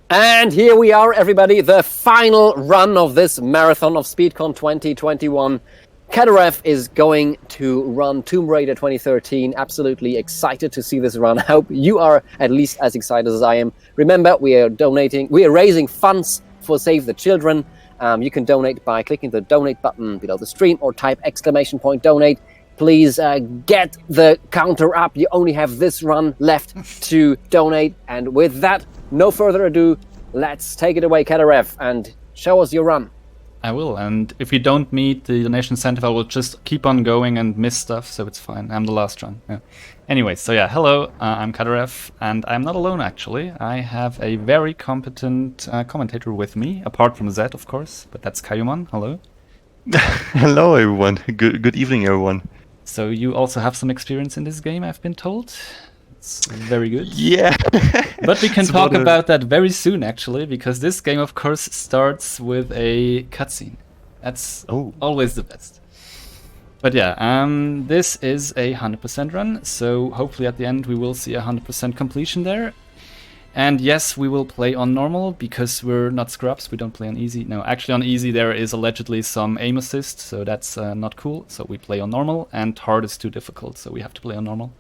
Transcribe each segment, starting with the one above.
And here we are, everybody, the final run of this marathon of SpeedCon 2021. Cadarev is going to run Tomb Raider 2013. Absolutely excited to see this run. I hope you are at least as excited as I am. Remember, we are raising funds for Save the Children. You can donate by clicking the donate button below the stream or type !donate. Please get the counter up. You only have this run left to donate. And with that, no further ado, let's take it away, Cadarev, and show us your run. I will, and if we don't meet the donation incentive, I will just keep on going and miss stuff, so it's fine. I'm the last run. Yeah. Anyway, so yeah, hello, I'm Cadarev, and I'm not alone actually. I have a very competent commentator with me, apart from Zed, of course, but that's Kayuman. Hello. Hello, everyone. Good evening, everyone. So you also have some experience in this game, I've been told. It's very good. Yeah. But we can talk about that very soon, actually, because this game, of course, starts with a cutscene. That's always the best. But yeah, this is a 100% run, so hopefully at the end we will see 100% completion there. And yes, we will play on normal, because we're not scrubs, we don't play on easy. No, actually on easy there is allegedly some aim assist, so that's not cool. So we play on normal, and hard is too difficult, so we have to play on normal.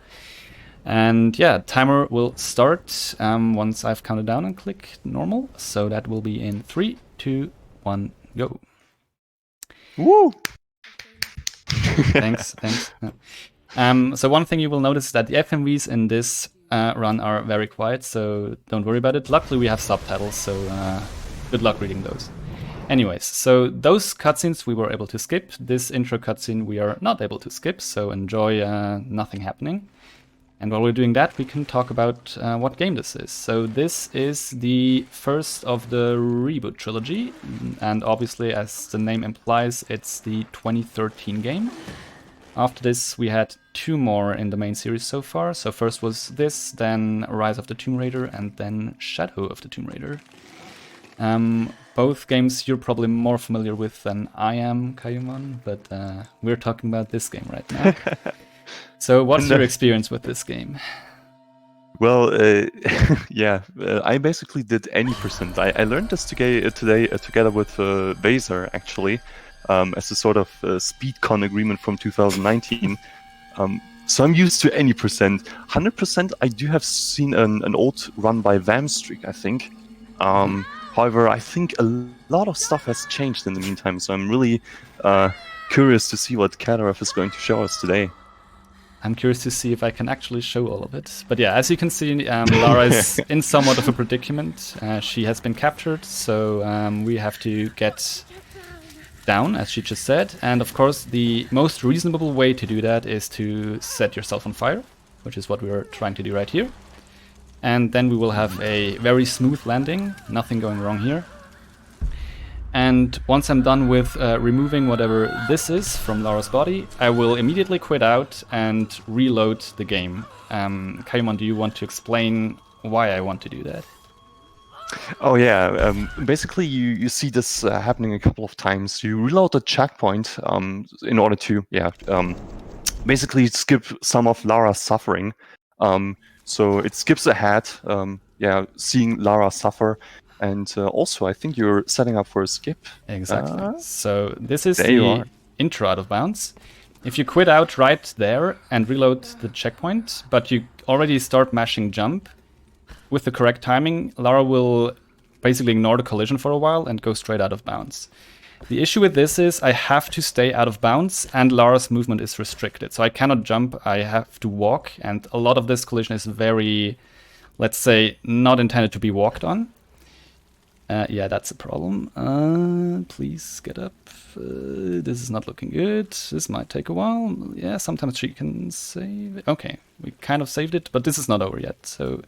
And yeah, timer will start once I've counted down and click normal. So that will be in 3, 2, 1, go. Woo! Thanks. So one thing you will notice is that the FMVs in this run are very quiet, so don't worry about it. Luckily we have subtitles, so good luck reading those. Anyways, so those cutscenes we were able to skip. This intro cutscene we are not able to skip, so enjoy nothing happening. And while we're doing that, we can talk about what game this is. So this is the first of the reboot trilogy, and obviously, as the name implies, it's the 2013 game. After this, we had 2 more in the main series so far. So first was this, then Rise of the Tomb Raider, and then Shadow of the Tomb Raider. Both games you're probably more familiar with than I am, Kayuman, but we're talking about this game right now. So what's your experience with this game? Well, yeah, I basically did any percent. I learned this today together with Baser, actually, as a sort of SpeedCon agreement from 2019. So I'm used to any percent. 100%, I do have seen an old run by Vamstreak, I think. However, I think a lot of stuff has changed in the meantime, so I'm really curious to see what Cadarev is going to show us today. I'm curious to see if I can actually show all of it. But yeah, as you can see, Lara is in somewhat of a predicament. She has been captured, so we have to get down, as she just said. And of course, the most reasonable way to do that is to set yourself on fire, which is what we're trying to do right here. And then we will have a very smooth landing, nothing going wrong here. And once I'm done with removing whatever this is from Lara's body, I will immediately quit out and reload the game. Kayuman, do you want to explain why I want to do that? Oh yeah, basically you see this happening a couple of times. You reload the checkpoint in order to basically skip some of Lara's suffering. So it skips ahead, seeing Lara suffer. And also, I think you're setting up for a skip. Exactly. So this is the intro out of bounds. If you quit out right there and reload the checkpoint, but you already start mashing jump, with the correct timing, Lara will basically ignore the collision for a while and go straight out of bounds. The issue with this is I have to stay out of bounds and Lara's movement is restricted. So I cannot jump, I have to walk, and a lot of this collision is very, let's say, not intended to be walked on. Yeah, that's a problem. Please get up. This is not looking good. This might take a while. Yeah, sometimes she can save it. Okay, we kind of saved it, but this is not over yet. So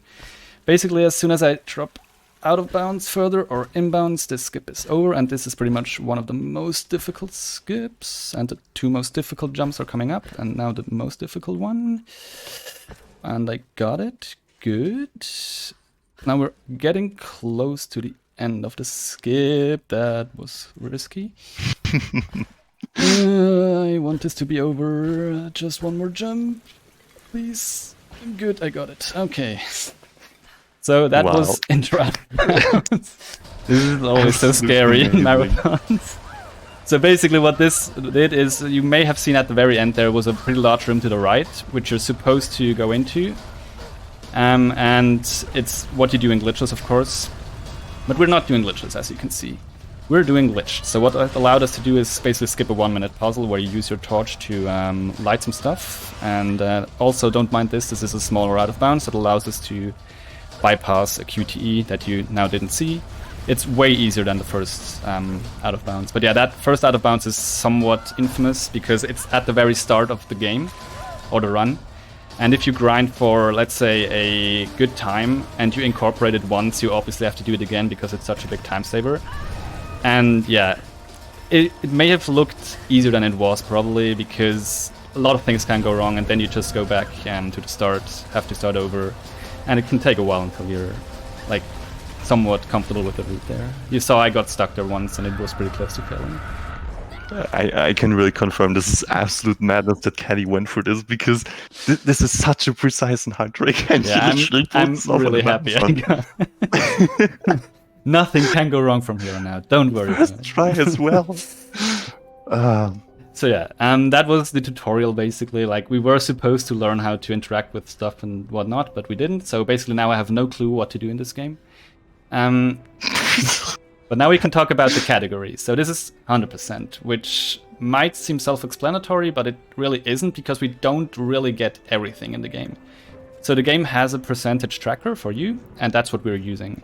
basically, as soon as I drop out of bounds further or inbounds, this skip is over, and this is pretty much one of the most difficult skips. And the 2 most difficult jumps are coming up, and now the most difficult one. And I got it. Good. Now we're getting close to the end of the skip. That was risky. I want this to be over. Just one more jump, please. Good, I got it. Okay. So that Wow. was intra. This is always so scary in marathons. So basically what this did is, you may have seen at the very end there was a pretty large room to the right, which you're supposed to go into. And it's what you do in glitches, of course. But we're not doing glitches, as you can see. We're doing glitched. So what that allowed us to do is basically skip a 1-minute puzzle where you use your torch to light some stuff. And also, don't mind this is a smaller out of bounds that allows us to bypass a QTE that you now didn't see. It's way easier than the first out of bounds. But yeah, that first out of bounds is somewhat infamous because it's at the very start of the game, or the run. And if you grind for, let's say, a good time, and you incorporate it once, you obviously have to do it again because it's such a big time saver. And yeah, it may have looked easier than it was, probably, because a lot of things can go wrong, and then you just go back to the start, have to start over. And it can take a while until you're, like, somewhat comfortable with the route there. You saw I got stuck there once, and it was pretty close to failing. I can really confirm this is absolute madness that Caddy went through this, because this is such a precise and hard trick. And Yeah, I'm really happy I got Nothing can go wrong from here on out. Don't worry. First try as well. So yeah, that was the tutorial basically. Like, we were supposed to learn how to interact with stuff and whatnot, but we didn't. So basically now I have no clue what to do in this game. But now we can talk about the categories. So this is 100%, which might seem self-explanatory, but it really isn't, because we don't really get everything in the game. So the game has a percentage tracker for you, and that's what we're using.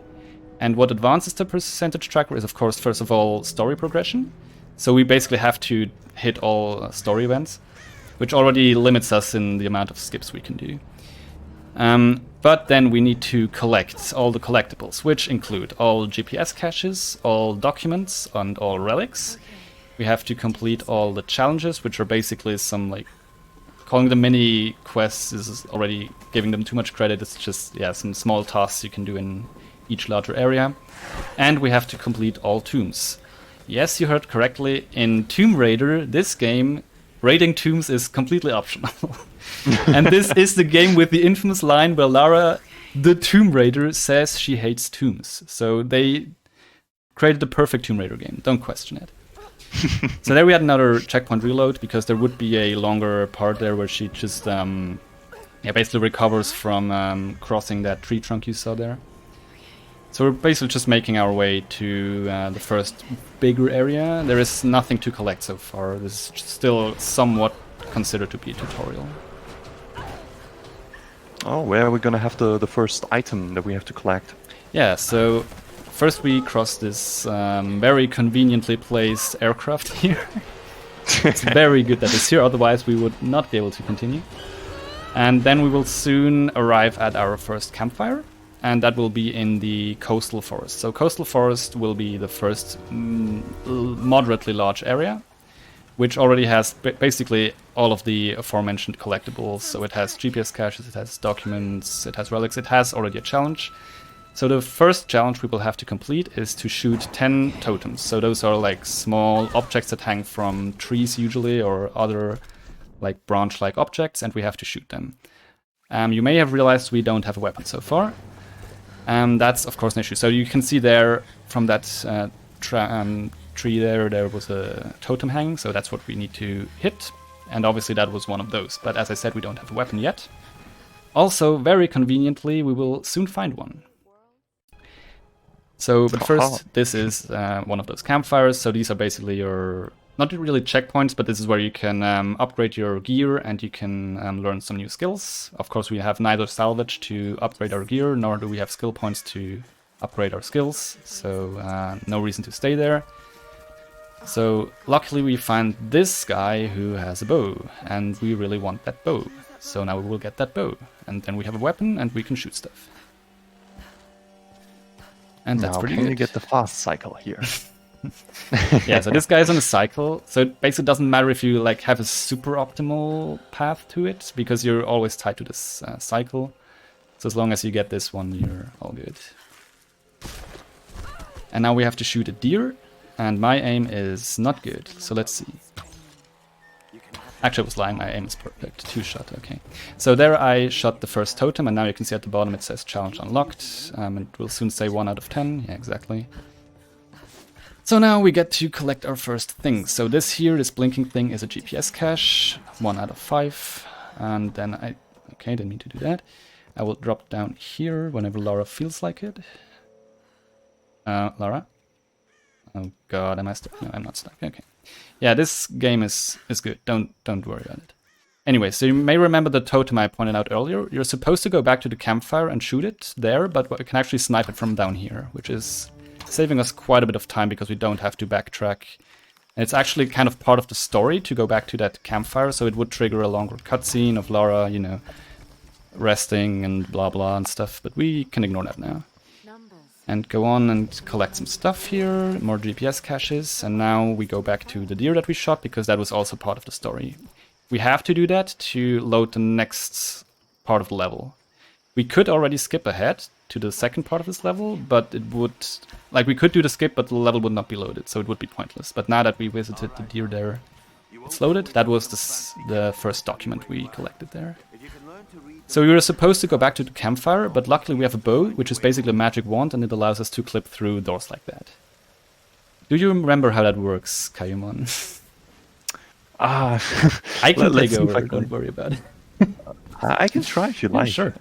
And what advances the percentage tracker is, of course, first of all, story progression. So we basically have to hit all story events, which already limits us in the amount of skips we can do. But then we need to collect all the collectibles, which include all GPS caches, all documents, and all relics. We have to complete all the challenges, which are basically some, like, calling them mini quests is already giving them too much credit. It's just, yeah, some small tasks you can do in each larger area. And we have to complete all tombs. Yes, you heard correctly. In Tomb Raider, this game, raiding tombs is completely optional. And this is the game with the infamous line where Lara, the Tomb Raider, says she hates tombs. So they created the perfect Tomb Raider game. Don't question it. So there we had another checkpoint reload, because there would be a longer part there where she just basically recovers from crossing that tree trunk you saw there. So we're basically just making our way to the first bigger area. There is nothing to collect so far. This is still somewhat considered to be a tutorial. Oh, where are we gonna have the first item that we have to collect? Yeah, so first we cross this very conveniently placed aircraft here. It's very good that it's here, otherwise we would not be able to continue. And then we will soon arrive at our first campfire, and that will be in the coastal forest. So coastal forest will be the first moderately large area, which already has basically all of the aforementioned collectibles. So it has GPS caches, it has documents, it has relics, it has already a challenge. So the first challenge we will have to complete is to shoot 10 totems. So those are like small objects that hang from trees usually, or other like branch-like objects, and we have to shoot them. You may have realized we don't have a weapon so far. That's of course an issue. So you can see there from that tree there was a totem hanging, so that's what we need to hit. And obviously that was one of those. But as I said, we don't have a weapon yet. Also, very conveniently, we will soon find one. So, but first, this is one of those campfires. So these are basically your, not really checkpoints, but this is where you can upgrade your gear, and you can learn some new skills. Of course, we have neither salvage to upgrade our gear, nor do we have skill points to upgrade our skills. So no reason to stay there. So luckily we find this guy who has a bow, and we really want that bow. So now we will get that bow, and then we have a weapon, and we can shoot stuff. And that's pretty good. Can you get the fast cycle here? Yeah, so this guy's on a cycle, so it basically doesn't matter if you like have a super optimal path to it, because you're always tied to this cycle. So as long as you get this one, you're all good. And now we have to shoot a deer, and my aim is not good, so let's see. Actually, I was lying. My aim is perfect. 2-shot. Okay. So there I shot the first totem, and now you can see at the bottom it says challenge unlocked. And it will soon say 1 out of 10. Yeah, exactly. So now we get to collect our first thing. So this blinking thing is a GPS cache. 1 out of 5. And then okay, didn't mean to do that. I will drop down here whenever Laura feels like it. Laura? Oh god, am I stuck? No, I'm not stuck. Okay. Yeah, this game is good. Don't worry about it. Anyway, so you may remember the totem I pointed out earlier. You're supposed to go back to the campfire and shoot it there, but we can actually snipe it from down here, which is saving us quite a bit of time because we don't have to backtrack. And it's actually kind of part of the story to go back to that campfire, so it would trigger a longer cutscene of Laura, you know, resting and blah blah and stuff, but we can ignore that now. And go on and collect some stuff here, more GPS caches, and now we go back to the deer that we shot because that was also part of the story. We have to do that to load the next part of the level. We could already skip ahead to the second part of this level, but it would... Like, we could do the skip, but the level would not be loaded, so it would be pointless. But now that we visited the deer there, it's loaded. That was the first document we collected there. So we were supposed to go back to the campfire, but luckily we have a bow, which is basically a magic wand, and it allows us to clip through doors like that. Do you remember how that works, Kayumon? I can take over, don't worry about it. I can try if you like. Sure.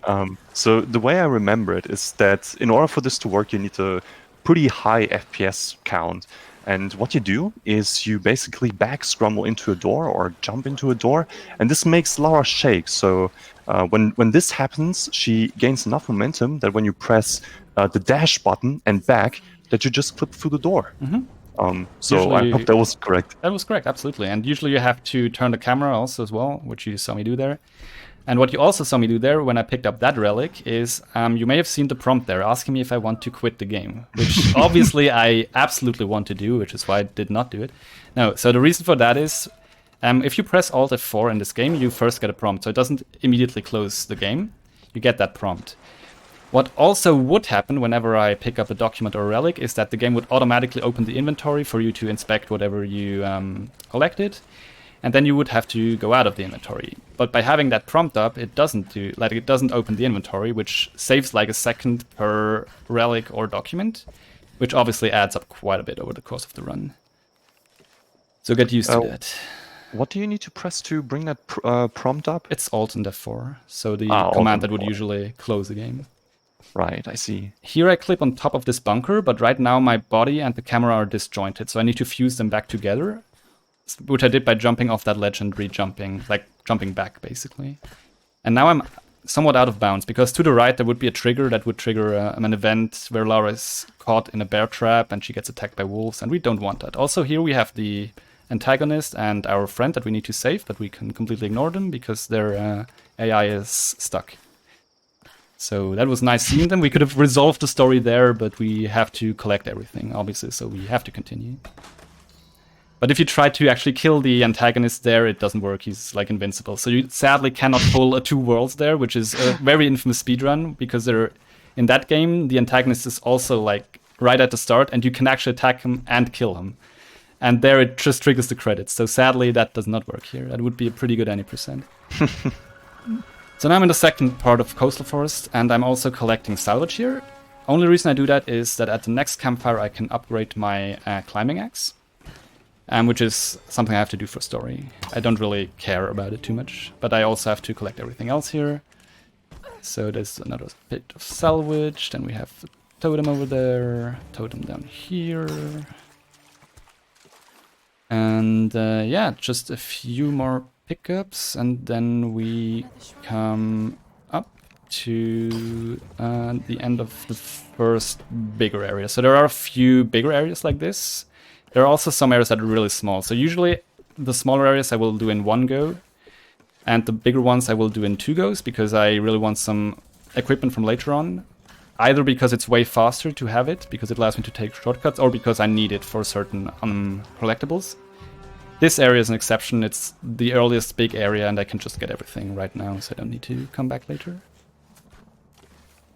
So the way I remember it is that in order for this to work, you need a pretty high FPS count. And what you do is you basically back scramble into a door or jump into a door, and this makes Laura shake. So when this happens, she gains enough momentum that when you press the dash button and back, that you just clip through the door. So usually, I hope that was correct. That was correct, absolutely. And usually you have to turn the camera also as well, which you saw me do there. And what you also saw me do there when I picked up that relic is you may have seen the prompt there asking me if I want to quit the game, which obviously I absolutely want to do, which is why I did not do it. No, so the reason for that is if you press Alt F4 in this game, you first get a prompt. So it doesn't immediately close the game. You get that prompt. What also would happen whenever I pick up a document or a relic is that the game would automatically open the inventory for you to inspect whatever you collected. And then you would have to go out of the inventory. But by having that prompt up, it doesn't open the inventory, which saves like a second per relic or document, which obviously adds up quite a bit over the course of the run. So get used to that. What do you need to press to bring that prompt up? It's Alt and F4, so the command that would usually close the game. Right, I see. Here I clip on top of this bunker, but right now my body and the camera are disjointed, so I need to fuse them back together. Which I did by jumping off that ledge and re-jumping, like jumping back, basically. And now I'm somewhat out of bounds, because to the right there would be a trigger that would trigger an event where Laura is caught in a bear trap and she gets attacked by wolves, and we don't want that. Also here we have the antagonist and our friend that we need to save, but we can completely ignore them because their AI is stuck. So that was nice seeing them. We could have resolved the story there, but we have to collect everything, obviously, so we have to continue. But if you try to actually kill the antagonist there, it doesn't work. He's like invincible. So you sadly cannot pull a two worlds there, which is a very infamous speedrun, because in that game, the antagonist is also like right at the start, and you can actually attack him and kill him. And there it just triggers the credits. So sadly, that does not work here. That would be a pretty good any percent. So now I'm in the second part of Coastal Forest, and I'm also collecting salvage here. Only reason I do that is that at the next campfire, I can upgrade my climbing axe. Which is something I have to do for story. I don't really care about it too much, but I also have to collect everything else here. So there's another bit of salvage, then we have a totem over there, totem down here. And yeah, just a few more pickups, and then we come up to the end of the first bigger area. So there are a few bigger areas like this. There are also some areas that are really small. So usually the smaller areas I will do in one go, and the bigger ones I will do in 2 goes, because I really want some equipment from later on. Either because it's way faster to have it, because it allows me to take shortcuts, or because I need it for certain collectibles. This area is an exception. It's the earliest big area, and I can just get everything right now, so I don't need to come back later.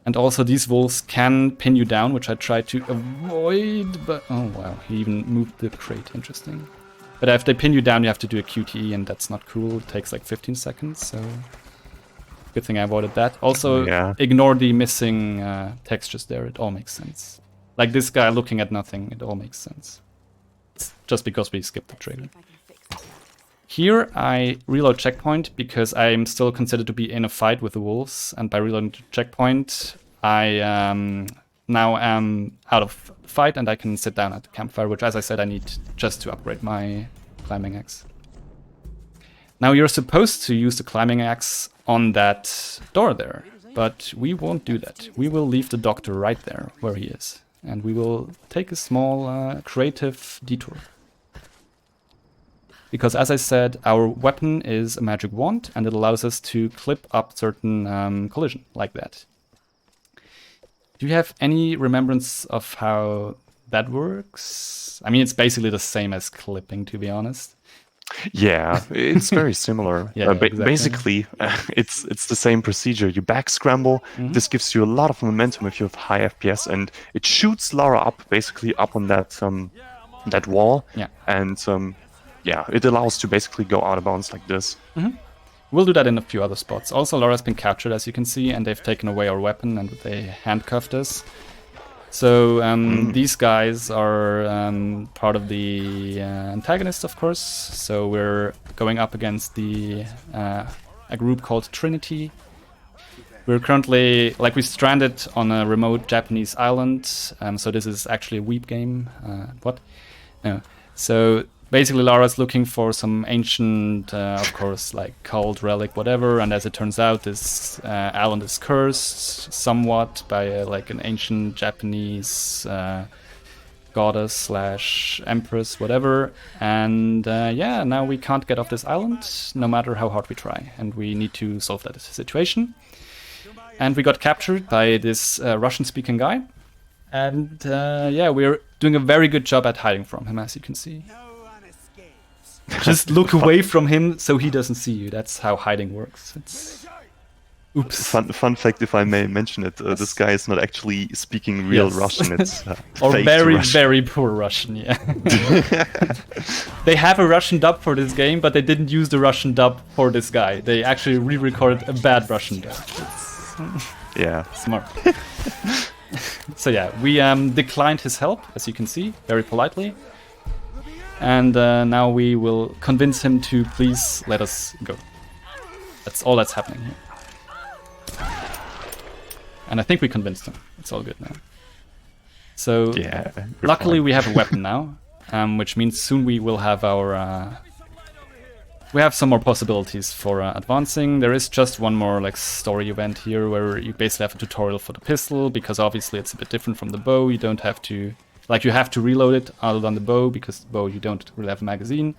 And also these wolves can pin you down, which I try to avoid, but oh wow, he even moved the crate, interesting. But if they pin you down, you have to do a QTE, and that's not cool. It takes like 15 seconds, so good thing I avoided that. Also, ignore the missing textures there. It all makes sense. Like this guy looking at nothing, it all makes sense. It's just because we skipped the trigger. Here, I reload checkpoint because I'm still considered to be in a fight with the wolves, and by reloading checkpoint, I now am out of fight and I can sit down at the campfire, which, as I said, I need just to upgrade my climbing axe. Now, you're supposed to use the climbing axe on that door there, but we won't do that. We will leave the doctor right there where he is, and we will take a small creative detour. Because, as I said, our weapon is a magic wand, and it allows us to clip up certain collision, like that. Do you have any remembrance of how that works? I mean, it's basically the same as clipping, to be honest. Yeah, it's very similar. Exactly. Basically, it's the same procedure. You back scramble. This gives you a lot of momentum if you have high FPS, and it shoots Lara up, basically up on that that wall. Yeah. And yeah, it allows to basically go out of bounds like this. We'll do that in a few other spots. Also, Lara's been captured, as you can see, and they've taken away our weapon and they handcuffed us. So these guys are part of the antagonist, of course. So we're going up against a group called Trinity. We're currently, we stranded on a remote Japanese island. So this is actually a weep game. What? No. So basically, Lara's looking for some ancient, of course, like cult relic, whatever. And as it turns out, this island is cursed somewhat by an ancient Japanese goddess / empress, whatever. And yeah, now we can't get off this island, no matter how hard we try. And we need to solve that situation. And we got captured by this Russian-speaking guy. And yeah, we're doing a very good job at hiding from him, as you can see. Just look away from him so he doesn't see you. That's how hiding works. It's... Oops. Fun fact, if I may mention it, this guy is not actually speaking real Russian. It's or fake very, Russian. very poor Russian, yeah. They have a Russian dub for this game, but they didn't use the Russian dub for this guy. They actually re-recorded a bad Russian dub. Yeah. Smart. So yeah, we declined his help, as you can see, very politely. And now we will convince him to please let us go. That's all that's happening here. And I think we convinced him. It's all good now. So, yeah, luckily we have a weapon now, which means soon we will have our... we have some more possibilities for advancing. There is just one more story event here where you basically have a tutorial for the pistol, because obviously it's a bit different from the bow. You don't have to... you have to reload it other than the bow, because the bow you don't really have a magazine.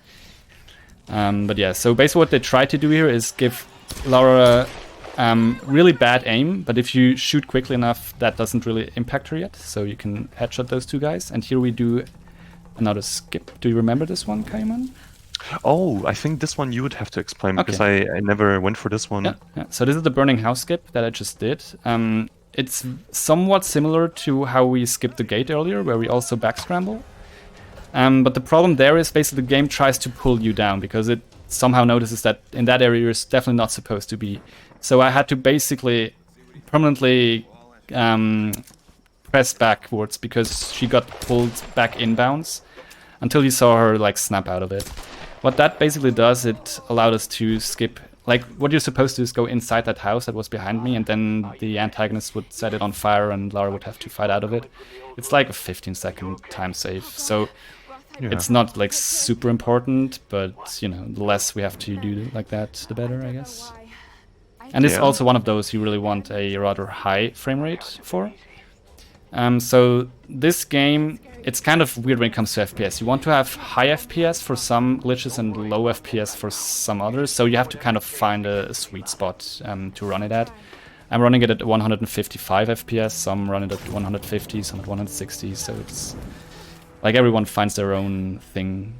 But yeah, so basically what they try to do here is give Lara really bad aim, but if you shoot quickly enough, that doesn't really impact her yet. So you can headshot those two guys. And here we do another skip. Do you remember this one, Kaiman? Oh, I think this one you would have to explain, because I never went for this one. Yeah. So this is the burning house skip that I just did. It's somewhat similar to how we skipped the gate earlier, where we also back scramble. But the problem there is basically the game tries to pull you down, because it somehow notices that in that area you're definitely not supposed to be. So I had to basically permanently press backwards, because she got pulled back inbounds until you saw her snap out of it. What that basically does, it allowed us to skip. What you're supposed to do is go inside that house that was behind me, and then the antagonist would set it on fire and Lara would have to fight out of it. It's like a 15-second time save, so it's not super important, but the less we have to do like that, the better, I guess. And it's also one of those you really want a rather high frame rate for. So this game, it's kind of weird when it comes to FPS. You want to have high FPS for some glitches and low FPS for some others, so you have to kind of find a sweet spot to run it at. I'm running it at 155 FPS, some run it at 150, some at 160, so it's everyone finds their own thing.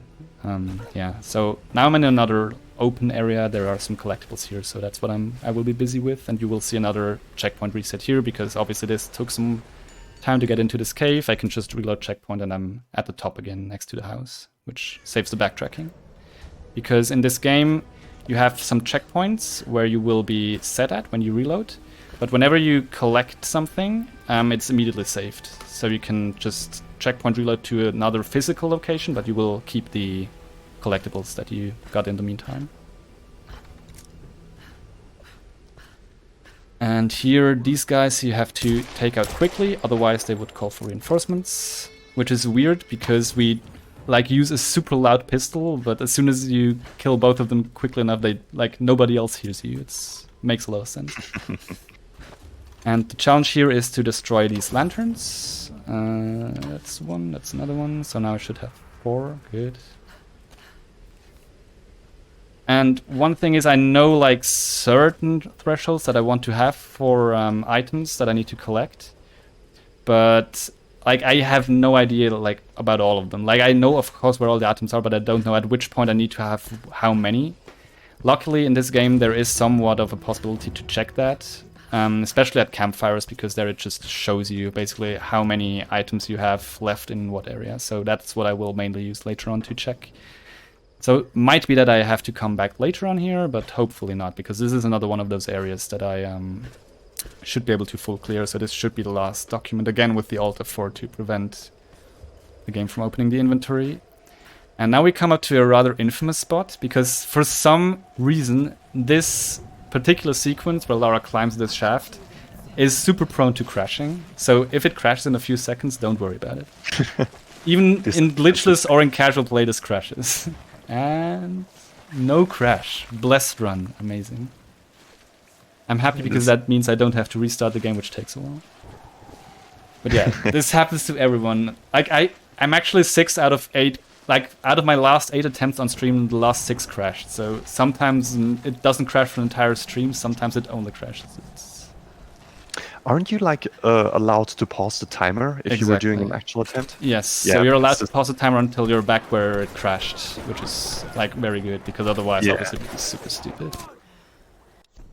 Yeah, so now I'm in another open area. There are some collectibles here, so that's what I will be busy with, and you will see another checkpoint reset here, because obviously this took some time to get into this cave. I can just reload checkpoint and I'm at the top again next to the house. which saves the backtracking. Because in this game, you have some checkpoints where you will be set at when you reload, but whenever you collect something, it's immediately saved. So you can just checkpoint reload to another physical location, but you will keep the collectibles that you got in the meantime. And here, these guys you have to take out quickly, otherwise they would call for reinforcements, which is weird because we use a super loud pistol, but as soon as you kill both of them quickly enough, nobody else hears you. It makes a lot of sense. And the challenge here is to destroy these lanterns. That's one, that's another one. So now I should have 4. Good. And one thing is I know certain thresholds that I want to have for items that I need to collect. But I have no idea about all of them. I know of course where all the items are, but I don't know at which point I need to have how many. Luckily in this game there is somewhat of a possibility to check that. Especially at campfires, because there it just shows you basically how many items you have left in what area. So that's what I will mainly use later on to check. So it might be that I have to come back later on here, but hopefully not, because this is another one of those areas that I should be able to full clear. So this should be the last document, again with the Alt F4 to prevent the game from opening the inventory. And now we come up to a rather infamous spot, because for some reason this particular sequence where Lara climbs this shaft is super prone to crashing. So if it crashes in a few seconds, don't worry about it. Even in glitchless or in casual play, this crashes. And no crash. Blessed run. Amazing. I'm happy because that means I don't have to restart the game, which takes a while. But yeah, this happens to everyone. I'm actually 6 out of 8. Out of my last 8 attempts on stream, the last 6 crashed. So sometimes it doesn't crash for an entire stream, sometimes it only crashes. Aren't you allowed to pause the timer if you were doing an actual attempt? Yes, yeah, so you're allowed to pause the timer until you're back where it crashed, which is very good, because otherwise obviously it would be super stupid.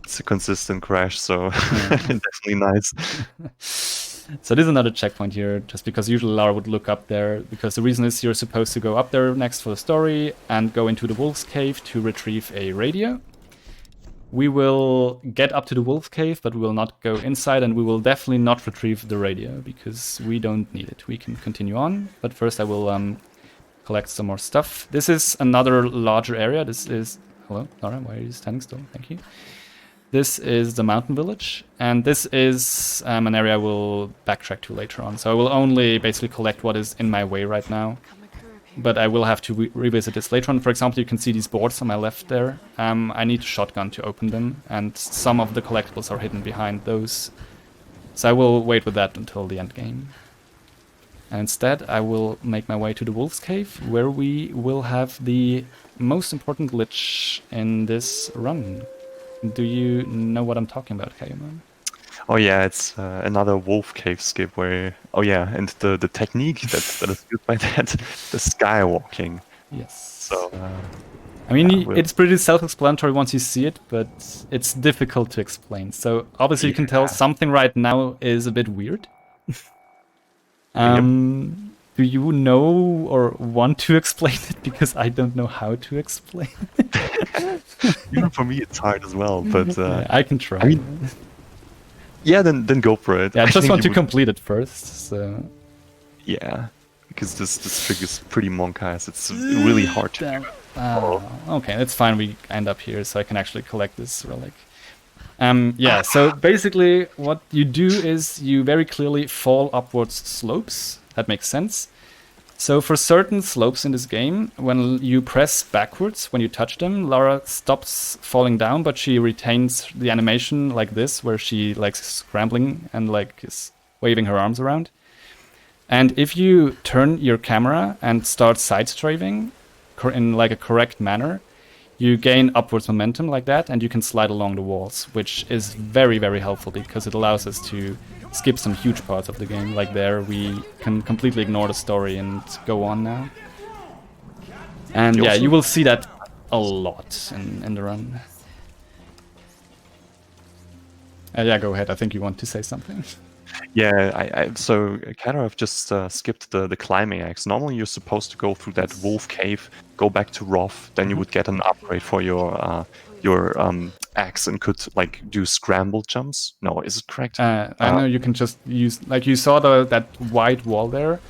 It's a consistent crash, so definitely nice. So this is another checkpoint here, just because usually Lara would look up there, because the reason is you're supposed to go up there next for the story and go into the Wolf's Cave to retrieve a radio. We will get up to the Wolf Cave, but we will not go inside, and we will definitely not retrieve the radio, because we don't need it. We can continue on, but first I will collect some more stuff. This is another larger area. This is... Hello, Lara, why are you standing still? Thank you. This is the mountain village, and this is an area I will backtrack to later on. So I will only basically collect what is in my way right now, but I will have to revisit this later on. For example, you can see these boards on my left there. I need a shotgun to open them, and some of the collectibles are hidden behind those. So I will wait with that until the end game. And instead, I will make my way to the Wolf's Cave, where we will have the most important glitch in this run. Do you know what I'm talking about, Kayuman? Oh yeah, it's another Wolf Cave skip where... Oh yeah, and the technique that is used by that, the skywalking. Yes. So... I mean, it's pretty self-explanatory once you see it, but it's difficult to explain. So obviously you can tell something right now is a bit weird. Do you know or want to explain it? Because I don't know how to explain it. Even for me, it's hard as well, but... yeah, I can try. I mean, yeah, then go for it. Yeah, I just want to complete it first, so... Yeah, because this trick is pretty monk-ass. It's really hard to do. Okay, that's fine. We end up here, so I can actually collect this relic. Yeah, so basically what you do is you very clearly fall upwards slopes. That makes sense. So for certain slopes in this game, when you press backwards, when you touch them, Lara stops falling down, but she retains the animation like this, where she scrambling and is waving her arms around. And if you turn your camera and start side-strafing in a correct manner, you gain upwards momentum like that, and you can slide along the walls, which is very, very helpful because it allows us to skip some huge parts of the game. Like there, we can completely ignore the story and go on now. And yeah, you will see that a lot in the run. Yeah, go ahead. I think you want to say something. Yeah, so Cadarev just skipped the climbing axe. Normally you're supposed to go through that wolf cave, go back to Roth, then you would get an upgrade for your axe and could like do scramble jumps. No, is it correct? I know you can just use, like you saw that white wall there.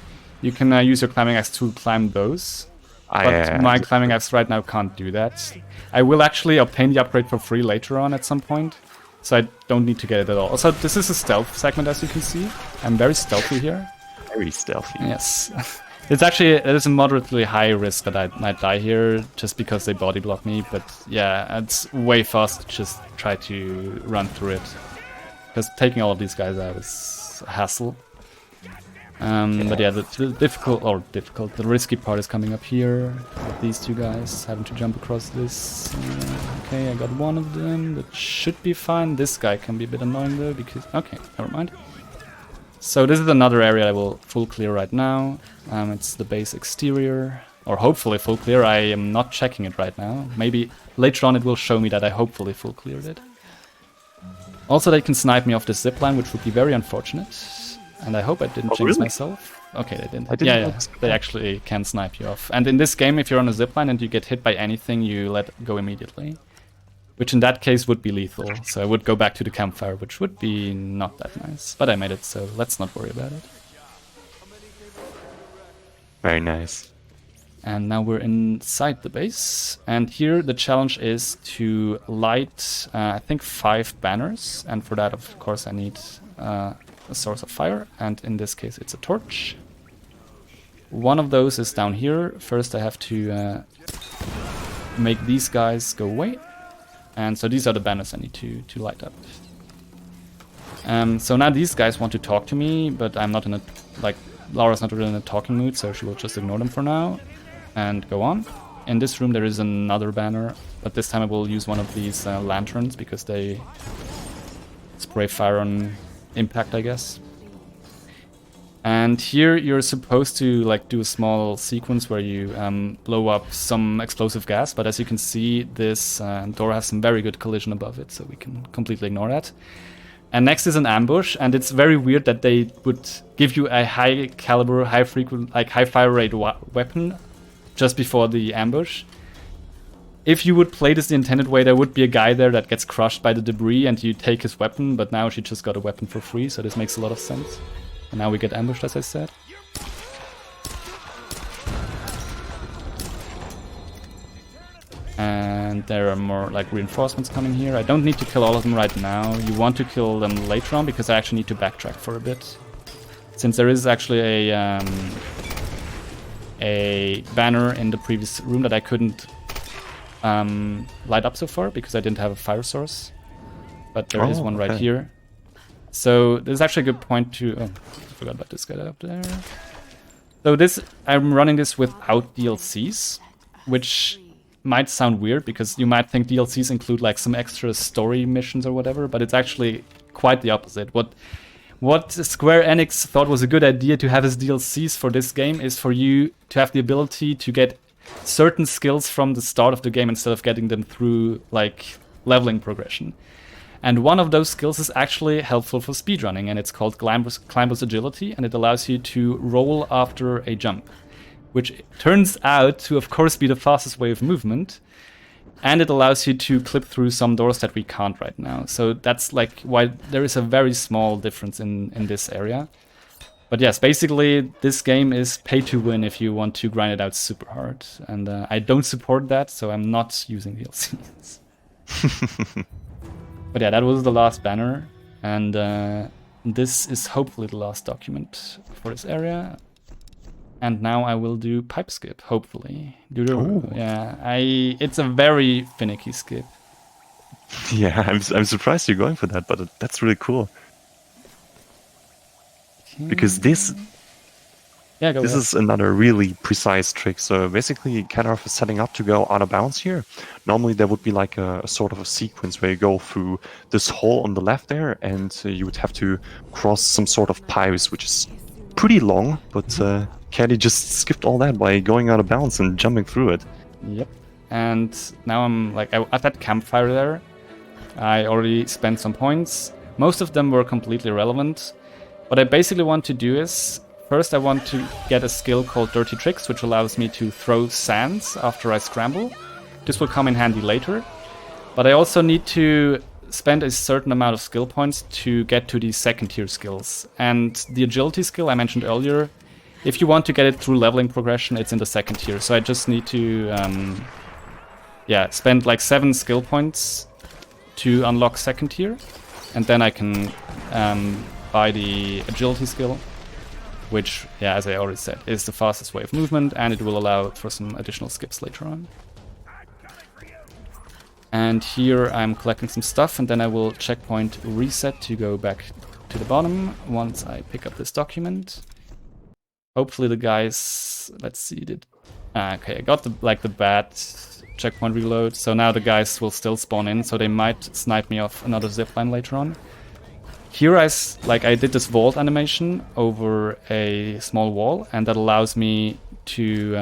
You can use your climbing axe to climb those. But my climbing axe right now can't do that. I will actually obtain the upgrade for free later on at some point, so I don't need to get it at all. Also, this is a stealth segment, as you can see. I'm very stealthy here. Very stealthy. Yes. It is a moderately high risk that I might die here, just because they body block me, but yeah, it's way faster to just try to run through it. Because taking all of these guys out is a hassle. But yeah, the risky part is coming up here. With these two guys having to jump across this. Okay, I got one of them. That should be fine. This guy can be a bit annoying though, because... Okay, never mind. So this is another area I will full clear right now. It's the base exterior. Or hopefully full clear. I am not checking it right now. Maybe later on it will show me that I hopefully full cleared it. Also, they can snipe me off this zipline, which would be very unfortunate. And I hope I didn't jinx myself. Okay, they didn't. Yeah, they actually can snipe you off. And in this game, if you're on a zipline and you get hit by anything, you let go immediately. Which in that case would be lethal. So I would go back to the campfire, which would be not that nice. But I made it, so let's not worry about it. Very nice. And now we're inside the base. And here the challenge is to light, I think, 5 banners. And for that, of course, I need... a source of fire, and in this case it's a torch. One of those is down here. First I have to make these guys go away, and so these are the banners I need to light up. So now these guys want to talk to me, but I'm not in a, like, Laura's not really in a talking mood, so she will just ignore them for now and go on. In this room there is another banner, but this time I will use one of these lanterns because they spray fire on impact, I guess. And here you're supposed to like do a small sequence where you blow up some explosive gas, but as you can see, this door has some very good collision above it, so we can completely ignore that. And next is an ambush, and it's very weird that they would give you a high caliber, high frequent, like high fire rate weapon just before the ambush. If you would play this the intended way, there would be a guy there that gets crushed by the debris and you take his weapon, but now she just got a weapon for free, so this makes a lot of sense. And now we get ambushed, as I said. And there are more like reinforcements coming here. I don't need to kill all of them right now. You want to kill them later on because I actually need to backtrack for a bit. Since there is actually a banner in the previous room that I couldn't light up so far because I didn't have a fire source, but there is one right here. So this is actually a good point to... Oh, I forgot about this guy up there. So this, I'm running this without DLCs, which might sound weird because you might think DLCs include like some extra story missions or whatever, but it's actually quite the opposite. What Square Enix thought was a good idea to have as DLCs for this game is for you to have the ability to get certain skills from the start of the game instead of getting them through like leveling progression. And one of those skills is actually helpful for speedrunning, and it's called Climber's Agility, and it allows you to roll after a jump, which turns out to of course be the fastest way of movement, and it allows you to clip through some doors that we can't right now. So that's like why there is a very small difference in this area. But yes, basically, this game is pay to win if you want to grind it out super hard. And I don't support that, so I'm not using DLCs. But yeah, that was the last banner. And this is hopefully the last document for this area. And now I will do pipe skip, hopefully. It's a very finicky skip. Yeah, I'm surprised you're going for that, but that's really cool. Because this is another really precise trick. So basically, Cadarev is setting up to go out of bounds here. Normally, there would be like a sort of a sequence where you go through this hole on the left there, and you would have to cross some sort of pipes, which is pretty long. But Caddy just skipped all that by going out of bounds and jumping through it. Yep. And now I'm like at that campfire there. I already spent some points. Most of them were completely irrelevant. What I basically want to do is, first I want to get a skill called Dirty Tricks, which allows me to throw sands after I scramble. This will come in handy later. But I also need to spend a certain amount of skill points to get to these second tier skills. And the agility skill I mentioned earlier, if you want to get it through leveling progression, it's in the second tier. So I just need to spend like 7 skill points to unlock second tier. And then I can buy the agility skill, which, as I already said, is the fastest way of movement, and it will allow for some additional skips later on. And here I'm collecting some stuff, and then I will checkpoint reset to go back to the bottom once I pick up this document. Hopefully the guys, let's see, okay, I got the bad checkpoint reload, so now the guys will still spawn in, so they might snipe me off another zipline later on. Here I did this vault animation over a small wall, and that allows me to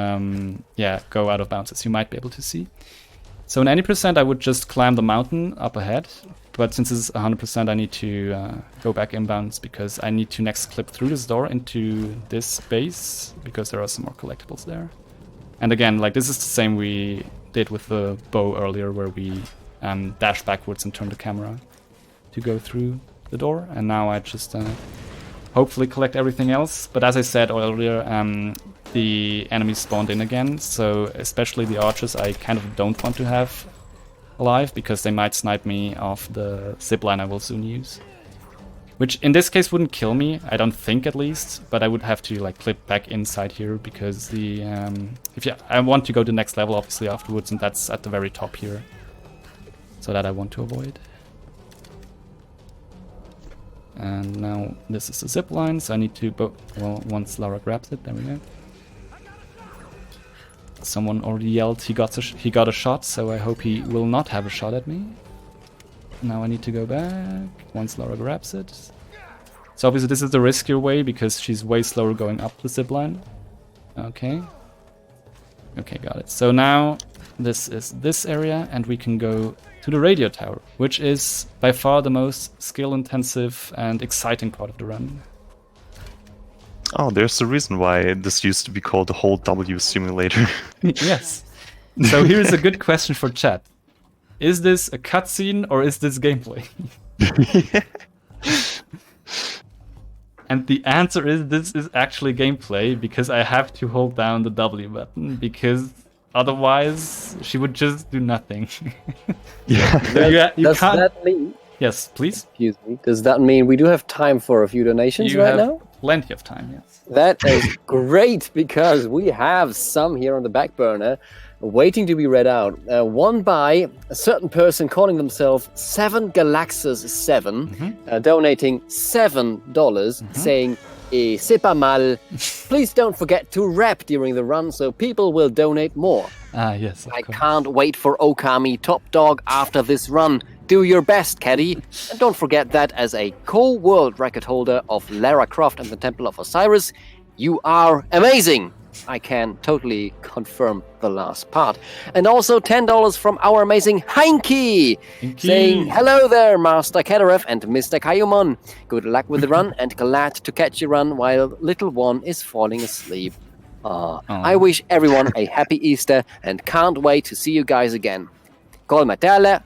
go out of bounds, as you might be able to see. So in any percent I would just climb the mountain up ahead, but since this is 100% I need to go back inbounds because I need to next clip through this door into this base because there are some more collectibles there. And again, this is the same we did with the bow earlier, where we dash backwards and turn the camera to go through the door, and now I just hopefully collect everything else. But as I said earlier, the enemies spawned in again, so especially the archers I kind of don't want to have alive because they might snipe me off the zipline I will soon use. Which in this case wouldn't kill me, I don't think at least, but I would have to clip back inside here because I want to go to the next level obviously afterwards, and that's at the very top here. So that I want to avoid. And now this is the zip line, so I need to once Lara grabs it, there we go. Someone already yelled he got a shot, so I hope he will not have a shot at me. Now I need to go back once Lara grabs it. So obviously this is the riskier way because she's way slower going up the zip line. Okay. Okay, got it. So now this is this area, and we can go to the radio tower, which is by far the most skill-intensive and exciting part of the run. Oh, there's the reason why this used to be called the whole W simulator. Yes. So here's a good question for chat. Is this a cutscene or is this gameplay? And the answer is this is actually gameplay because I have to hold down the W button because otherwise she would just do nothing. Yeah. Does that mean? Yes, please. Excuse me. Does that mean we do have time for a few donations You right have now? plenty of time, yes. That is great because we have some here on the back burner waiting to be read out. One by a certain person calling themselves 7 Galaxus 7, donating $7, saying, c'est pas mal. Please don't forget to rap during the run so people will donate more. Ah, yes, I can't wait for Okami top dog after this run. Do your best, Caddy. And don't forget that as a co-world record holder of Lara Croft and the Temple of Osiris, you are amazing. I can totally confirm the last part. And also $10 from our amazing Heinke, saying, hello there, Master Cadarev and Mr. Kayumon. Good luck with the run and glad to catch your run while little one is falling asleep. I wish everyone a happy Easter and can't wait to see you guys again. Col Matela,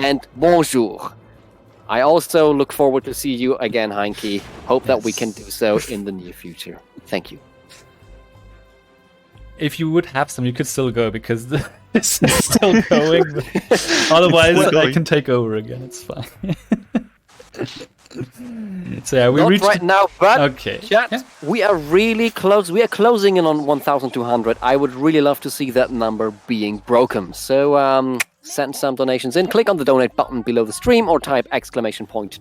and bonjour. I also look forward to see you again, Heinke. Hope that we can do so in the near future. Thank you. If you would have some, you could still go because this is still going. Otherwise, I can take over again. It's fine. So yeah, we Not reached right now, but okay. Chat, we are really close. We are closing in on 1,200. I would really love to see that number being broken. So send some donations in. Click on the donate button below the stream or type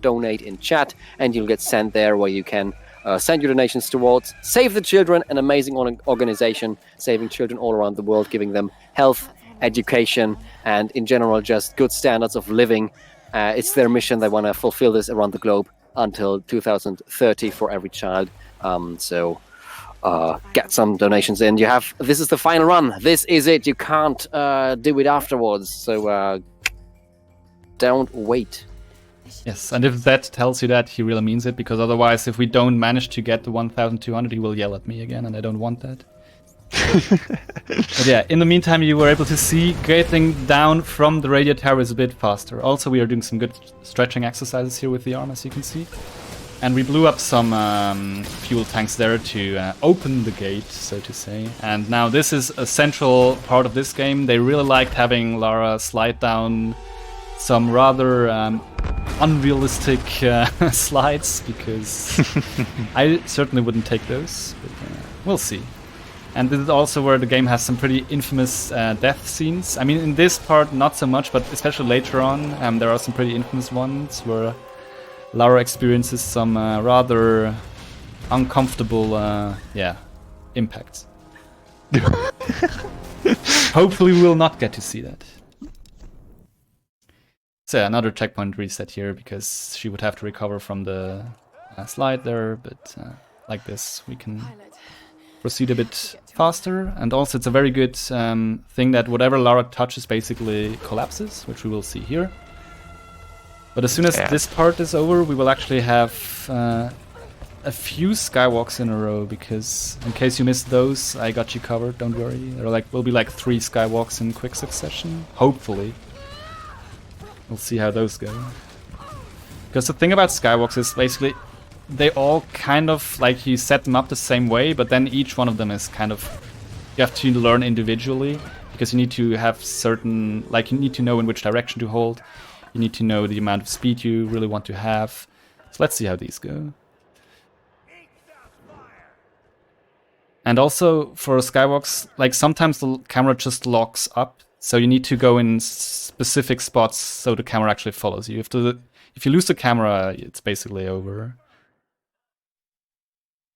!donate in chat, and you'll get sent there where you can send your donations towards Save the Children, an amazing organization saving children all around the world, giving them health, education, and in general just good standards of living. It's their mission. They want to fulfill this around the globe until 2030 for every child. So get some donations in. This is the final run. This is it. You can't do it afterwards. So don't wait. Yes, and if that tells you that, he really means it, because otherwise, if we don't manage to get the 1,200, he will yell at me again, and I don't want that. But yeah, in the meantime, you were able to see getting down from the radio tower is a bit faster. Also, we are doing some good stretching exercises here with the arm, as you can see. And we blew up some fuel tanks there to open the gate, so to say. And now this is a central part of this game. They really liked having Lara slide down some rather unrealistic slides, because I certainly wouldn't take those, but we'll see. And this is also where the game has some pretty infamous death scenes. I mean, in this part, not so much, but especially later on, there are some pretty infamous ones where Lara experiences some rather uncomfortable, impacts. Hopefully we'll not get to see that. So yeah, another checkpoint reset here, because she would have to recover from the slide there, but like this we can proceed a bit faster. And also it's a very good thing that whatever Lara touches basically collapses, which we will see here. But as soon as this part is over, we will actually have a few skywalks in a row, because in case you missed those, I got you covered, don't worry. There will be like 3 skywalks in quick succession, hopefully. We'll see how those go. Because the thing about skywalks is basically they all kind of, like, you set them up the same way, but then each one of them is kind of, you have to learn individually, because you need to have certain, like, you need to know in which direction to hold. You need to know the amount of speed you really want to have. So let's see how these go. And also for skywalks, like, sometimes the camera just locks up, so you need to go in specific spots so the camera actually follows you. If you lose the camera, it's basically over.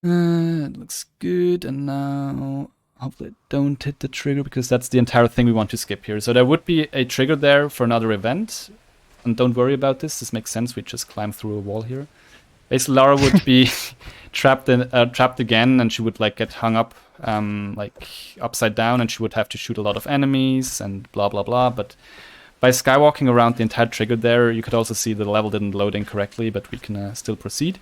It looks good, and now hopefully don't hit the trigger, because that's the entire thing we want to skip here. So there would be a trigger there for another event, and don't worry about this. This makes sense. We just climb through a wall here. Basically, Lara would be trapped again, and she would like get hung up like upside down, and she would have to shoot a lot of enemies and blah blah blah. But by skywalking around the entire trigger there, you could also see the level didn't load incorrectly, but we can still proceed.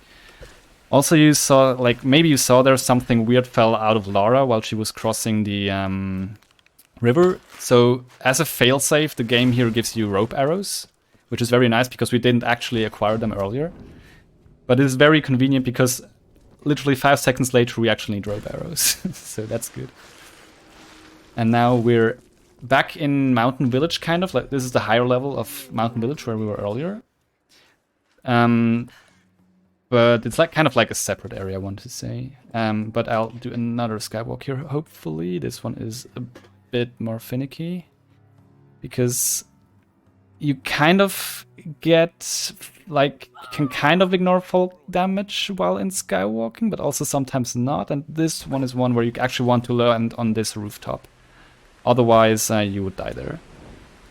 Also, you saw, like, maybe you saw there something weird fell out of Lara while she was crossing the river. So as a failsafe, the game here gives you rope arrows, which is very nice because we didn't actually acquire them earlier. But it's very convenient because literally 5 seconds later we actually need rope arrows. So that's good. And now we're back in Mountain Village, kind of. Like, this is the higher level of Mountain Village where we were earlier. But it's like kind of like a separate area, I want to say. But I'll do another skywalk here, hopefully. This one is a bit more finicky, because you kind of get, like, you can kind of ignore fall damage while in skywalking, but also sometimes not. And this one is one where you actually want to land on this rooftop. Otherwise, you would die there.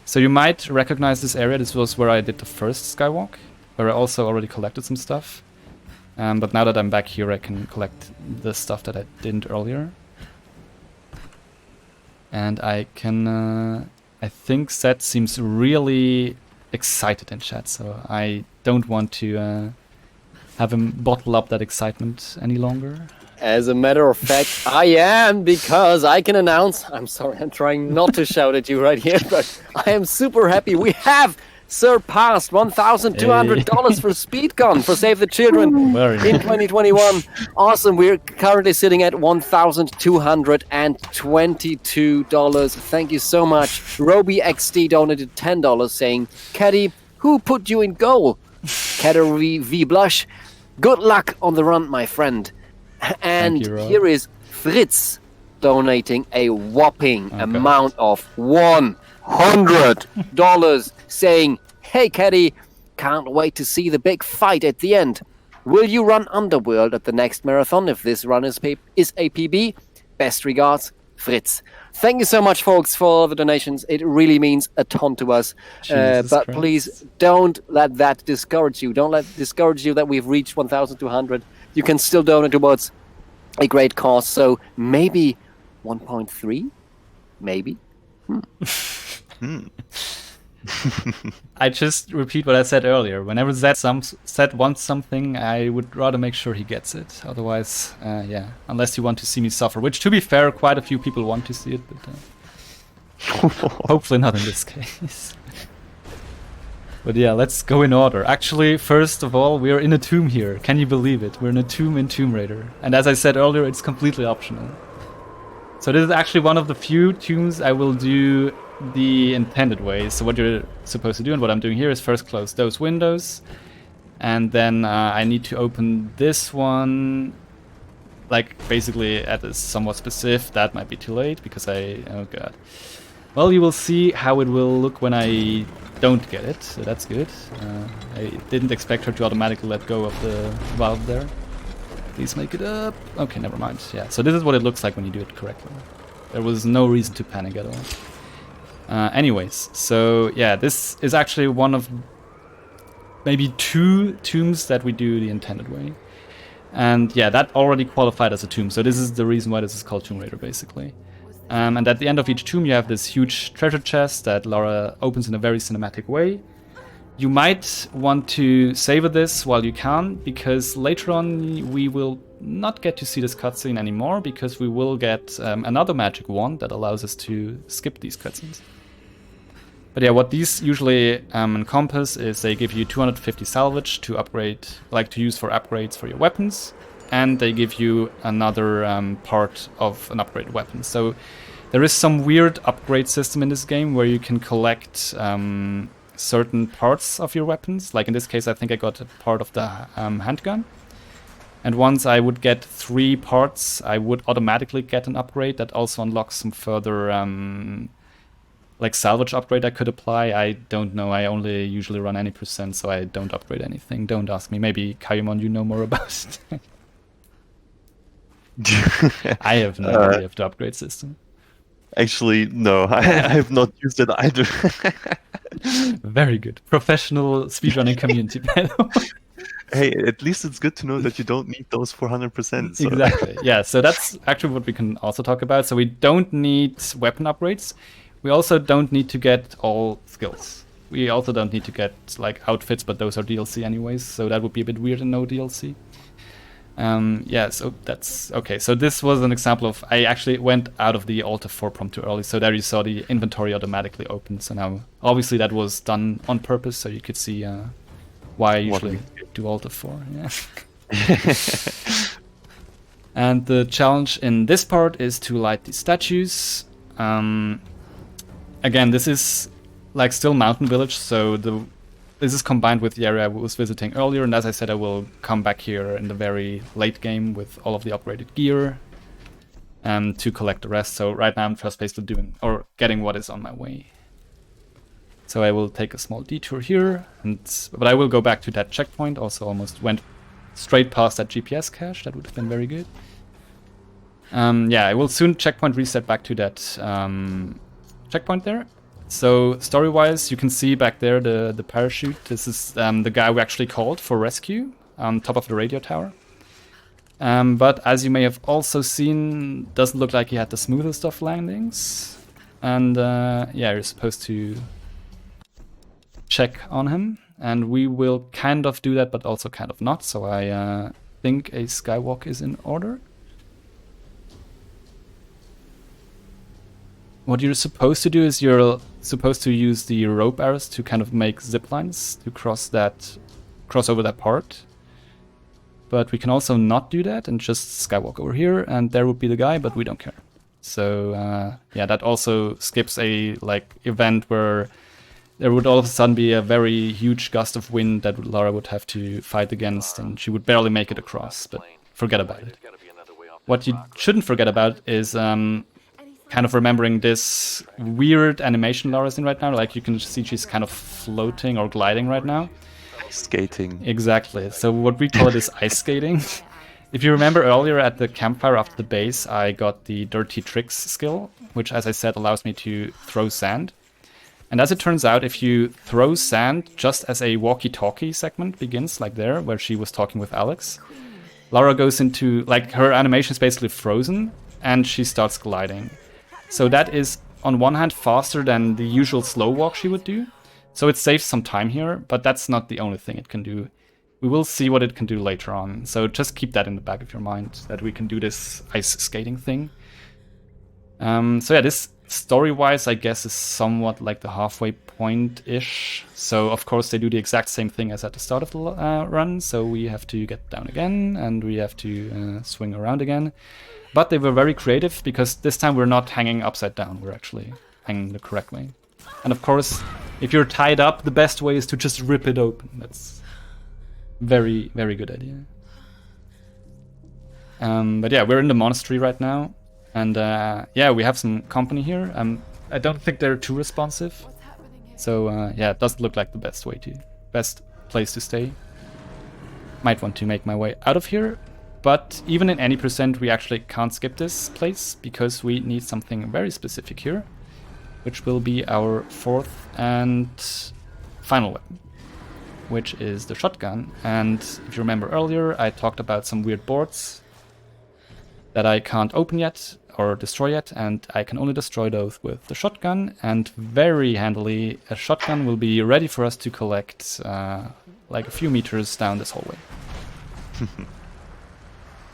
So you might recognize this area. This was where I did the first skywalk, where I also already collected some stuff. But now that I'm back here, I can collect the stuff that I didn't earlier. And I can... I think Zed seems really excited in chat, so I don't want to have him bottle up that excitement any longer. As a matter of fact, I am, because I can announce... I'm sorry, I'm trying not to shout at you right here, but I am super happy. We have surpassed $1,200 for SpeedCon, for Save the Children in 2021. Awesome. We're currently sitting at $1,222. Thank you so much. Roby XD donated $10 saying, Caddy, who put you in goal? Cadarev V Blush. Good luck on the run, my friend. And here is Fritz donating a whopping amount of $100, saying, hey Caddy, can't wait to see the big fight at the end. Will you run Underworld at the next marathon if this run is a PB? Best regards, Fritz. Thank you so much, folks, for the donations. It really means a ton to us. But Christ. Please don't let that discourage you. Don't let it discourage you that we've reached 1,200. You can still donate towards a great cause. So maybe 1.3? Maybe? I just repeat what I said earlier. Whenever Zed wants something, I would rather make sure he gets it. Otherwise, yeah, unless you want to see me suffer, which, to be fair, quite a few people want to see it, but hopefully not in this case. But yeah, let's go in order. Actually, first of all, we're in a tomb here. Can you believe it? We're in a tomb in Tomb Raider. And as I said earlier, it's completely optional. So this is actually one of the few tombs I will do the intended way. So what you're supposed to do and what I'm doing here is first close those windows. And then I need to open this one, like basically at a somewhat specific. That might be too late because oh god. Well, you will see how it will look when I don't get it, so that's good. I didn't expect her to automatically let go of the valve there. Please make it up. Okay, never mind. Yeah, so this is what it looks like when you do it correctly. There was no reason to panic at all. Anyways, so yeah, this is actually one of maybe 2 tombs that we do the intended way. And yeah, that already qualified as a tomb, so this is the reason why this is called Tomb Raider, basically. And at the end of each tomb you have this huge treasure chest that Lara opens in a very cinematic way. You might want to savor this while you can, because later on we will not get to see this cutscene anymore, because we will get another magic wand that allows us to skip these cutscenes. But yeah, what these usually encompass is they give you 250 salvage to upgrade, like to use for upgrades for your weapons. And they give you another part of an upgraded weapon. So there is some weird upgrade system in this game where you can collect certain parts of your weapons. Like in this case, I think I got a part of the handgun. And once I would get 3 parts, I would automatically get an upgrade that also unlocks some further like salvage upgrade I could apply. I don't know. I only usually run any percent, so I don't upgrade anything. Don't ask me. Maybe Kayumon, you know more about it. I have no idea of the upgrade system. Actually, no, I have not used it either. Very good. Professional speedrunning community. Hey, at least it's good to know that you don't need those 400%. So. Exactly. Yeah, so that's actually what we can also talk about. So we don't need weapon upgrades. We also don't need to get all skills. We also don't need to get like outfits, but those are DLC anyways, so that would be a bit weird and no DLC. Yeah, so that's okay. So this was an example of I actually went out of the Alt F4 prompt too early. So there you saw the inventory automatically open. So now obviously that was done on purpose, so you could see why I usually do Alt F4. Yeah. And the challenge in this part is to light these statues. Again, this is like still Mountain Village, so this is combined with the area I was visiting earlier, and as I said, I will come back here in the very late game with all of the upgraded gear to collect the rest. So right now I'm just basically getting what is on my way. So I will take a small detour here, but I will go back to that checkpoint. Also almost went straight past that GPS cache. That would have been very good. Yeah, I will soon checkpoint reset back to that checkpoint there. So story-wise, you can see back there the parachute. This is the guy we actually called for rescue on top of the radio tower. But as you may have also seen, doesn't look like he had the smoothest of landings. And yeah, you're supposed to check on him. And we will kind of do that, but also kind of not. So I think a skywalk is in order. What you're supposed to do is you're supposed to use the rope arrows to kind of make zip lines to cross over that part. But we can also not do that and just skywalk over here, and there would be the guy, but we don't care. So yeah, that also skips a event where there would all of a sudden be a very huge gust of wind that Lara would have to fight against, and she would barely make it across. But forget about it. What you shouldn't forget about is kind of remembering this weird animation Lara's in right now. Like you can see she's kind of floating or gliding right now. Ice skating. Exactly. So what we call it is ice skating. If you remember earlier at the campfire after the base, I got the Dirty Tricks skill, which as I said allows me to throw sand. And as it turns out, if you throw sand just as a walkie-talkie segment begins, like there, where she was talking with Alex, Lara goes into, like, her animation is basically frozen, and she starts gliding. So that is, on one hand, faster than the usual slow walk she would do, So it saves some time here, but that's not the only thing it can do. We will see what it can do later on. So just keep that in the back of your mind, that we can do this ice skating thing. So yeah, this story-wise, I guess, is somewhat like the halfway point-ish. So of course they do the exact same thing as at the start of the run. So we have to get down again, and we have to swing around again. But they were very creative, because this time we're not hanging upside down. We're actually hanging the correct way. And of course, if you're tied up, the best way is to just rip it open. That's very, very good idea. But yeah, we're in the monastery right now. And yeah, we have some company here. I don't think they're too responsive. So yeah, it doesn't look like the best place to stay. Might want to make my way out of here. But even in any percent, we actually can't skip this place, because we need something very specific here, which will be our fourth and final weapon, which is the shotgun. And if you remember earlier, I talked about some weird boards that I can't open yet or destroy yet, and I can only destroy those with the shotgun. And very handily, a shotgun will be ready for us to collect like a few meters down this hallway.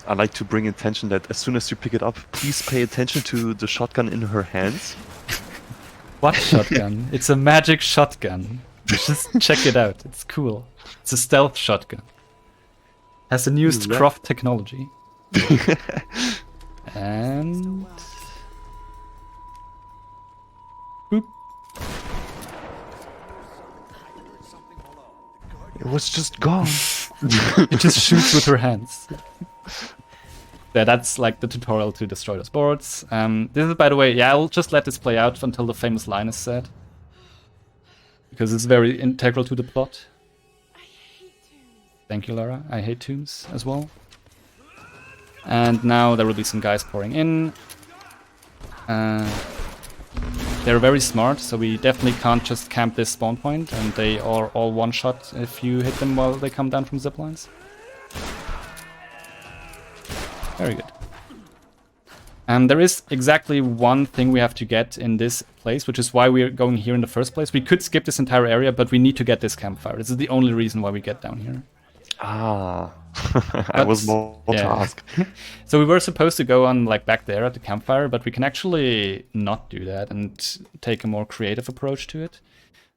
I like to bring attention that as soon as you pick it up, please pay attention to the shotgun in her hands. What shotgun? It's a magic shotgun. Just check it out. It's cool. It's a stealth shotgun. Has the newest Croft technology. And... boop. It was just gone. It just shoots with her hands. Yeah, that's like the tutorial to destroy those boards. This is, by the way, yeah, I'll just let this play out until the famous line is said, because it's very integral to the plot. Thank you, Lara. I hate tombs as well. And now there will be some guys pouring in. They're very smart, so we definitely can't just camp this spawn point, and they are all one-shot if you hit them while they come down from ziplines. Very good. And there is exactly one thing we have to get in this place, which is why we're going here in the first place. We could skip this entire area, but we need to get this campfire. This is the only reason why we get down here. Ah, I was more to ask. So we were supposed to go on like back there at the campfire, but we can actually not do that and take a more creative approach to it.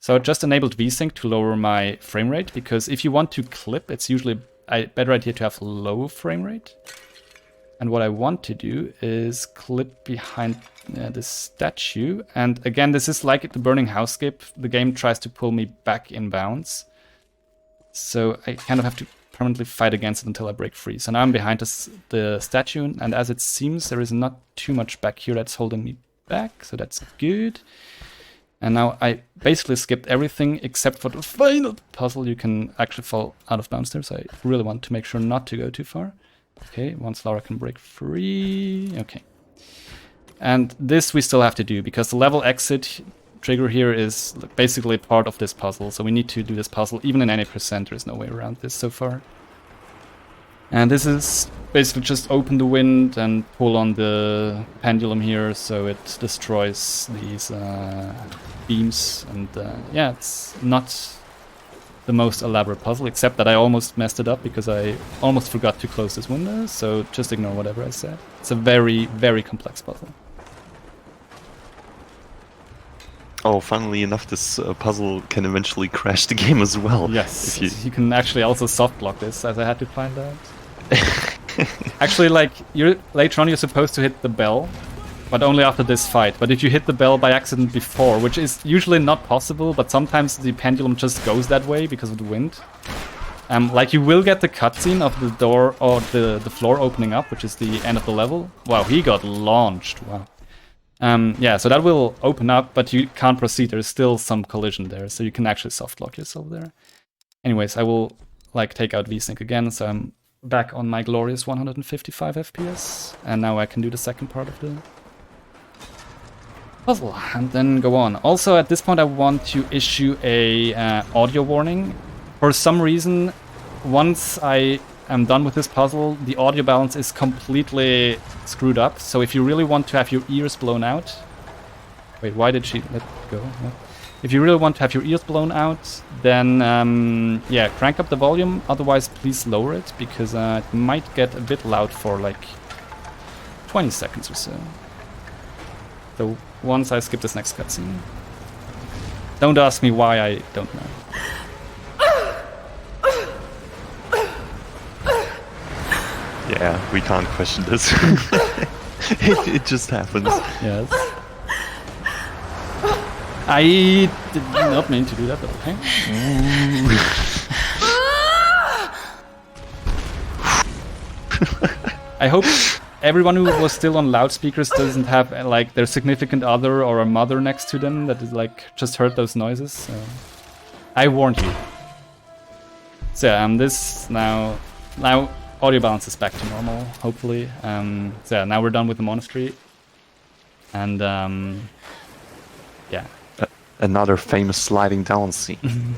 So I just enabled VSync to lower my frame rate, because if you want to clip, it's usually a better idea to have low frame rate. And what I want to do is clip behind this statue. And again, this is like the burning house skip. The game tries to pull me back in bounds. So I kind of have to permanently fight against it until I break free. So now I'm behind the statue, and as it seems, there is not too much back here that's holding me back, so that's good. And now I basically skipped everything except for the final puzzle. You can actually fall out of bounds there, so I really want to make sure not to go too far. Okay, once Lara can break free. Okay. And this we still have to do, because the level exit trigger here is basically part of this puzzle, so we need to do this puzzle even in any percent. There is no way around this so far. And this is basically just open the wind and pull on the pendulum here so it destroys these beams. And yeah, it's not the most elaborate puzzle, except that I almost messed it up because I almost forgot to close this window, so just ignore whatever I said. It's a very, very complex puzzle. Oh, funnily enough, this puzzle can eventually crash the game as well. Yes, you can actually also soft block this, as I had to find out. Actually, like, later on you're supposed to hit the bell, but only after this fight. But if you hit the bell by accident before, which is usually not possible, but sometimes the pendulum just goes that way because of the wind. Like, you will get the cutscene of the door or the floor opening up, which is the end of the level. Wow, he got launched. Wow. Yeah, so that will open up, but you can't proceed. There's still some collision there, so you can actually soft lock yourself there. Anyways, I will like take out VSync again, so I'm back on my glorious 155 FPS, and now I can do the second part of the puzzle and then go on. Also, at this point, I want to issue a audio warning. For some reason, once I am done with this puzzle, the audio balance is completely screwed up. So if you really want to have your ears blown out... Wait, why did she let go? No. If you really want to have your ears blown out, then yeah, crank up the volume. Otherwise, please lower it, because it might get a bit loud for like 20 seconds or so. So once I skip this next cutscene. Don't ask me why, I don't know. Yeah, we can't question this. it just happens. Yes. I did not mean to do that, but okay. I hope everyone who was still on loudspeakers doesn't have like their significant other or a mother next to them that is like just heard those noises. So I warned you. So yeah, this now audio balance is back to normal, hopefully. So yeah, now we're done with the monastery, and yeah. Another famous sliding down scene.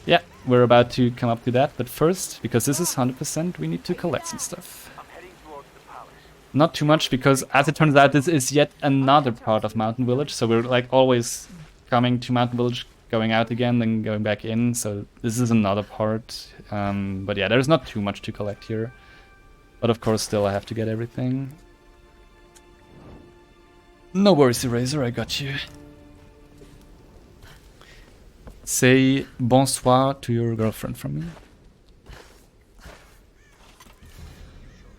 Yeah, we're about to come up to that, but first, because this is 100%, we need to collect some stuff. Not too much, because as it turns out, this is yet another part of Mountain Village, so we're like always coming to Mountain Village, going out again, then going back in, so this is another part. But yeah, there's not too much to collect here. But of course, still I have to get everything. No worries, Eraser, I got you. Say bonsoir to your girlfriend from me.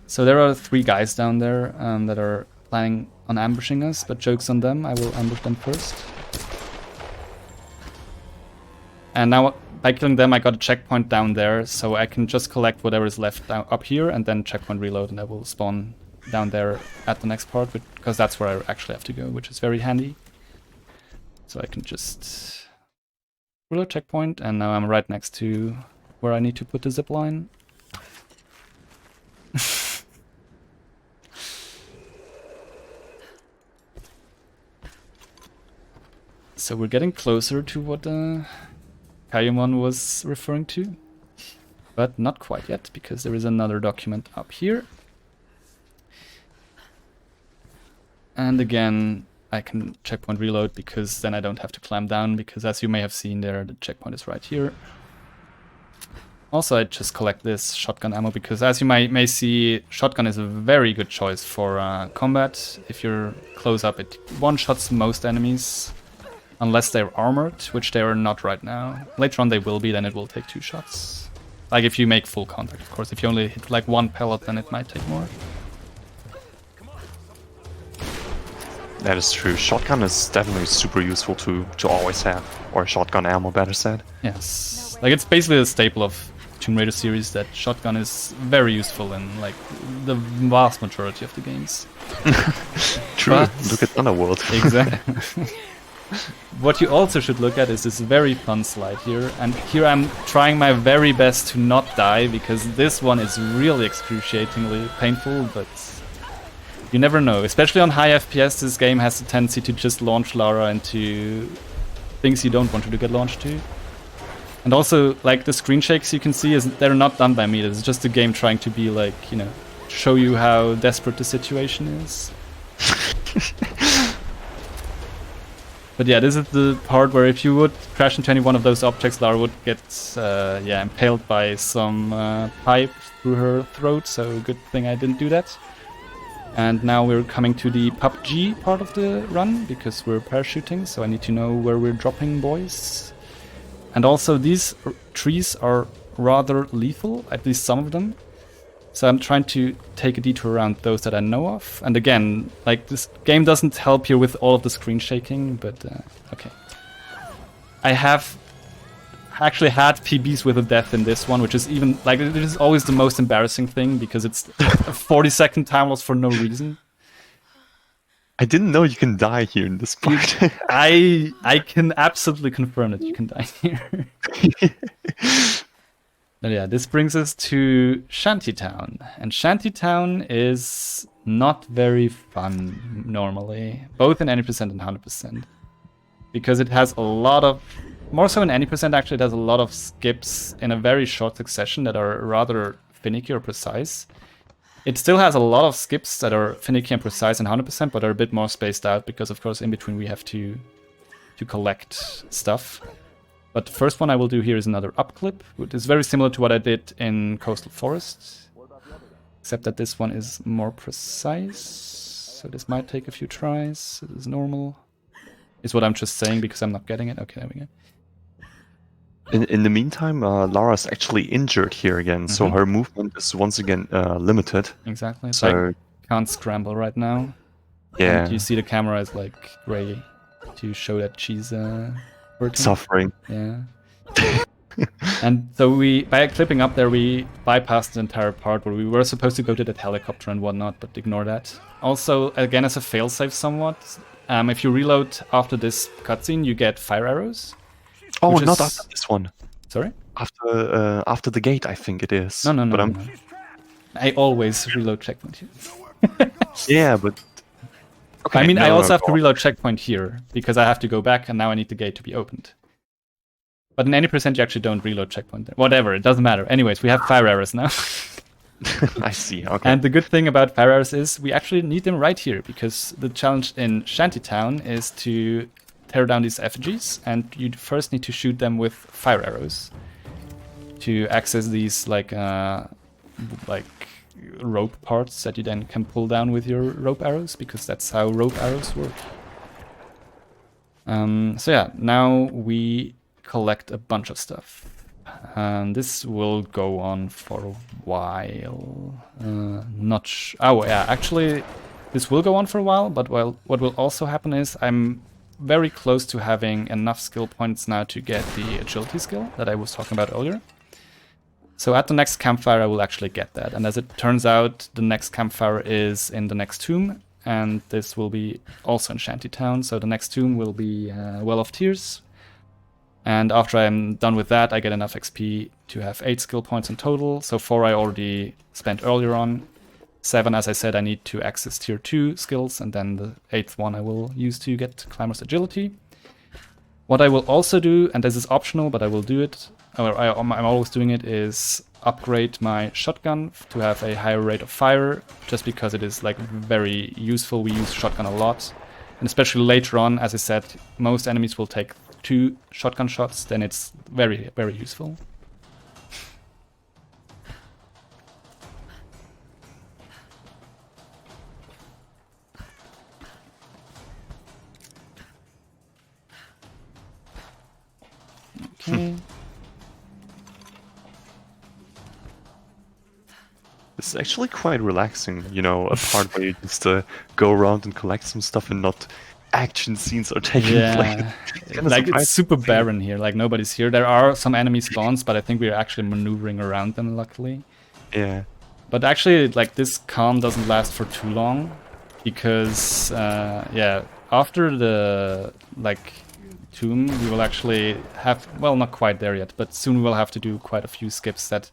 So there are 3 guys down there that are planning on ambushing us, but joke's on them, I will ambush them first. And now by killing them I got a checkpoint down there, so I can just collect whatever is left up here and then checkpoint reload, and I will spawn down there at the next part, because that's where I actually have to go, which is very handy. So I can just reload checkpoint, and now I'm right next to where I need to put the zipline. So we're getting closer to what Kayumon was referring to, but not quite yet, because there is another document up here. And again, I can checkpoint reload, because then I don't have to climb down, because as you may have seen there, the checkpoint is right here. Also, I just collect this shotgun ammo, because as you may see, shotgun is a very good choice for combat. If you're close up, it one-shots most enemies, unless they're armored, which they are not right now. Later on they will be, then it will take 2 shots. Like if you make full contact, of course. If you only hit like 1 pellet, then it might take more. That is true. Shotgun is definitely super useful to always have, or shotgun ammo, better said. Yes, like it's basically a staple of Tomb Raider series that shotgun is very useful in like the vast majority of the games. True. But look at Underworld. Exactly. What you also should look at is this very fun slide here, and here I'm trying my very best to not die, because this one is really excruciatingly painful, but you never know. Especially on high FPS, this game has a tendency to just launch Lara into things you don't want her to get launched to. And also, like, the screen shakes you can see, they're not done by me. It's just the game trying to be like, you know, show you how desperate the situation is. But yeah, this is the part where if you would crash into any one of those objects, Lara would get yeah, impaled by some pipe through her throat, so good thing I didn't do that. And now we're coming to the PUBG part of the run, because we're parachuting, so I need to know where we're dropping, boys. And also, these trees are rather lethal, at least some of them. So I'm trying to take a detour around those that I know of. And again, like, this game doesn't help here with all of the screen shaking, but okay. I have actually had PBs with a death in this one, which is even, like, it is always the most embarrassing thing, because it's a 40-second time loss for no reason. I didn't know you can die here in this part. I can absolutely confirm that you can die here. But yeah, this brings us to Shantytown. And Shantytown is not very fun normally, both in any percent and 100%. Because it has a lot of, more so in any percent actually, it has a lot of skips in a very short succession that are rather finicky or precise. It still has a lot of skips that are finicky and precise in 100%, but are a bit more spaced out, because of course in between we have to to collect stuff. But the first one I will do here is another up clip, which is very similar to what I did in Coastal Forest, except that this one is more precise. So this might take a few tries. It is normal. Is what I'm just saying because I'm not getting it. Okay, there we go. In the meantime, Lara's actually injured here again, so her movement is once again limited. Exactly. So I can't scramble right now. Yeah. And you see the camera is like gray to show that she's working. Suffering. Yeah. And so by clipping up there, we bypassed the entire part where we were supposed to go to that helicopter and whatnot, but ignore that. Also, again, as a failsafe somewhat, if you reload after this cutscene, you get fire arrows. Oh, not after this one. Sorry? After the gate, I think it is. No. But no. I always reload checkpoint here. Yeah, but... Okay, I mean, I also have to reload checkpoint here, because I have to go back, and now I need the gate to be opened. But in any percent, you actually don't reload checkpoint there. Whatever, it doesn't matter. Anyways, we have fire arrows now. I see, okay. And the good thing about fire arrows is we actually need them right here, because the challenge in Shantytown is to tear down these effigies, and you first need to shoot them with fire arrows to access these like rope parts that you then can pull down with your rope arrows, because that's how rope arrows work. So yeah, now we collect a bunch of stuff. And this will go on for a while. Actually, this will go on for a while, but what will also happen is I'm very close to having enough skill points now to get the agility skill that I was talking about earlier. So at the next campfire, I will actually get that. And as it turns out, the next campfire is in the next tomb, and this will be also in Shantytown. So the next tomb will be Well of Tears. And after I'm done with that, I get enough XP to have 8 skill points in total. So 4 I already spent earlier on. 7, as I said, I need to access tier 2 skills, and then the 8th one I will use to get Climber's Agility. What I will also do, and this is optional, but I will do it, or I'm always doing it, is upgrade my shotgun to have a higher rate of fire, just because it is like very useful. We use shotgun a lot, and especially later on, as I said, most enemies will take 2 shotgun shots, then it's very, very useful. Okay. It's actually quite relaxing, you know, a part where you just go around and collect some stuff and not action scenes are taking place. Like it's super barren here, like nobody's here. There are some enemy spawns, but I think we're actually maneuvering around them, luckily. Yeah. But actually, like, this calm doesn't last for too long, because after the tomb, we will actually have, well, not quite there yet, but soon we'll have to do quite a few skips that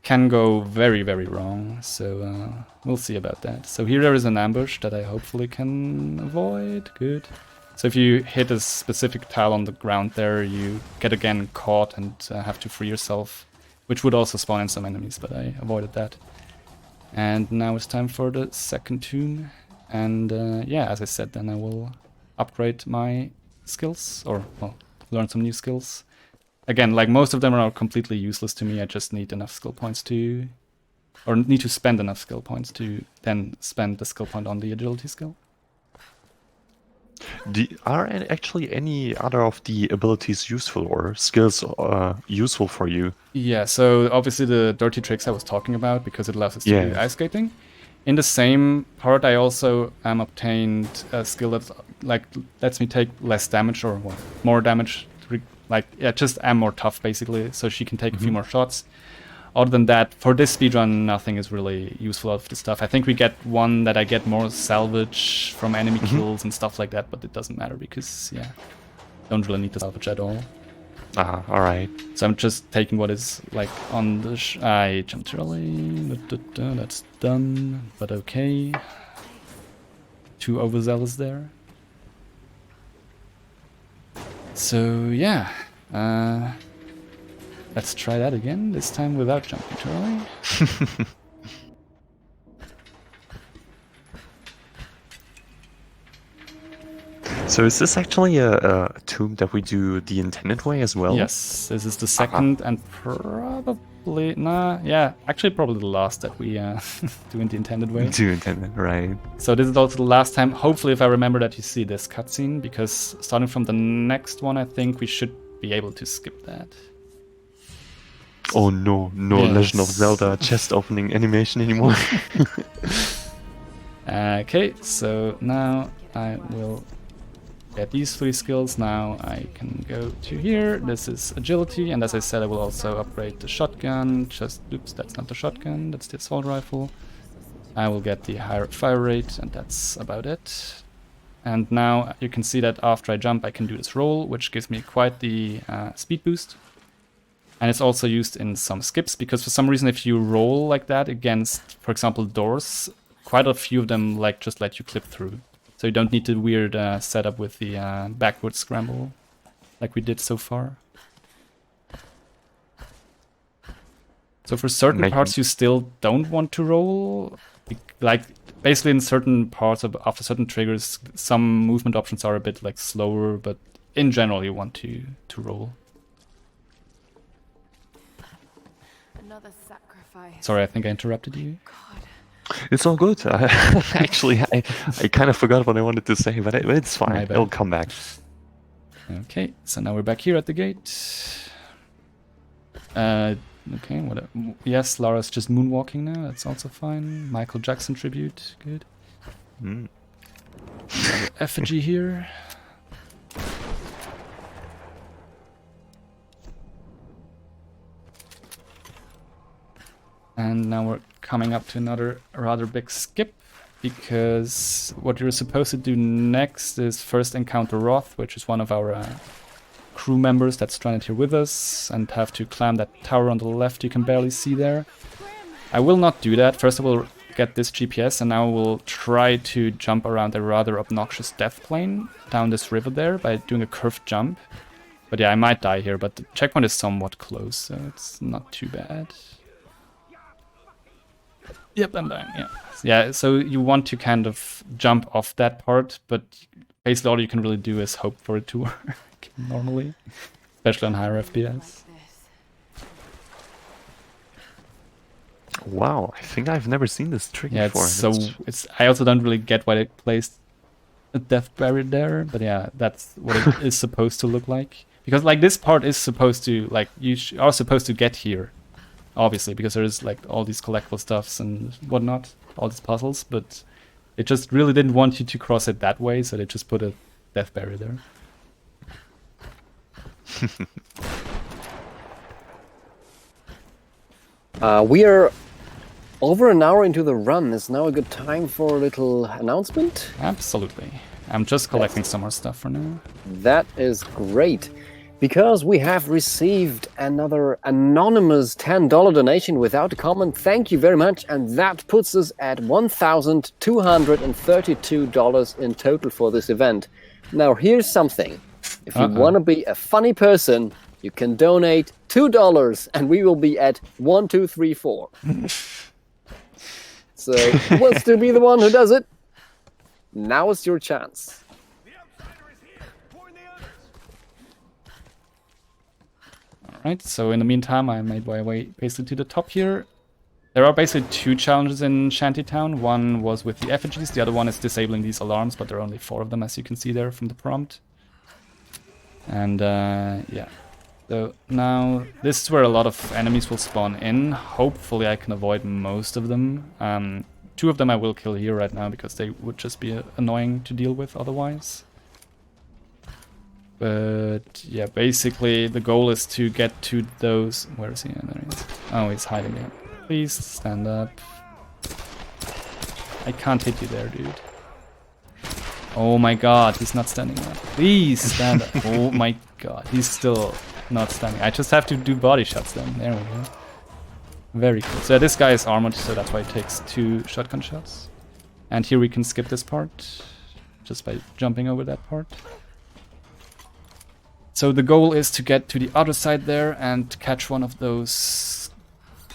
can go very, very wrong. So we'll see about that. So here there is an ambush that I hopefully can avoid. Good. So if you hit a specific tile on the ground there, you get again caught and have to free yourself, which would also spawn in some enemies, but I avoided that. And now it's time for the second tomb. And as I said, then I will upgrade my skills, or well, learn some new skills. Again, like most of them are completely useless to me. I just need enough skill points to, or need to spend enough skill points to then spend the skill point on the agility skill. Are actually any other of the abilities useful, or skills useful for you? Yeah, so obviously the dirty tricks I was talking about, because it allows us to do ice skating. In the same part, I also obtained a skill that lets me take less damage, or more damage. Just am more tough, basically, so she can take a few more shots. Other than that, for this speedrun, nothing is really useful out of this stuff. I think we get one that I get more salvage from enemy kills and stuff like that, but it doesn't matter because, don't really need the salvage at all. Alright. So I'm just taking what is, on the... I jumped early. That's done, but okay. 2 overzealous there. So, let's try that again, this time without jumping too early. So is this actually a tomb that we do the intended way as well? Yes, this is the second and probably, yeah, actually probably the last that we do in the intended way. Do intended, right. So this is also the last time, hopefully if I remember, that you see this cutscene, because starting from the next one, I think we should be able to skip that. Oh no, no Yes. Legend of Zelda chest opening animation anymore. Okay, so now I will get these 3 skills. Now I can go to here. This is agility, and as I said, I will also upgrade the shotgun. Oops, that's not the shotgun, that's the assault rifle. I will get the higher fire rate, and that's about it. And now you can see that after I jump, I can do this roll, which gives me quite the speed boost. And it's also used in some skips, because for some reason if you roll like that against, for example, doors, quite a few of them just let you clip through. So you don't need the weird setup with the backward scramble like we did so far. So for certain parts you still don't want to roll. Like basically in certain parts after certain triggers, some movement options are a bit slower, but in general you want to roll. Another sacrifice. Sorry, I think I interrupted you. God. It's all good. Actually, I kind of forgot what I wanted to say, but it's fine. It'll come back. Okay, so now we're back here at the gate. Okay, yes, Lara's just moonwalking now. That's also fine. Michael Jackson tribute, good. Effigy here. And now we're coming up to another rather big skip, because what you're supposed to do next is first encounter Roth, which is one of our crew members that's stranded here with us, and have to climb that tower on the left you can barely see there. I will not do that. First I will get this GPS, and now we'll try to jump around a rather obnoxious death plane down this river there by doing a curved jump. But yeah, I might die here, but the checkpoint is somewhat close, so it's not too bad. Yep, I'm dying, yeah. Yeah, so you want to kind of jump off that part, but basically all you can really do is hope for it to work normally, especially on higher FPS. Wow, I think I've never seen this trick before. I also don't really get why they placed a death barrier there, but yeah, that's what it is supposed to look like. Because this part is supposed to, you are supposed to get here. Obviously, because there's all these collectible stuffs and whatnot, all these puzzles, but it just really didn't want you to cross it that way, so they just put a death barrier there. We are over an hour into the run. Is now a good time for a little announcement? Absolutely. I'm just collecting some more stuff for now. That is great. Because we have received another anonymous $10 donation without a comment. Thank you very much. And that puts us at $1,232 in total for this event. Now, here's something. If you want to be a funny person, you can donate $2 and we will be at 1, 2, 3, 4. So, who wants to be the one who does it? Now is your chance. Alright, so in the meantime, I made my way basically to the top here. There are basically 2 challenges in Shantytown. One was with the effigies, the other one is disabling these alarms, but there are only 4 of them, as you can see there from the prompt. And yeah, so now this is where a lot of enemies will spawn in. Hopefully I can avoid most of them. 2 of them I will kill here right now, because they would just be annoying to deal with otherwise. But yeah, basically the goal is to get to those... Where is he? There he is. Oh, he's hiding there. Please stand up. I can't hit you there, dude. Oh my god, he's not standing up. Please stand up. Oh my god, he's still not standing. I just have to do body shots then. There we go. Very cool. So this guy is armored, so that's why it takes 2 shotgun shots. And here we can skip this part, just by jumping over that part. So the goal is to get to the other side there and catch one of those,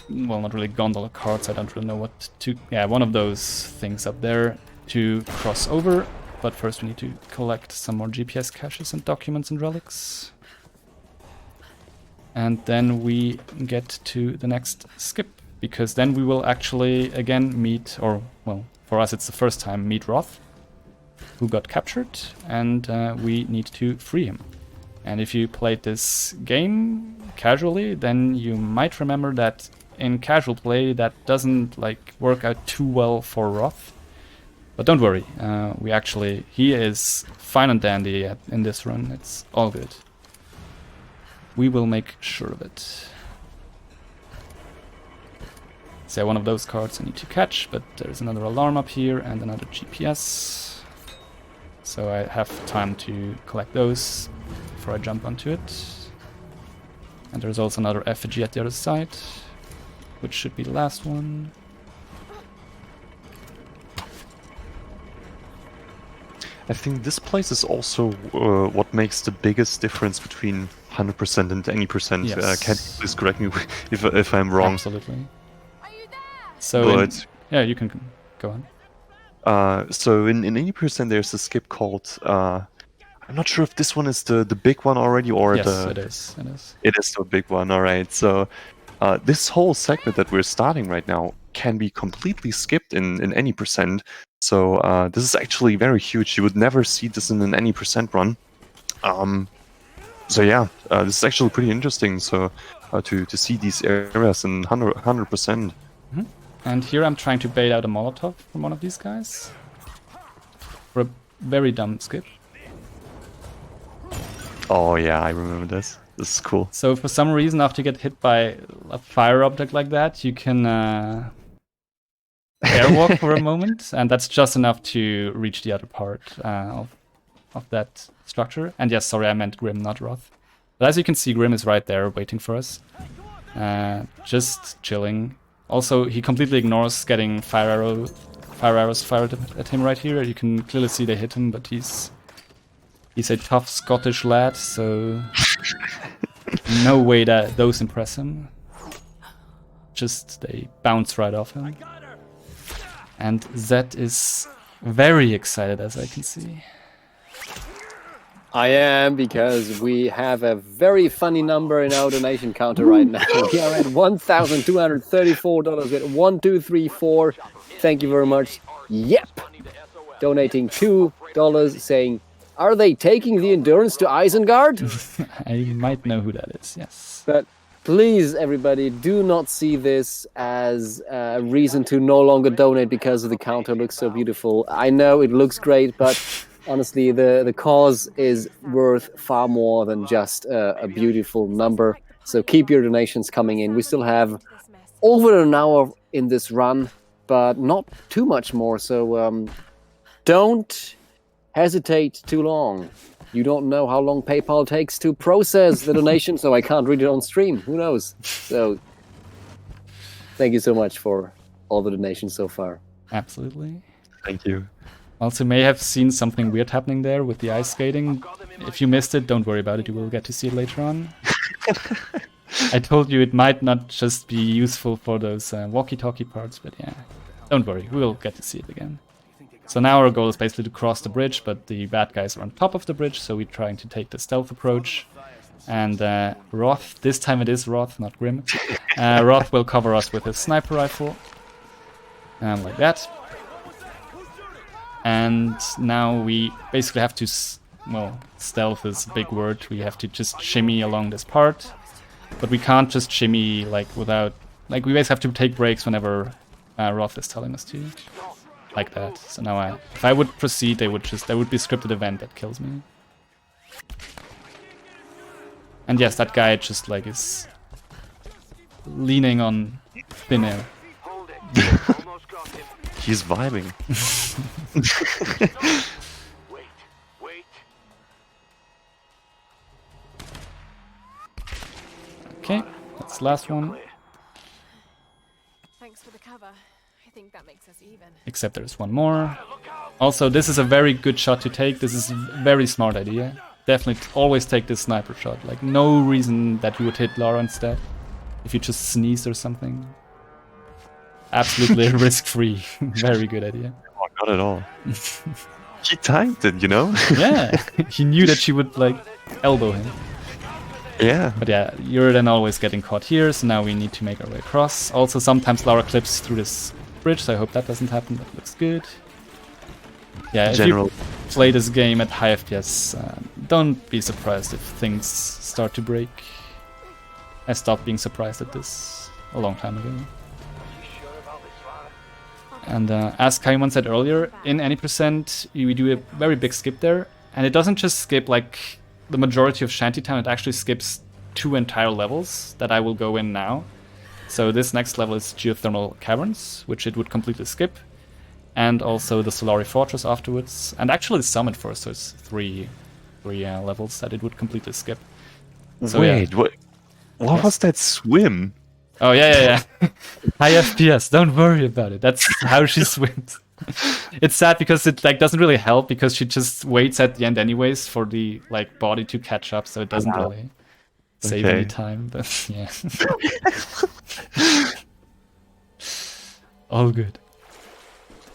well, not really gondola carts, I don't really know what to... Yeah, one of those things up there to cross over. but first we need to collect some more GPS caches and documents and relics. And then we get to the next skip, because then we will actually again meet, or well, for us it's the first time, meet Roth, who got captured, and we need to free him. And if you played this game casually, then you might remember that in casual play that doesn't like work out too well for Roth. But don't worry, he is fine and dandy in this run. It's all good. We will make sure of it. So one of those cards I need to catch, but there's another alarm up here and another GPS. So I have time to collect those before I jump onto it. And there's also another effigy at the other side, which should be the last one. I think this place is also what makes the biggest difference between 100% and any percent. Yes. Can you please correct me if I'm wrong? Absolutely. So yeah, you can go on. So in any percent there's a skip called I'm not sure if this one is the big one already or Yes, the... it is. It is. It is the big one, alright. So this whole segment that we're starting right now can be completely skipped in any percent. So this is actually very huge. You would never see this in an any percent run. So yeah, this is actually pretty interesting. So to see these areas in 100%. Mm-hmm. And here I'm trying to bait out a Molotov from one of these guys for a very dumb skip. Oh yeah, I remember this. This is cool. So for some reason, after you get hit by a fire object like that, you can airwalk for a moment, and that's just enough to reach the other part of that structure. And yes, sorry, I meant Grim, not Roth. But as you can see, Grim is right there waiting for us, just chilling. Also, he completely ignores getting fire arrows fired at him right here. You can clearly see they hit him, but he's a tough Scottish lad, so no way that those impress him. Just they bounce right off him. And Zed is very excited, as I can see. I am, because we have a very funny number in our donation counter right now. We are at $1,234. We at 1, 2, 3, 4. Thank you very much. Yep. Donating $2, saying, "Are they taking the Endurance to Isengard?" I might know who that is, yes. But please, everybody, do not see this as a reason to no longer donate because the counter looks so beautiful. I know it looks great, but honestly, the cause is worth far more than just a beautiful number. So keep your donations coming in. We still have over an hour in this run, but not too much more. So don't hesitate too long. You don't know how long PayPal takes to process the donation, so I can't read it on stream. Who knows? So thank you so much for all the donations so far. Absolutely. Thank you. Also, may have seen something weird happening there with the ice skating. If you missed it, don't worry about it. You will get to see it later on. I told you it might not just be useful for those walkie-talkie parts, but yeah, don't worry. We will get to see it again. So now our goal is basically to cross the bridge, but the bad guys are on top of the bridge, so we're trying to take the stealth approach. And Roth, this time it is Roth, not Grim. Roth will cover us with his sniper rifle. Like that. And now we basically have to, well, stealth is a big word. We have to just shimmy along this part. But we can't just shimmy like without, like we basically have to take breaks whenever Roth is telling us to. Like that. So now if I would proceed, there would be a scripted event that kills me. And yes, that guy just like is leaning on thin air. He's vibing. Okay, that's the last one. Thanks for the cover. I think that makes us even. Except there's one more. Also, this is a very good shot to take. This is a very smart idea. Definitely always take this sniper shot. Like, no reason that you would hit Lara instead. If you just sneeze or something. Absolutely risk-free. Very good idea. Oh, not at all. He timed it, you know? Yeah, he knew that she would like elbow him. Yeah. But yeah, you're then always getting caught here, so now we need to make our way across. Also, sometimes Lara clips through this bridge, so I hope that doesn't happen. That looks good. Yeah, if you play this game at high FPS, don't be surprised if things start to break. I stopped being surprised at this a long time ago. And as Kaiman said earlier, in any percent, we do a very big skip there. And it doesn't just skip like the majority of Shantytown, it actually skips 2 entire levels that I will go in now. So this next level is Geothermal Caverns, which it would completely skip. And also the Solari Fortress afterwards. And actually the Summit first, so it's three levels that it would completely skip. So, wait, yeah. what was that swim? Oh, yeah. High FPS, don't worry about it. That's how she swims. It's sad because it like doesn't really help because she just waits at the end anyways for the like body to catch up, so it doesn't really save any time. But yeah, all good.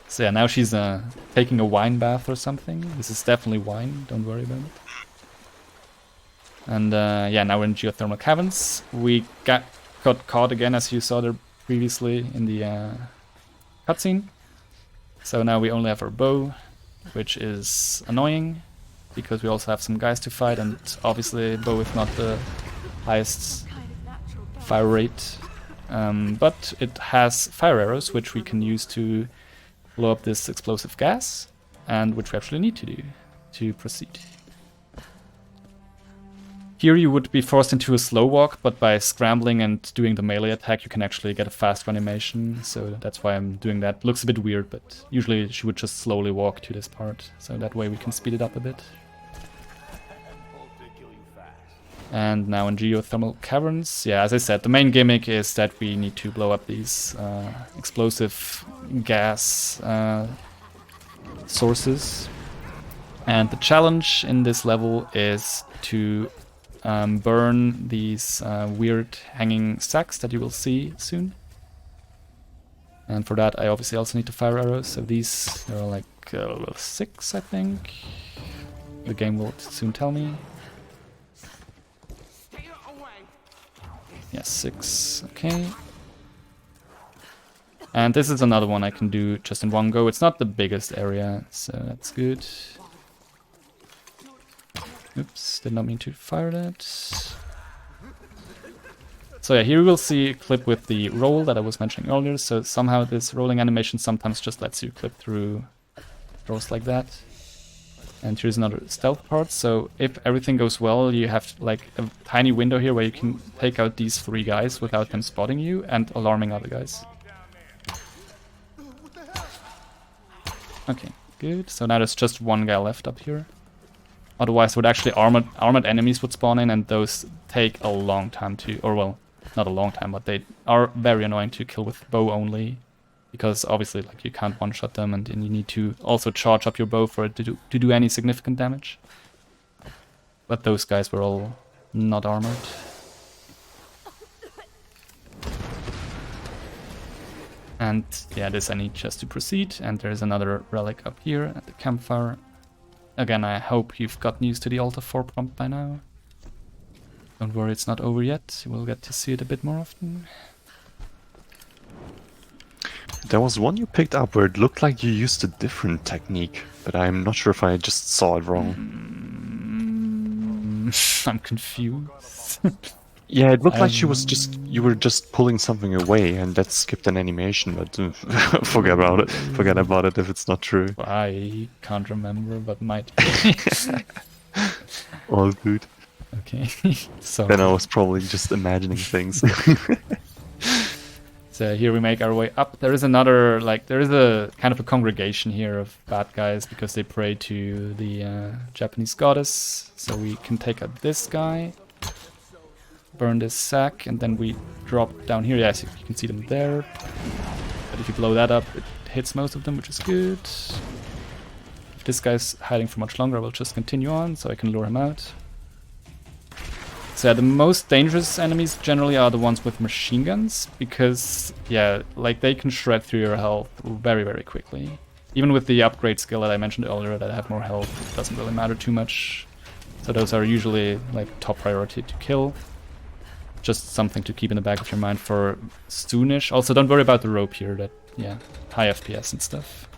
So yeah, now she's taking a wine bath or something. This is definitely wine. Don't worry about it. And yeah, now we're in Geothermal Caverns. We got caught again, as you saw there previously in the cutscene. So now we only have our bow, which is annoying, because we also have some guys to fight, and obviously bow is not the highest fire rate. But it has fire arrows, which we can use to blow up this explosive gas, and which we actually need to do to proceed. Here you would be forced into a slow walk, but by scrambling and doing the melee attack you can actually get a fast animation, so that's why I'm doing that. Looks a bit weird, but usually she would just slowly walk to this part, so that way we can speed it up a bit. And now in Geothermal Caverns, yeah, as I said, the main gimmick is that we need to blow up these explosive gas sources. And the challenge in this level is to burn these weird hanging sacks that you will see soon. And for that I obviously also need to fire arrows, so these are like 6, I think. The game will soon tell me. Yes, 6, okay. And this is another one I can do just in one go. It's not the biggest area, so that's good. Oops, did not mean to fire that. So yeah, here we'll see a clip with the roll that I was mentioning earlier. So somehow this rolling animation sometimes just lets you clip through doors like that. And here's another stealth part. So if everything goes well, you have like a tiny window here where you can take out these 3 guys without them spotting you and alarming other guys. Okay, good. So now there's just 1 guy left up here. Otherwise, would actually armored enemies would spawn in, and those take a long time to, or well, not a long time, but they are very annoying to kill with bow only, because obviously, like, you can't one-shot them, and then you need to also charge up your bow for it to do any significant damage. But those guys were all not armored. And yeah, this I need just to proceed, and there's another relic up here at the campfire. Again, I hope you've gotten used to the Alta 4 prompt by now. Don't worry, it's not over yet. You will get to see it a bit more often. There was one you picked up where it looked like you used a different technique, but I'm not sure if I just saw it wrong. I'm confused. Yeah, it looked like you were just pulling something away, and that skipped an animation, but forget about it. Forget about it if it's not true. I can't remember, but might be. All good. Okay. So then I was probably just imagining things. So here we make our way up. There is another, like, there is a kind of a congregation here of bad guys because they pray to the Japanese goddess. So we can take out this guy, burn this sack, and then we drop down here. Yes, you can see them there. But if you blow that up, it hits most of them, which is good. If this guy's hiding for much longer, I will just continue on so I can lure him out. So yeah, the most dangerous enemies generally are the ones with machine guns, because yeah, like they can shred through your health very, very quickly. Even with the upgrade skill that I mentioned earlier that I have more health, it doesn't really matter too much. So those are usually like top priority to kill. Just something to keep in the back of your mind for soonish. Also, don't worry about the rope here, that, yeah, high FPS and stuff.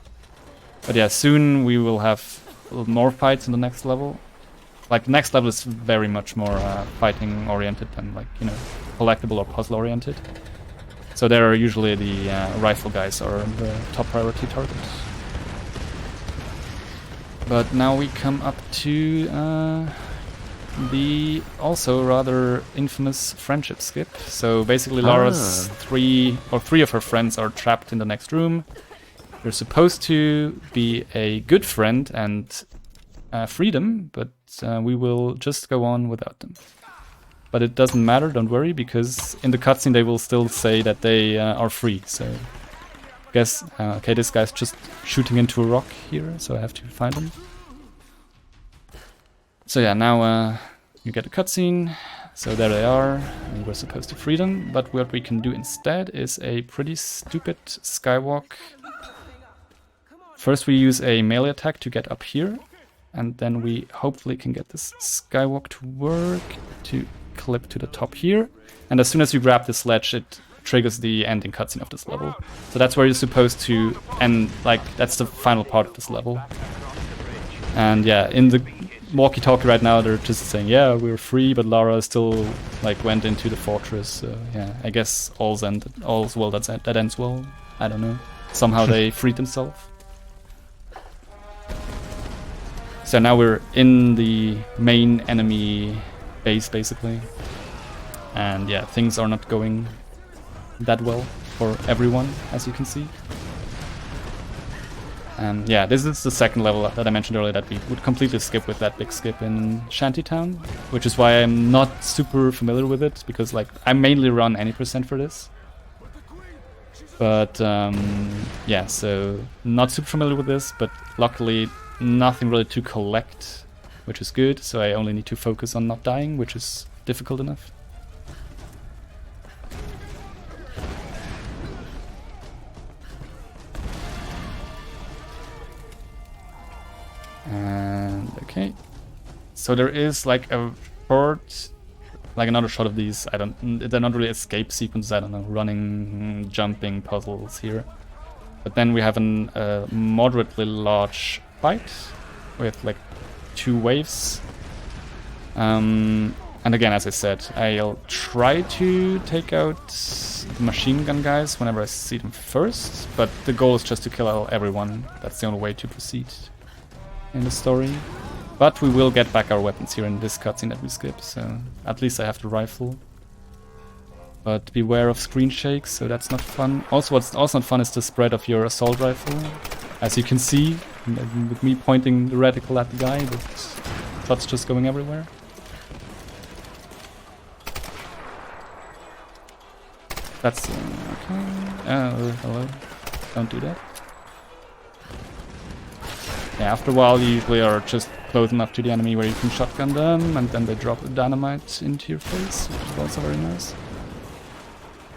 But yeah, soon we will have a little more fights in the next level. Like, the next level is very much more fighting oriented than, like, you know, collectible or puzzle oriented. So there are usually the rifle guys are the top priority targets. But now we come up to the also rather infamous friendship skip. So basically Lara's three of her friends are trapped in the next room. You're supposed to be a good friend and free them, but we will just go on without them. But it doesn't matter, don't worry, because in the cutscene they will still say that they are free. So I guess, okay, this guy's just shooting into a rock here, so I have to find him. So yeah, now you get a cutscene. So there they are, and we're supposed to free them. But what we can do instead is a pretty stupid skywalk. First we use a melee attack to get up here, and then we hopefully can get this skywalk to work, to clip to the top here. And as soon as you grab the sledge, it triggers the ending cutscene of this level. So that's where you're supposed to end, like, that's the final part of this level. And yeah, in the walkie-talkie right now, they're just saying, yeah, we're free, but Lara still, like, went into the fortress. So yeah, I guess all's well that ends well. I don't know. Somehow they freed themselves. So now we're in the main enemy base, basically. And yeah, things are not going that well for everyone, as you can see. And yeah, this is the second level that I mentioned earlier that we would completely skip with that big skip in Shantytown, which is why I'm not super familiar with it, because like I mainly run any percent for this. But yeah, so not super familiar with this, but luckily nothing really to collect, which is good, so I only need to focus on not dying, which is difficult enough. And okay, so there is like a short, like another shot of these. They're not really escape sequences. I don't know, running, jumping puzzles here. But then we have a moderately large fight with like 2 waves. And again, as I said, I'll try to take out the machine gun guys whenever I see them first. But the goal is just to kill everyone. That's the only way to proceed in the story. But we will get back our weapons here in this cutscene that we skip, so at least I have the rifle. But beware of screen shakes, so that's not fun. Also, what's also not fun is the spread of your assault rifle. As you can see, with me pointing the reticle at the guy, the shots just going everywhere. That's okay. Hello. Don't do that. Yeah, after a while you usually are just close enough to the enemy where you can shotgun them, and then they drop the dynamite into your face, which is also very nice.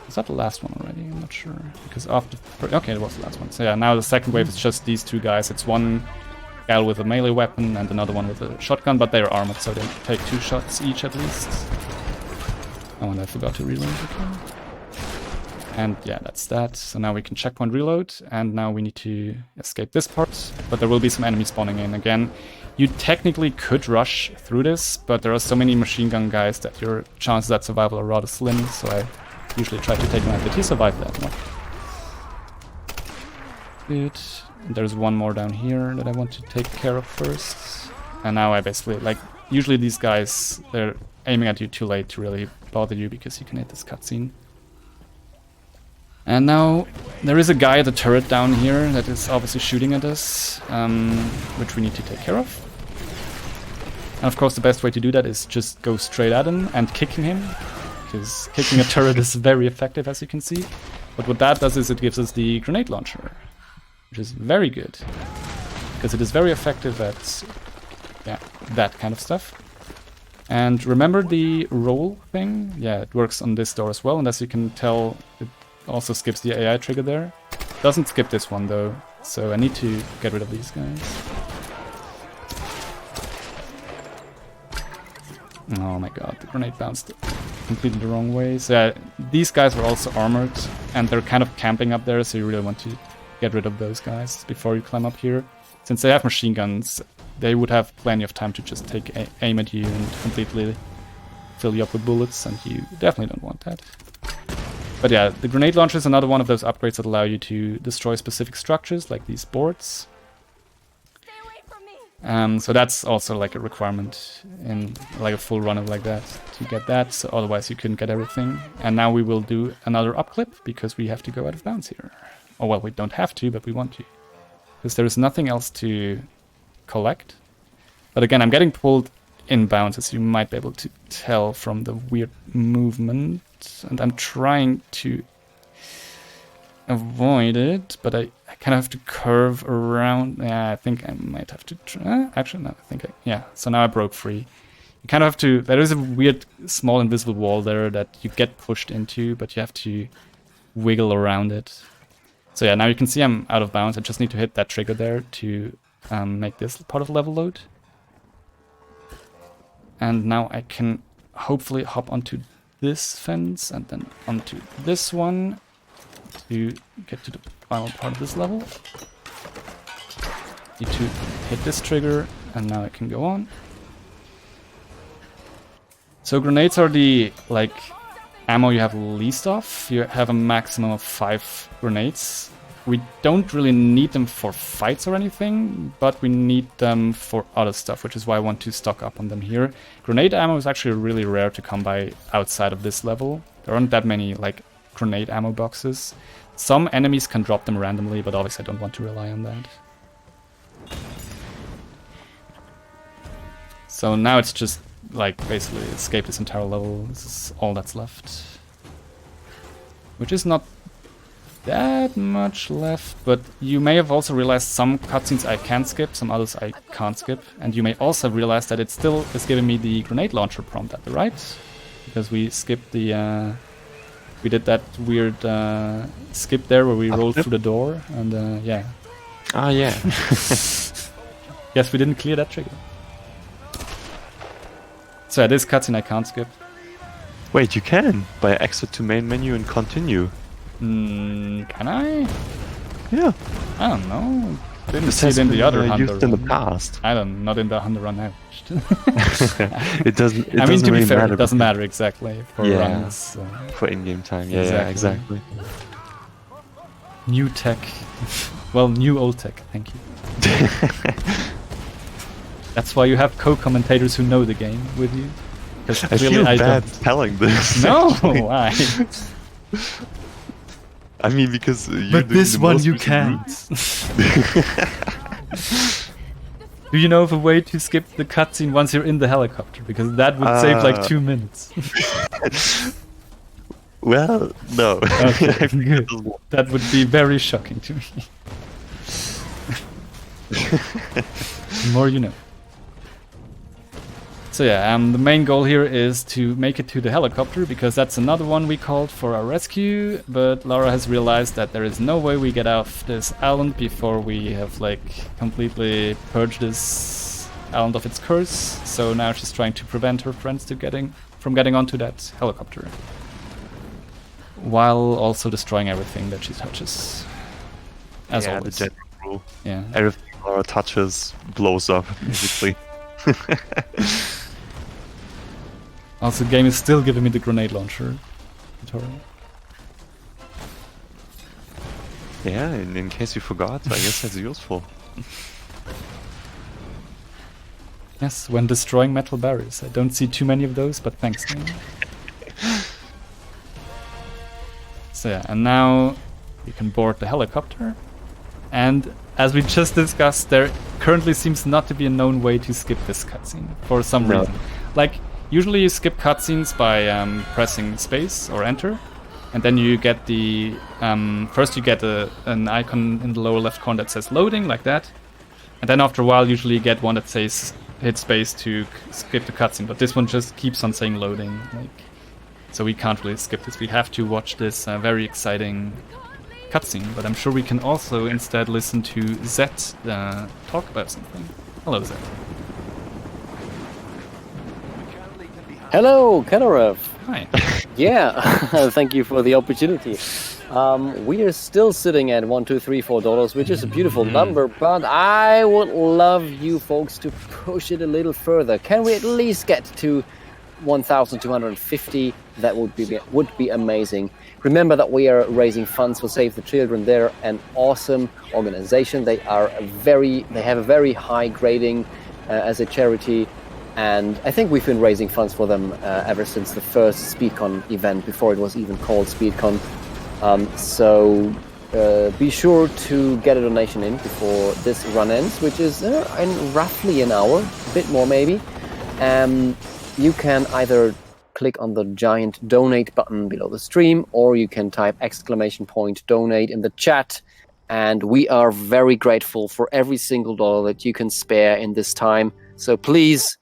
Is that the last one already? I'm not sure. Because after... Okay, it was the last one. So yeah, now the second wave is just these 2 guys. It's one guy with a melee weapon and another one with a shotgun, but they're armored, so they take 2 shots each at least. Oh, and I forgot to reload. Okay. And yeah, that's that. So now we can checkpoint reload, and now we need to escape this part. But there will be some enemies spawning in again. You technically could rush through this, but there are so many machine gun guys that your chances at survival are rather slim, so I usually try to take them out. Did he survive that one? Good. And there's one more down here that I want to take care of first. And now I basically, like, usually these guys, they're aiming at you too late to really bother you because you can hit this cutscene. And now there is a guy at the turret down here that is obviously shooting at us, which we need to take care of. And of course the best way to do that is just go straight at him and kicking him, because kicking a turret is very effective, as you can see. But what that does is it gives us the grenade launcher, which is very good, because it is very effective at that kind of stuff. And remember the roll thing? Yeah, it works on this door as well, and as you can tell, it also skips the AI trigger there. Doesn't skip this one though. So I need to get rid of these guys. Oh my god, the grenade bounced completely the wrong way. So these guys are also armored, and they're kind of camping up there, so you really want to get rid of those guys before you climb up here. Since they have machine guns, they would have plenty of time to just take aim at you and completely fill you up with bullets, and you definitely don't want that. But yeah, the grenade launcher is another one of those upgrades that allow you to destroy specific structures, like these boards. Stay away from me. So that's also like a requirement in like a full run like that to get that, so otherwise you couldn't get everything. And now we will do another upclip because we have to go out of bounds here. Oh well, we don't have to, but we want to. Because there is nothing else to collect. But again, I'm getting pulled inbounds, as you might be able to tell from the weird movement. And I'm trying to avoid it, but I kind of have to curve around. Yeah, I think I might have to actually, no, I think yeah, so now I broke free. You kind of have to, there is a weird small invisible wall there that you get pushed into, but you have to wiggle around it. So yeah, now you can see I'm out of bounds. I just need to hit that trigger there to make this part of the level load. And now I can hopefully hop onto this fence and then onto this one to get to the final part of this level. Need to hit this trigger and now I can go on. So grenades are the like ammo you have least of. You have a maximum of 5 grenades. We don't really need them for fights or anything, but we need them for other stuff, which is why I want to stock up on them here. Grenade ammo is actually really rare to come by outside of this level. There aren't that many like grenade ammo boxes. Some enemies can drop them randomly, but obviously I don't want to rely on that. So now it's just like basically escape this entire level. This is all that's left. Which is not that much left, but you may have also realized some cutscenes I can skip, some others I can't skip, and you may also realize that it still is giving me the grenade launcher prompt at the right, because we skipped the we did that weird skip there where we rolled through the door, and yeah. Ah, yeah. Yes, we didn't clear that trigger. So yeah, this cutscene I can't skip. Wait, you can by exit to main menu and continue. Can I? Yeah. I don't know. Didn't see it in the other Hunter used in the run. past. I don't, not in the Hunter run now. It doesn't. It I mean, doesn't to be really fair, matter it doesn't matter exactly for runs. for in-game time. Yeah, exactly. New tech. Well, new old tech. Thank you. That's why you have co-commentators who know the game with you. Because I feel bad telling this. No, actually. why? I mean, because you're But doing this the one most you recent can't. Do you know of a way to skip the cutscene once you're in the helicopter? Because that would save like 2 minutes. Well, no. Okay, good. That would be very shocking to me. The more you know. So yeah, the main goal here is to make it to the helicopter, because that's another one we called for our rescue, but Lara has realized that there is no way we get off this island before we have like completely purged this island of its curse, so now she's trying to prevent her friends from getting onto that helicopter. While also destroying everything that she touches. As always. The general rule. Yeah. Everything Lara touches blows up, basically. Also, the game is still giving me the grenade launcher tutorial. Yeah, in case you forgot, I guess that's useful. Yes, when destroying metal barriers. I don't see too many of those, but thanks, game. So yeah, and now you can board the helicopter. And as we just discussed, there currently seems not to be a known way to skip this cutscene for some reason. Like, usually you skip cutscenes by pressing space or enter, and then you get the first you get an icon in the lower left corner that says loading, like that, and then after a while usually you get one that says hit space to skip the cutscene. But this one just keeps on saying loading, like, so we can't really skip this. We have to watch this very exciting cutscene, but I'm sure we can also instead listen to Zed talk about something. Hello, Zed. Hello, Cadarev. Hi. Yeah, thank you for the opportunity. We are still sitting at $1, $2, $3, $4, which is a beautiful number, but I would love you folks to push it a little further. Can we at least get to 1,250? That would be amazing. Remember that we are raising funds for Save the Children. They're an awesome organization. They have a very high grading as a charity. And I think we've been raising funds for them ever since the first SpeedCon event, before it was even called SpeedCon. So be sure to get a donation in before this run ends, which is in roughly an hour, a bit more maybe. You can either click on the giant donate button below the stream, or you can type !donate in the chat. And we are very grateful for every single dollar that you can spare in this time. So please,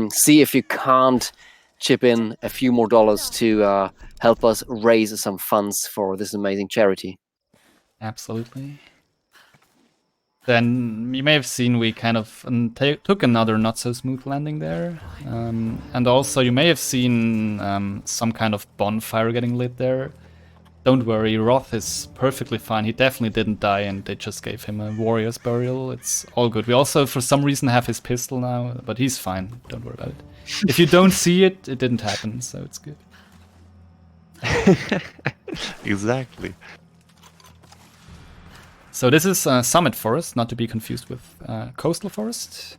see if you can't chip in a few more dollars to help us raise some funds for this amazing charity. Absolutely. Then you may have seen we kind of took another not so smooth landing there. And also you may have seen some kind of bonfire getting lit there. Don't worry, Roth is perfectly fine. He definitely didn't die and they just gave him a warrior's burial. It's all good. We also, for some reason, have his pistol now, but he's fine. Don't worry about it. If you don't see it, it didn't happen, so it's good. Exactly. So this is Summit Forest, not to be confused with Coastal Forest.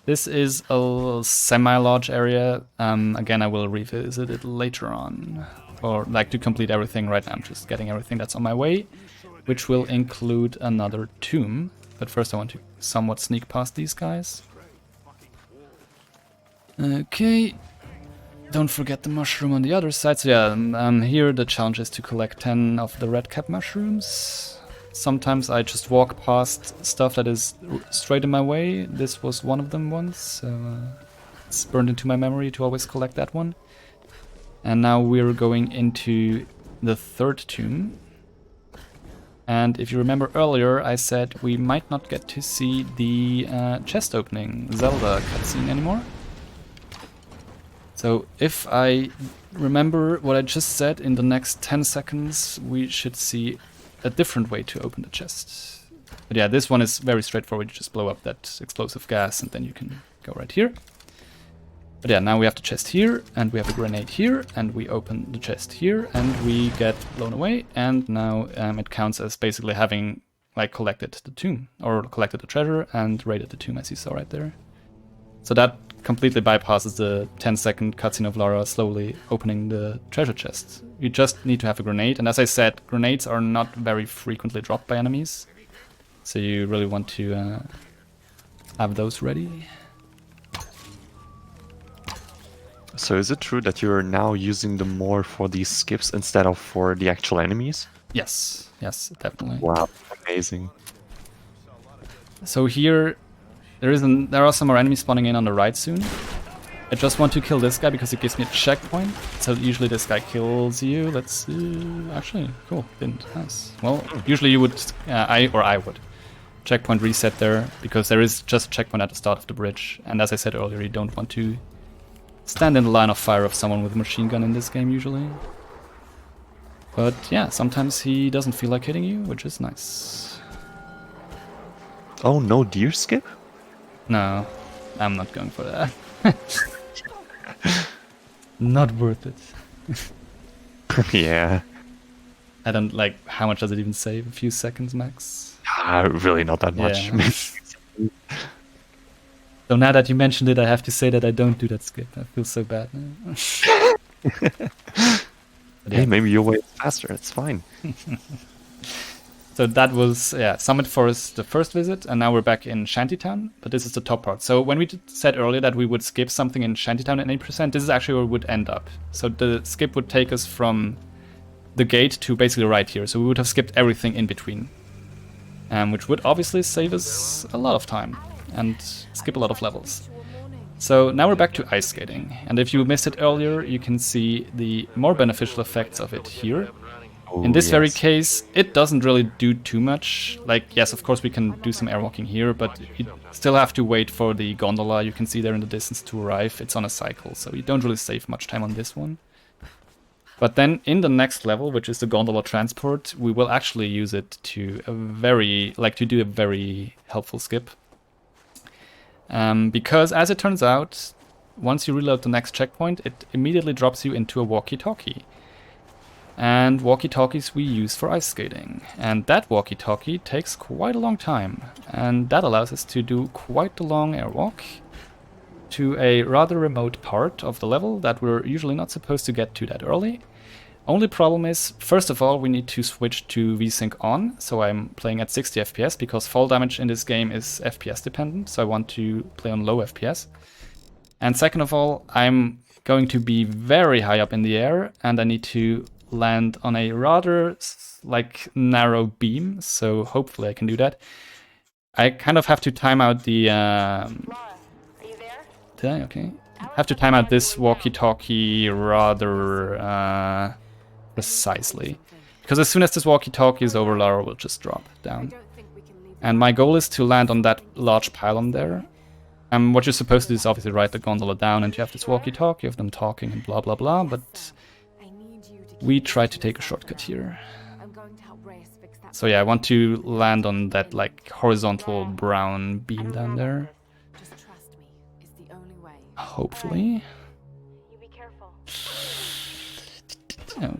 This is a semi-large area. Again, I will revisit it later on. Or like to complete everything right now. I'm just getting everything that's on my way, which will include another tomb. But first I want to somewhat sneak past these guys. Okay. Don't forget the mushroom on the other side. So yeah, here the challenge is to collect 10 of the red cap mushrooms. Sometimes I just walk past stuff that is straight in my way. This was one of them once, so it's burned into my memory to always collect that one. And now we're going into the third tomb. And if you remember earlier, I said we might not get to see the chest opening Zelda cutscene anymore. So if I remember what I just said, in the next 10 seconds we should see a different way to open the chest. But yeah, this one is very straightforward. You just blow up that explosive gas and then you can go right here. But yeah, now we have the chest here, and we have a grenade here, and we open the chest here, and we get blown away, and now it counts as basically having like collected the tomb, or collected the treasure, and raided the tomb, as you saw right there. So that completely bypasses the 10-second cutscene of Lara slowly opening the treasure chest. You just need to have a grenade, and as I said, grenades are not very frequently dropped by enemies, so you really want to have those ready. So is it true that you're now using them more for these skips instead of for the actual enemies? Yes, definitely. Wow, amazing. So here, there are some more enemies spawning in on the right soon. I just want to kill this guy because it gives me a checkpoint. So usually this guy kills you. Let's see. Actually, cool, didn't. Nice. Well, usually you would, I would. Checkpoint reset there, because there is just a checkpoint at the start of the bridge. And as I said earlier, you don't want to stand in the line of fire of someone with a machine gun in this game usually. But yeah, sometimes he doesn't feel like hitting you, which is nice. Oh, no deer skip? No, I'm not going for that. Not worth it. Yeah. I don't like, how much does it even save? A few seconds max? Really not that much. Yeah. So now that you mentioned it, I have to say that I don't do that skip. I feel so bad now. Hey, maybe your way is faster, it's fine. So that was, Summit Forest, the first visit, and now we're back in Shantytown, but this is the top part. So when we said earlier that we would skip something in Shantytown at 8%, this is actually where we would end up. So the skip would take us from the gate to basically right here, so we would have skipped everything in between. Which would obviously save us a lot of time, and skip a lot of levels. So now we're back to ice skating, and if you missed it earlier, you can see the more beneficial effects of it here. In this very case, it doesn't really do too much. Like, yes, of course we can do some airwalking here, but you still have to wait for the gondola you can see there in the distance to arrive. It's on a cycle, so you don't really save much time on this one. But then in the next level, which is the gondola transport, we will actually use it to do a very helpful skip. Because as it turns out, once you reload the next checkpoint, it immediately drops you into a walkie-talkie. And walkie-talkies we use for ice skating. And that walkie-talkie takes quite a long time. And that allows us to do quite a long airwalk to a rather remote part of the level that we're usually not supposed to get to that early. Only problem is, first of all, we need to switch to VSync on. So I'm playing at 60 FPS because fall damage in this game is FPS dependent. So I want to play on low FPS. And second of all, I'm going to be very high up in the air and I need to land on a rather narrow beam, so hopefully I can do that. I kind of have to time out the Laura, are you there? did I? Okay. Have to time out this walkie-talkie rather precisely. Because as soon as this walkie-talkie is over, Lara will just drop down. And my goal is to land on that large pylon there. What you're supposed to do is obviously ride the gondola down and you have this walkie-talkie, you have them talking and blah blah blah, but we try to take a shortcut here. So yeah, I want to land on that like horizontal brown beam down there. Hopefully.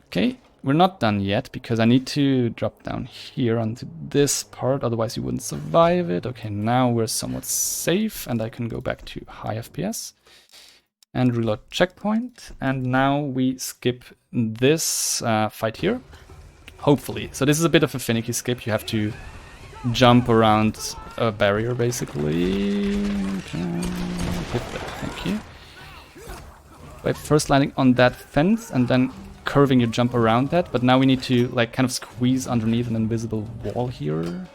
Okay, we're not done yet because I need to drop down here onto this part, otherwise you wouldn't survive it. Okay, now we're somewhat safe and I can go back to high FPS. And reload checkpoint, and now we skip this fight here, hopefully. So this is a bit of a finicky skip, you have to jump around a barrier basically. Okay. Hit that, thank you. By first landing on that fence and then curving your jump around that, but now we need to like kind of squeeze underneath an invisible wall here.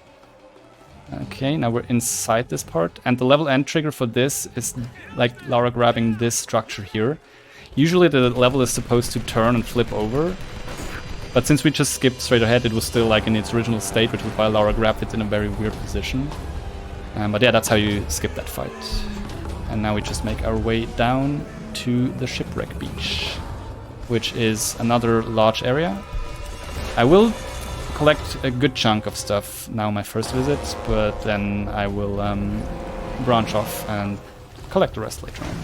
Okay, now we're inside this part, and the level end trigger for this is like Lara grabbing this structure here. Usually the level is supposed to turn and flip over, but since we just skipped straight ahead, it was still like in its original state, which is why Lara grabbed it in a very weird position. But yeah, that's how you skip that fight. And now we just make our way down to the shipwreck beach, which is another large area. I will collect a good chunk of stuff now my first visit, but then I will branch off and collect the rest later on.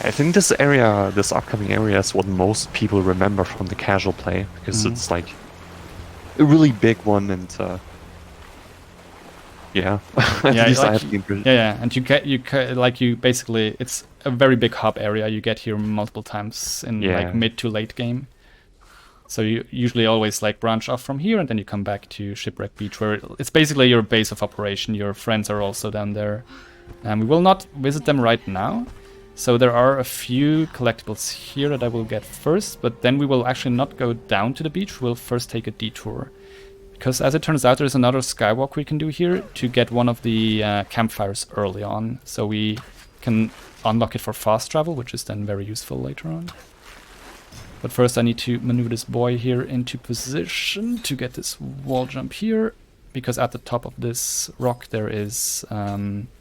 I think this upcoming area is what most people remember from the casual play, because it's like a really big one, and yeah, at least I have the impression. Yeah, and you basically, it's a very big hub area. You get here multiple times in like mid to late game. So you usually always like branch off from here, and then you come back to Shipwreck Beach, where it's basically your base of operation. Your friends are also down there. We will not visit them right now. So there are a few collectibles here that I will get first, but then we will actually not go down to the beach. We'll first take a detour. Because as it turns out, there's another skywalk we can do here to get one of the campfires early on. So we can unlock it for fast travel, which is then very useful later on. But first I need to maneuver this boy here into position to get this wall jump here. Because at the top of this rock there is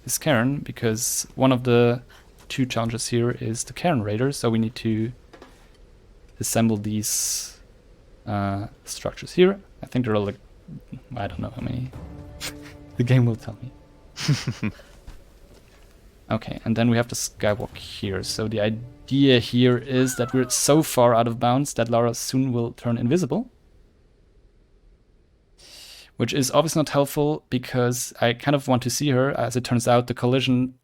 this cairn, because one of the two challenges here is the cairn raider. So we need to assemble these structures here. I think there are like, I don't know how many. The game will tell me. Okay, and then we have the skywalk here. So the idea here is that we're so far out of bounds that Lara soon will turn invisible. Which is obviously not helpful because I kind of want to see her. As it turns out, the collision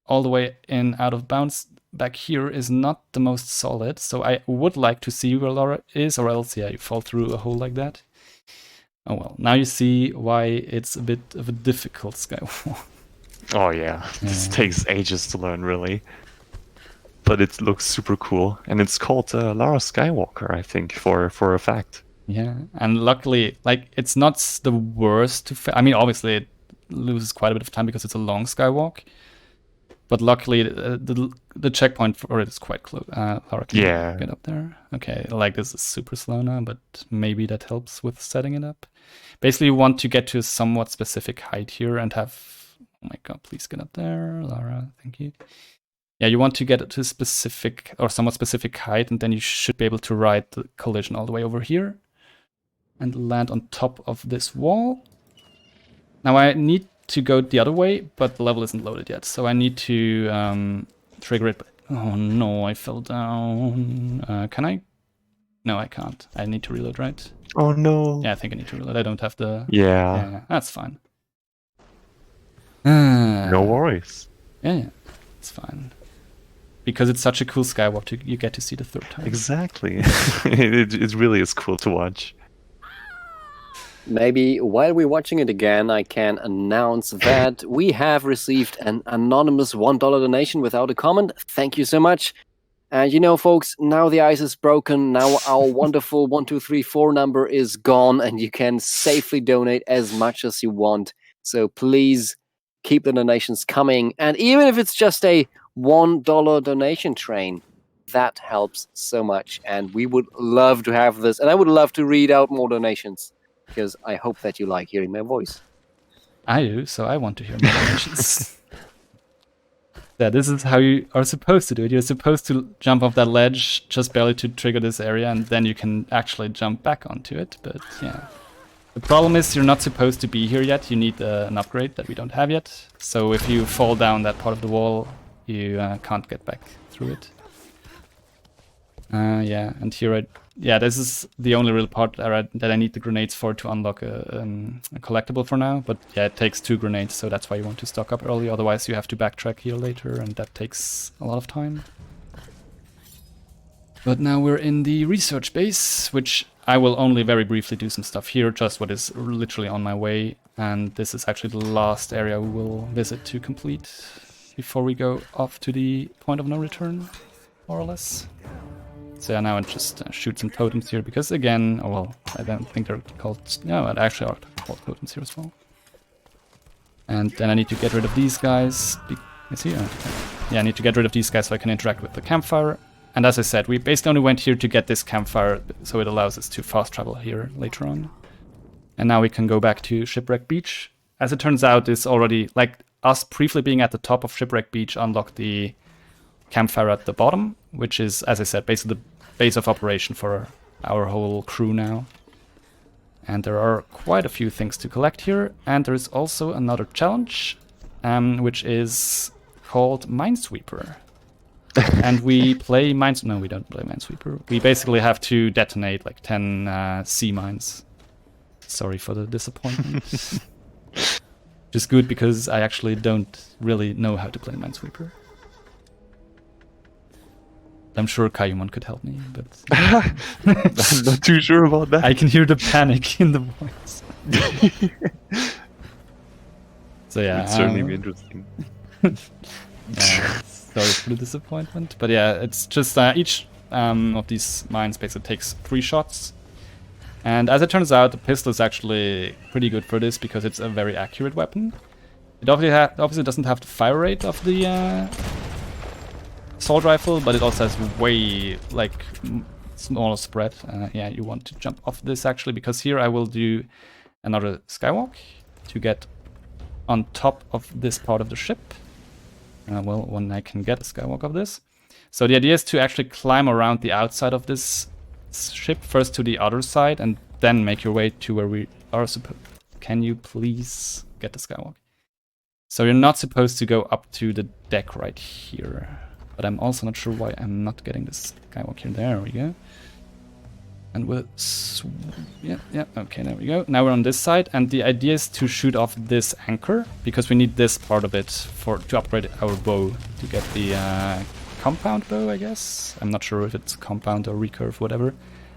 all the way in out of bounds back here is not the most solid. So I would like to see where Lara is, or else, yeah, you fall through a hole like that. Oh well, now you see why it's a bit of a difficult skywalk. Oh yeah, this takes ages to learn, really. But it looks super cool, and it's called Lara Skywalker, I think, for a fact. Yeah, and luckily, like, it's not the worst to I mean, obviously it loses quite a bit of time because it's a long skywalk. But luckily, the checkpoint for it is quite close. Laura, can you get up there? Okay, like this is super slow now, but maybe that helps with setting it up. Basically, you want to get to a somewhat specific height here and have... Oh my god, please get up there, Laura. Thank you. Yeah, you want to get to a specific or somewhat specific height, and then you should be able to ride the collision all the way over here and land on top of this wall. Now I need to go the other way, but the level isn't loaded yet, so I need to trigger it. Oh no, I fell down. Can I? No, I can't. I need to reload, right? Oh no. Yeah, I think I need to reload. I don't have the... Yeah. That's fine. No worries. Yeah, it's fine. Because it's such a cool skywalk, you get to see the third time. Exactly. it really is cool to watch. Maybe while we're watching it again, I can announce that we have received an anonymous $1 donation without a comment. Thank you so much. And you know, folks, now the ice is broken. Now our wonderful 1234 number is gone, and you can safely donate as much as you want. So please keep the donations coming. And even if it's just a $1 donation train, that helps so much. And we would love to have this. And I would love to read out more donations, because I hope that you like hearing my voice. I do, so I want to hear more donations. Yeah, this is how you are supposed to do it. You're supposed to jump off that ledge just barely to trigger this area, and then you can actually jump back onto it. But yeah, the problem is you're not supposed to be here yet. You need an upgrade that we don't have yet. So if you fall down that part of the wall, you can't get back through it. Yeah, and here this is the only real part that I need the grenades for to unlock a collectible for now. But yeah, it takes 2 grenades, so that's why you want to stock up early. Otherwise, you have to backtrack here later, and that takes a lot of time. But now we're in the research base, which I will only very briefly do some stuff here, just what is literally on my way. And this is actually the last area we will visit to complete before we go off to the point of no return, more or less. So yeah, now I just shoot some totems here, because again, I don't think they're called... No, they actually are called totems here as well. And then I need to get rid of these guys. Is he? Okay. Yeah, I need to get rid of these guys so I can interact with the campfire. And as I said, we basically only went here to get this campfire, so it allows us to fast travel here later on. And now we can go back to Shipwreck Beach. As it turns out, this already, like us briefly being at the top of Shipwreck Beach, unlocked the campfire at the bottom, which is, as I said, basically the base of operation for our whole crew now. And there are quite a few things to collect here. And there is also another challenge, which is called Minesweeper. And we play No, we don't play Minesweeper. We basically have to detonate like 10 sea mines. Sorry for the disappointment. Just good, because I actually don't really know how to play Minesweeper. I'm sure Kayumon could help me, but... I'm not too sure about that. I can hear the panic in the voice. So yeah... It'd certainly be interesting. Sorry for the disappointment. But yeah, it's just each of these mines basically takes 3 shots. And as it turns out, the pistol is actually pretty good for this, because it's a very accurate weapon. It obviously doesn't have the fire rate of the... assault rifle, but it also has way smaller spread. Yeah, you want to jump off this actually, because here I will do another skywalk to get on top of this part of the ship. When I can get a skywalk of this. So the idea is to actually climb around the outside of this ship, first to the other side, and then make your way to where we are supposed. Can you please get the skywalk? So you're not supposed to go up to the deck right here. But I'm also not sure why I'm not getting this skywalk here. There we go. And we'll... okay, there we go. Now we're on this side, and the idea is to shoot off this anchor, because we need this part of it to upgrade our bow, to get the compound bow, I guess? I'm not sure if it's compound or recurve, whatever.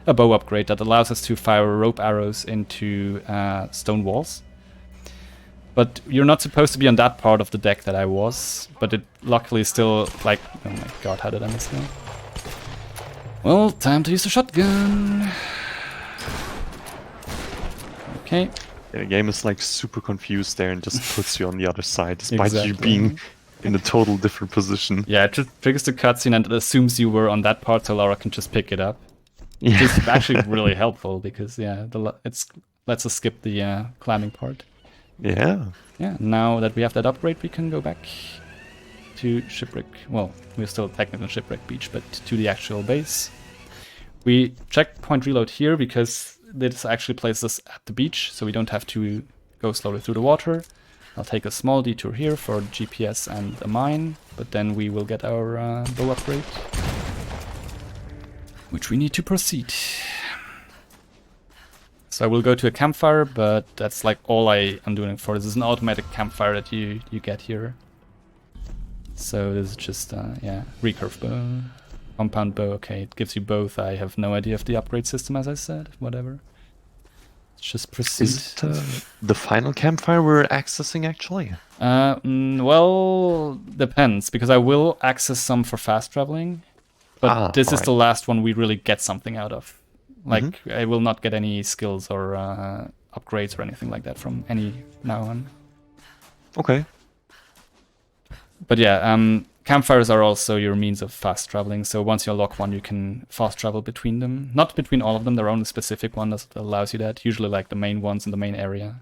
A bow upgrade that allows us to fire rope arrows into stone walls. But you're not supposed to be on that part of the deck that I was, but it luckily still, like... Oh my god, how did I miss that? Well, time to use the shotgun. Okay. Yeah, the game is like super confused there and just puts you on the other side, despite you being in a total different position. Yeah, it just triggers the cutscene and it assumes you were on that part, so Laura can just pick it up. Yeah. Which is actually really helpful because it's lets us skip the climbing part. Yeah. Yeah, now that we have that upgrade, we can go back to Shipwreck. Well, we're still technically on Shipwreck Beach, but to the actual base. We checkpoint reload here because this actually places us at the beach, so we don't have to go slowly through the water. I'll take a small detour here for GPS and a mine, but then we will get our bow upgrade, which we need to proceed. So I will go to a campfire, but that's like all I am doing for this. This is an automatic campfire that you get here. So this is just, recurve bow, compound bow. Okay, it gives you both. I have no idea of the upgrade system, as I said. Whatever. Let's just proceed. Is it the final campfire we're accessing, actually? Well, depends, because I will access some for fast traveling, but this is the last one we really get something out of. Like, I will not get any skills or upgrades or anything like that from any now on. Okay. But yeah, campfires are also your means of fast traveling. So once you unlock one, you can fast travel between them. Not between all of them, there are only specific one that allows you that. Usually like the main ones in the main area.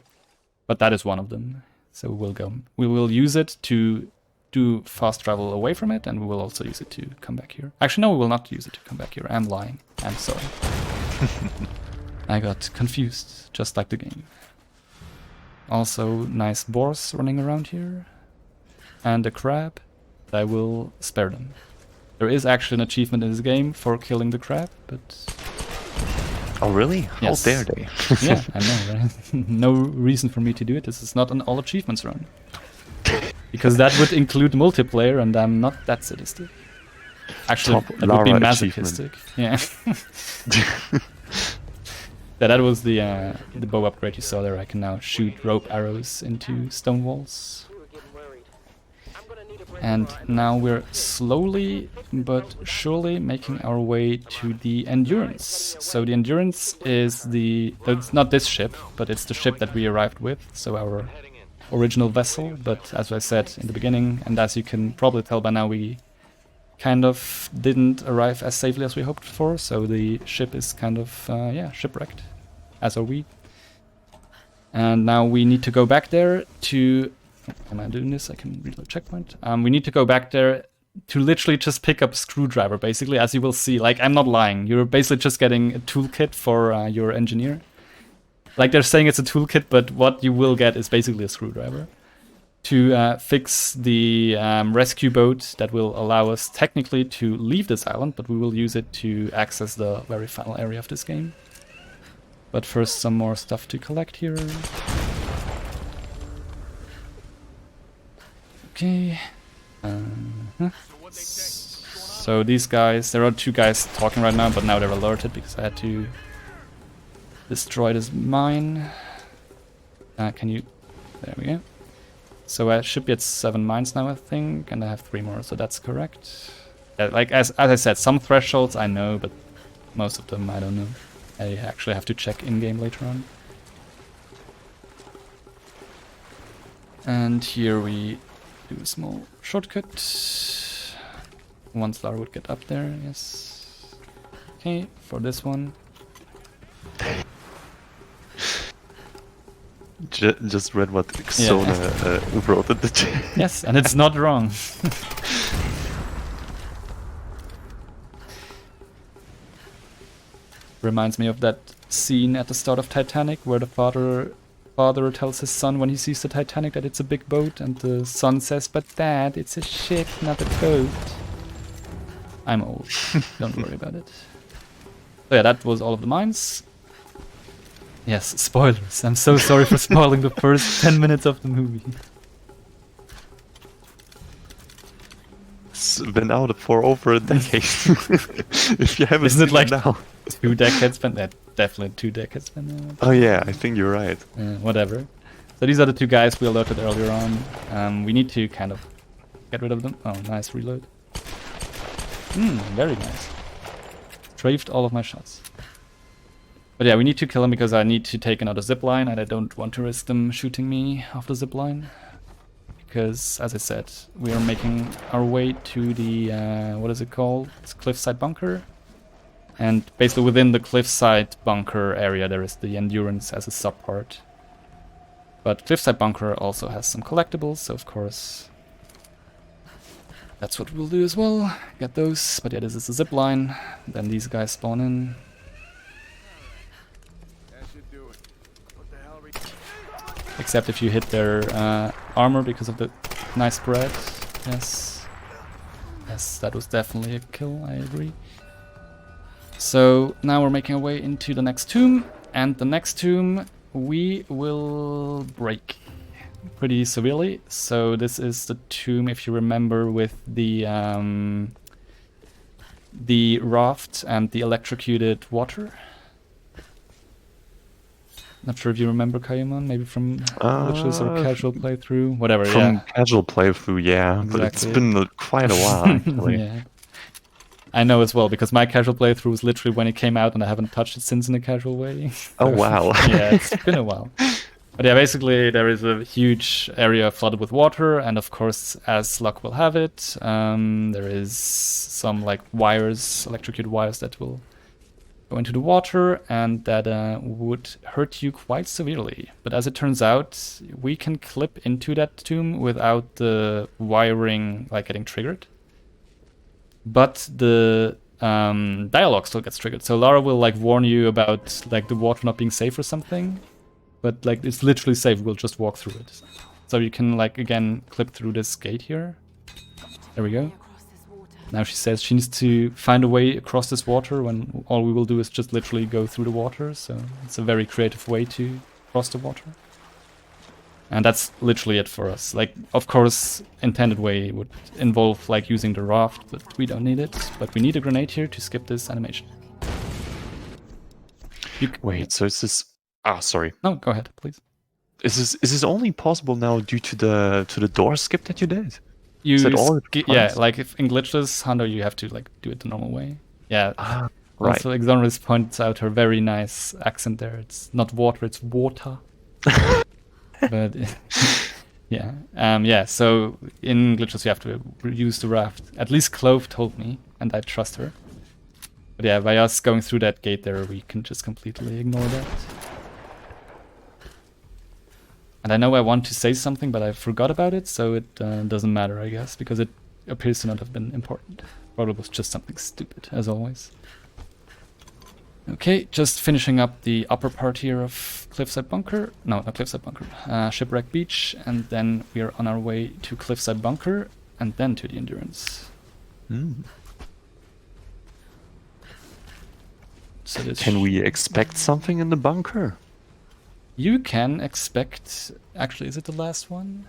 But that is one of them. So we will use it to do fast travel away from it, and we will also use it to come back here. Actually, no, we will not use it to come back here. I'm lying. I'm sorry. I got confused, just like the game. Also, nice boars running around here. And a crab. I will spare them. There is actually an achievement in this game for killing the crab, but... Oh, really? Yes. How dare they? Yeah, I know, right? No reason for me to do it. This is not an all achievements run. Because that would include multiplayer, and I'm not that sadistic. Actually, that would be masochistic. Yeah. Yeah, that was the bow upgrade you saw there. I can now shoot rope arrows into stone walls. And now we're slowly but surely making our way to the Endurance. So the Endurance is it's not this ship, but it's the ship that we arrived with, so our original vessel. But as I said in the beginning, and as you can probably tell by now, we kind of didn't arrive as safely as we hoped for, so the ship is kind of, shipwrecked, as are we. And now we need to go back there to... Am I doing this? I can reload checkpoint. We need to go back there to literally just pick up a screwdriver, basically, as you will see. Like, I'm not lying. You're basically just getting a toolkit for your engineer. Like, they're saying it's a toolkit, but what you will get is basically a screwdriver to fix the rescue boat that will allow us technically to leave this island, but we will use it to access the very final area of this game. But first, some more stuff to collect here. Okay. So these guys, there are two guys talking right now, but now they're alerted because I had to destroy this mine. Can you... There we go. So I should be at 7 mines now, I think, and I have 3 more, so that's correct. Like, as I said, some thresholds I know, but most of them I don't know. I actually have to check in-game later on. And here we do a small shortcut. Once Lara would get up there, yes. Okay, for this one. Just read what Xona wrote at the chat. Yes, and it's not wrong. Reminds me of that scene at the start of Titanic where the father tells his son when he sees the Titanic that it's a big boat, and the son says, "But Dad, it's a ship, not a boat." I'm old. Don't worry about it. So yeah, that was all of the mines. Yes, spoilers. I'm so sorry for spoiling the first 10 minutes of the movie. It's been out for over a decade. If you haven't Isn't it like now. 2 decades been there? Definitely 2 decades been there. Oh yeah, I think you're right. Whatever. So these are the 2 guys we alerted earlier on. We need to kind of get rid of them. Oh, nice reload. Very nice. Strafed all of my shots. But yeah, we need to kill him because I need to take another zipline, and I don't want to risk them shooting me off the zipline. because, as I said, we are making our way to the, what is it called? It's Cliffside Bunker. And basically within the Cliffside Bunker area, there is the Endurance as a sub-part. But Cliffside Bunker also has some collectibles, so of course that's what we'll do as well. Get those. But yeah, this is a zip line. Then these guys spawn in. Except if you hit their armor because of the nice spread. Yes. Yes, that was definitely a kill, I agree. So now we're making our way into the next tomb. And the next tomb we will break pretty severely. So this is the tomb, if you remember, with the raft and the electrocuted water. Not sure if you remember, Kayumon, maybe from glitches or casual playthrough, whatever. From casual playthrough, yeah, exactly. But it's been quite a while actually. Yeah. I know as well, because my casual playthrough was literally when it came out and I haven't touched it since in a casual way. Oh wow. Yeah, it's been a while. But yeah, basically there is a huge area flooded with water, and of course, as luck will have it, there is some like wires, electrocuted wires that will go into the water, and that would hurt you quite severely. But as it turns out, we can clip into that tomb without the wiring like getting triggered. But the dialogue still gets triggered. So Lara will like warn you about like the water not being safe or something. But like it's literally safe, we'll just walk through it. So you can like again clip through this gate here. There we go. Now she says she needs to find a way across this water when all we will do is just literally go through the water. So it's a very creative way to cross the water. And that's literally it for us. Like, of course, intended way would involve like using the raft, but we don't need it. But we need a grenade here to skip this animation. Wait, so is this... Ah, sorry. No, go ahead, please. Is this only possible now due to the door skip that you did? Yeah, like if in glitches, Hundo, you have to like do it the normal way. Yeah. Right. Also, Exonerist points out her very nice accent there. It's not water, it's water. But yeah, yeah. So in glitches, you have to use the raft. At least Clove told me, and I trust her. But yeah, by us going through that gate there, we can just completely ignore that. And I know I want to say something, but I forgot about it, so it doesn't matter, I guess, because it appears to not have been important. Probably was just something stupid, as always. Okay, just finishing up the upper part here of Cliffside Bunker. No, not Cliffside Bunker. Shipwreck Beach, and then we are on our way to Cliffside Bunker, and then to the Endurance. So can we expect something in the bunker? You can expect... Actually, is it the last one?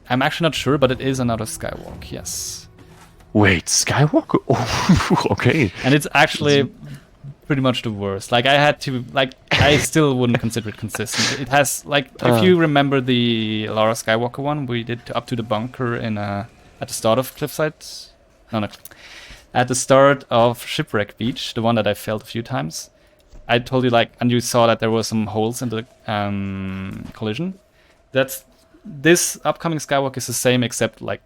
I'm actually not sure, but it is another skywalk, yes. Wait, skywalk? Oh, okay. And it's actually pretty much the worst. Like, I had to... Like, I still wouldn't consider it consistent. It has, like... If you remember the Lara Skywalker one, we did up to the bunker in at the start of Cliffside... No. At the start of Shipwreck Beach, the one that I failed a few times. I told you, like, and you saw that there were some holes in the collision. This upcoming skywalk is the same, except like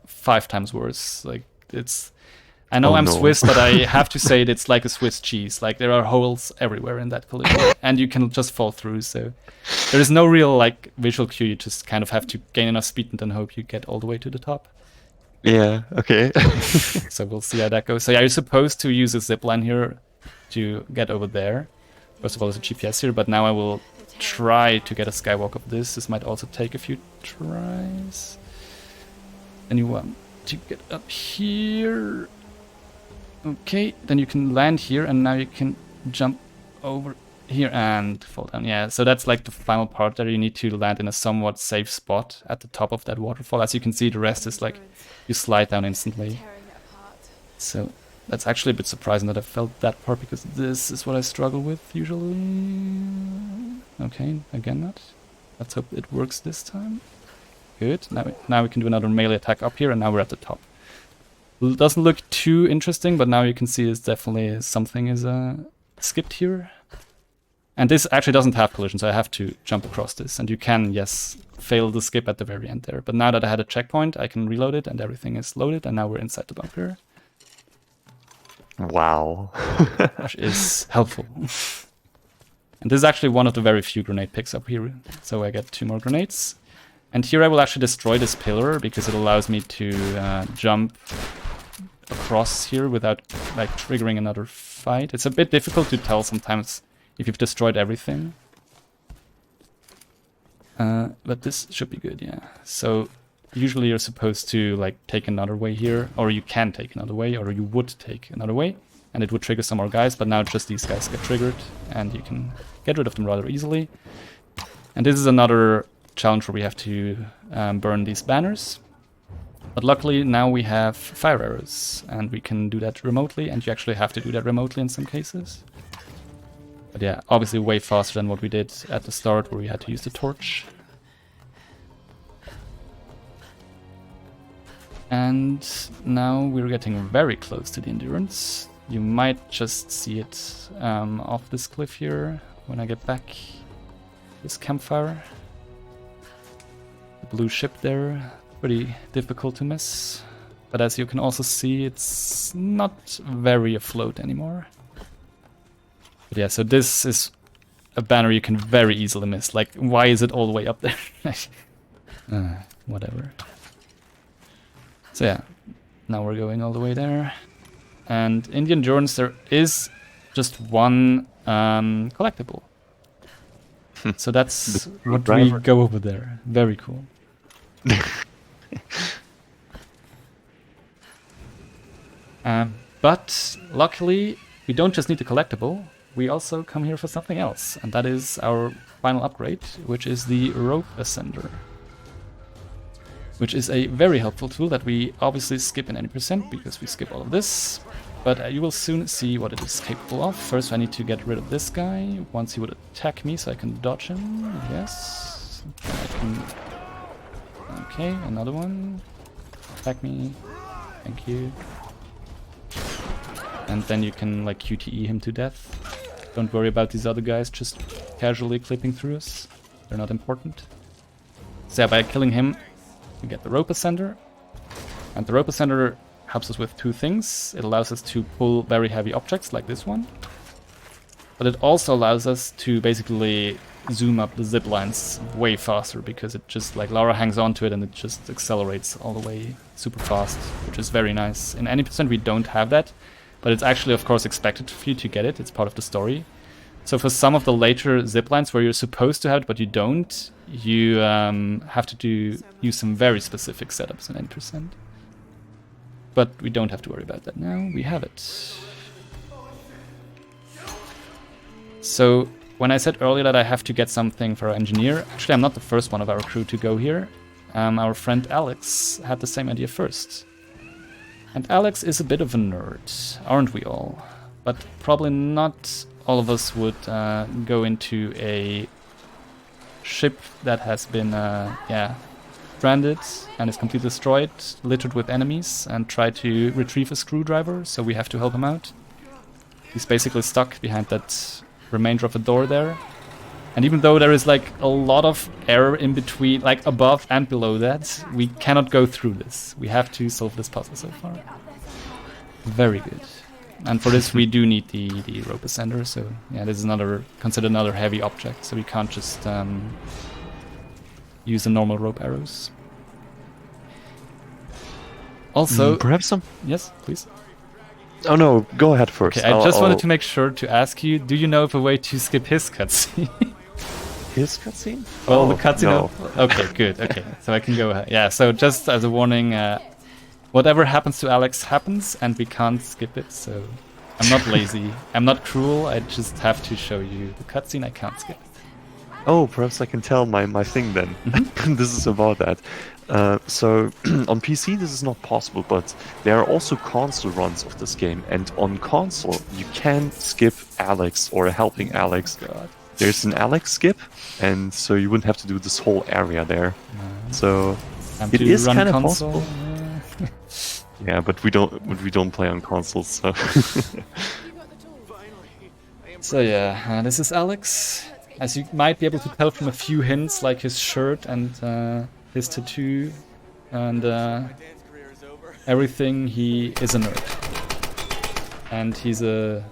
5 times worse. Like, it's... I know I'm Swiss, but I have to say it's like a Swiss cheese. Like, there are holes everywhere in that collision, and you can just fall through. So there is no real like visual cue. You just kind of have to gain enough speed and then hope you get all the way to the top. Yeah. Okay. So we'll see how that goes. So yeah, you're supposed to use a zipline here to get over there. First of all, there's a GPS here, but now I will try to get a skywalk of this. This might also take a few tries. And you want to get up here. Okay, then you can land here, and now you can jump over here and fall down. Yeah, so that's like the final part there. You need to land in a somewhat safe spot at the top of that waterfall. As you can see, the rest is like you slide down instantly. So that's actually a bit surprising that I felt that part, because this is what I struggle with usually. Okay, again not. Let's hope it works this time. Good. Now we can do another melee attack up here, and now we're at the top. It doesn't look too interesting, but now you can see it's definitely something is skipped here. And this actually doesn't have collision, so I have to jump across this. And you can, yes, fail the skip at the very end there. But now that I had a checkpoint, I can reload it and everything is loaded. And now we're inside the bunker. Wow. Which is helpful. And this is actually one of the very few grenade picks up here. So I get 2 more grenades. And here I will actually destroy this pillar because it allows me to jump across here without like triggering another fight. It's a bit difficult to tell sometimes if you've destroyed everything. But this should be good, yeah. So usually you're supposed to like take another way here, or you can take another way, or you would take another way, and it would trigger some more guys, but now just these guys get triggered, and you can get rid of them rather easily. And this is another challenge where we have to burn these banners. But luckily now we have fire arrows, and we can do that remotely, and you actually have to do that remotely in some cases. But yeah, obviously way faster than what we did at the start where we had to use the torch. And now we're getting very close to the endurance. You might just see it off this cliff here when I get back. This campfire. The blue ship there, pretty difficult to miss. But as you can also see, it's not very afloat anymore. But yeah, so this is a banner you can very easily miss. Like, why is it all the way up there? Whatever. So yeah, now we're going all the way there. And in the endurance there is just one collectible. So that's what we go over there. Very cool. But luckily, we don't just need the collectible. We also come here for something else, and that is our final upgrade, which is the rope ascender, which is a very helpful tool that we obviously skip in any percent because we skip all of this. But you will soon see what it is capable of. First I need to get rid of this guy once he would attack me so I can dodge him. Yes. Okay, another one. Attack me. Thank you. And then you can like QTE him to death. Don't worry about these other guys just casually clipping through us. They're not important. So yeah, by killing him, we get the rope ascender. And the rope ascender helps us with 2 things. It allows us to pull very heavy objects like this one. But it also allows us to basically zoom up the zip lines way faster because it just like Lara hangs onto it and it just accelerates all the way super fast, which is very nice. In any percent we don't have that, but it's actually of course expected for you to get it. It's part of the story. So for some of the later zip lines where you're supposed to have it but you don't, you have to use some very specific setups in any percent. But we don't have to worry about that now. We have it. So when I said earlier that I have to get something for our engineer, actually I'm not the first one of our crew to go here. Our friend Alex had the same idea first. And Alex is a bit of a nerd, aren't we all? But probably not all of us would go into a ship that has been, stranded and is completely destroyed, littered with enemies, and try to retrieve a screwdriver, so we have to help him out. He's basically stuck behind that remainder of a door there. And even though there is like a lot of air in between, like above and below that, we cannot go through this. We have to solve this puzzle so far. Very good. And for this we do need the rope ascender, so yeah, this is considered another heavy object, so we can't just use the normal rope arrows. Also, perhaps some. Yes, please. Oh no, go ahead first. Okay, I just wanted to make sure to ask you: do you know of a way to skip his cutscene? His cutscene? Well, the cutscene. No. Okay, good. Okay, so I can go ahead. Yeah. So just as a warning, whatever happens to Alex happens, and we can't skip it. So I'm not lazy. I'm not cruel. I just have to show you the cutscene. I can't skip it. Oh, perhaps I can tell my thing then. This is about that. So on PC this is not possible, but there are also console runs of this game, and on console you can skip Alex or helping Alex. God. There's an Alex skip, and so you wouldn't have to do this whole area there. So it is kind of possible. Yeah, but we don't play on consoles, so. So yeah, this is Alex. As you might be able to tell from a few hints, like his shirt and his tattoo and everything, he is a nerd. And he's a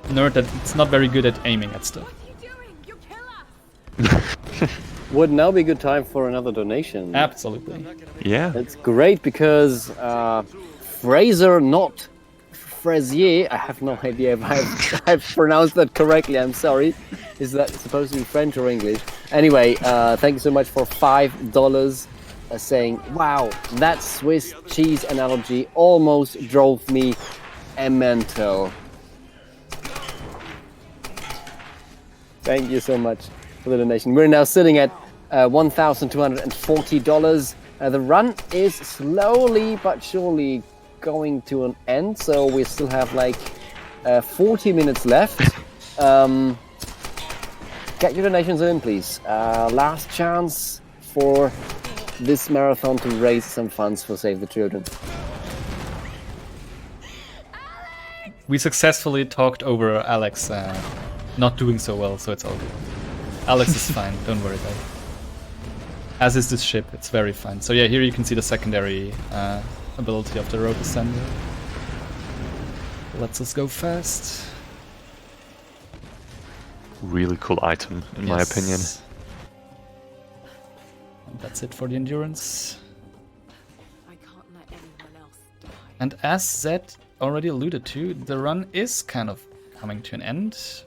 nerd that's not very good at aiming at stuff. Would now be a good time for another donation. Absolutely. Yeah. It's great because Fraser, not Frazier, I have no idea if I've pronounced that correctly, I'm sorry. Is that supposed to be French or English? Anyway, thank you so much for $5 saying, wow, that Swiss cheese analogy almost drove me mental. Thank you so much for the donation. We're now sitting at $1,240. The run is slowly but surely going to an end, so we still have like 40 minutes left. Get your donations in, please. Last chance for this marathon to raise some funds for Save the Children. We successfully talked over Alex not doing so well, so it's all good. Alex is fine, don't worry about it. As is this ship, it's very fine. So yeah, here you can see the secondary ability of the rope ascender. Lets us go fast. Really cool item, in my opinion. And that's it for the endurance. I can't let anyone else die. And as Zed already alluded to, the run is kind of coming to an end.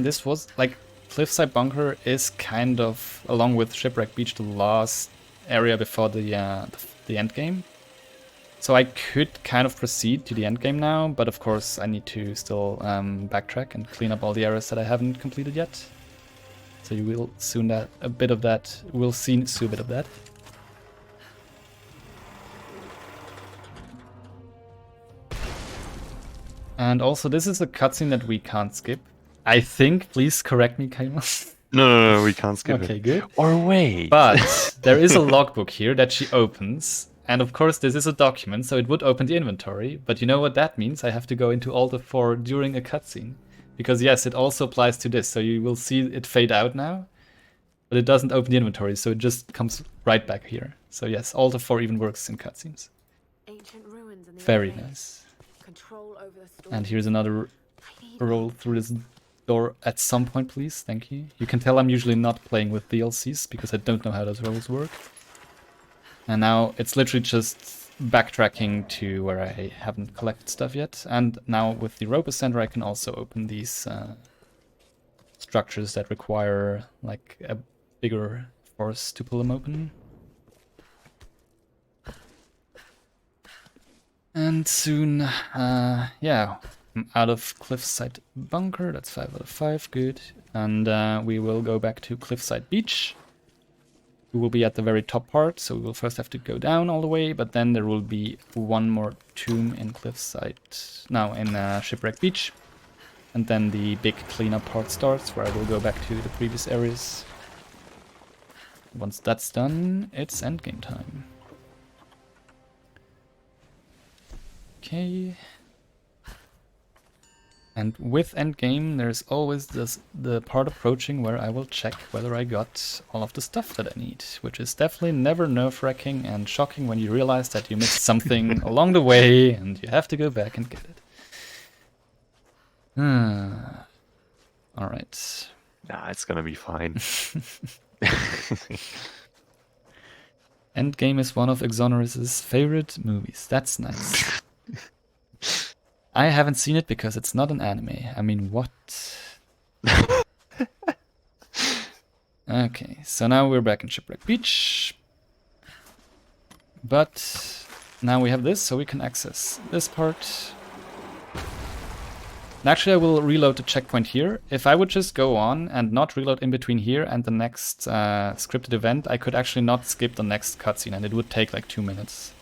This was like Cliffside Bunker is kind of, along with Shipwreck Beach, the last area before the end game. So I could kind of proceed to the end game now, but of course I need to still backtrack and clean up all the areas that I haven't completed yet. So you will soon see a bit of that. And also, this is a cutscene that we can't skip. I think. Please correct me, Kaimas. No, we can't skip it. Okay, good. Or wait. But there is a logbook here that she opens. And of course, this is a document, so it would open the inventory. But you know what that means? I have to go into Alta 4 during a cutscene. Because yes, it also applies to this. So you will see it fade out now. But it doesn't open the inventory, so it just comes right back here. So yes, Alta 4 even works in cutscenes. Ancient ruins in the Very old days. nice. Control over the storm. And here's another roll through this door at some point, please. Thank you. You can tell I'm usually not playing with DLCs because I don't know how those rolls work. And now it's literally just backtracking to where I haven't collected stuff yet. And now with the rope ascender, I can also open these structures that require like a bigger force to pull them open. And soon, yeah, I'm out of Cliffside Bunker. That's 5 out of 5, good. And we will go back to Cliffside Beach. We will be at the very top part, so we will first have to go down all the way, but then there will be one more tomb in Cliffside, no, in Shipwreck Beach. And then the big cleanup part starts, where I will go back to the previous areas. Once that's done, it's endgame time. Okay. And with endgame, there's always the part approaching where I will check whether I got all of the stuff that I need, which is definitely never nerve-wracking and shocking when you realize that you missed something along the way and you have to go back and get it. Alright. Nah, it's gonna be fine. Endgame is one of Exonerous' favorite movies. That's nice. I haven't seen it because it's not an anime. I mean, what? Okay, so now we're back in Shipwreck Beach. But now we have this, so we can access this part. And actually, I will reload the checkpoint here. If I would just go on and not reload in between here and the next scripted event, I could actually not skip the next cutscene, and it would take like 2 minutes.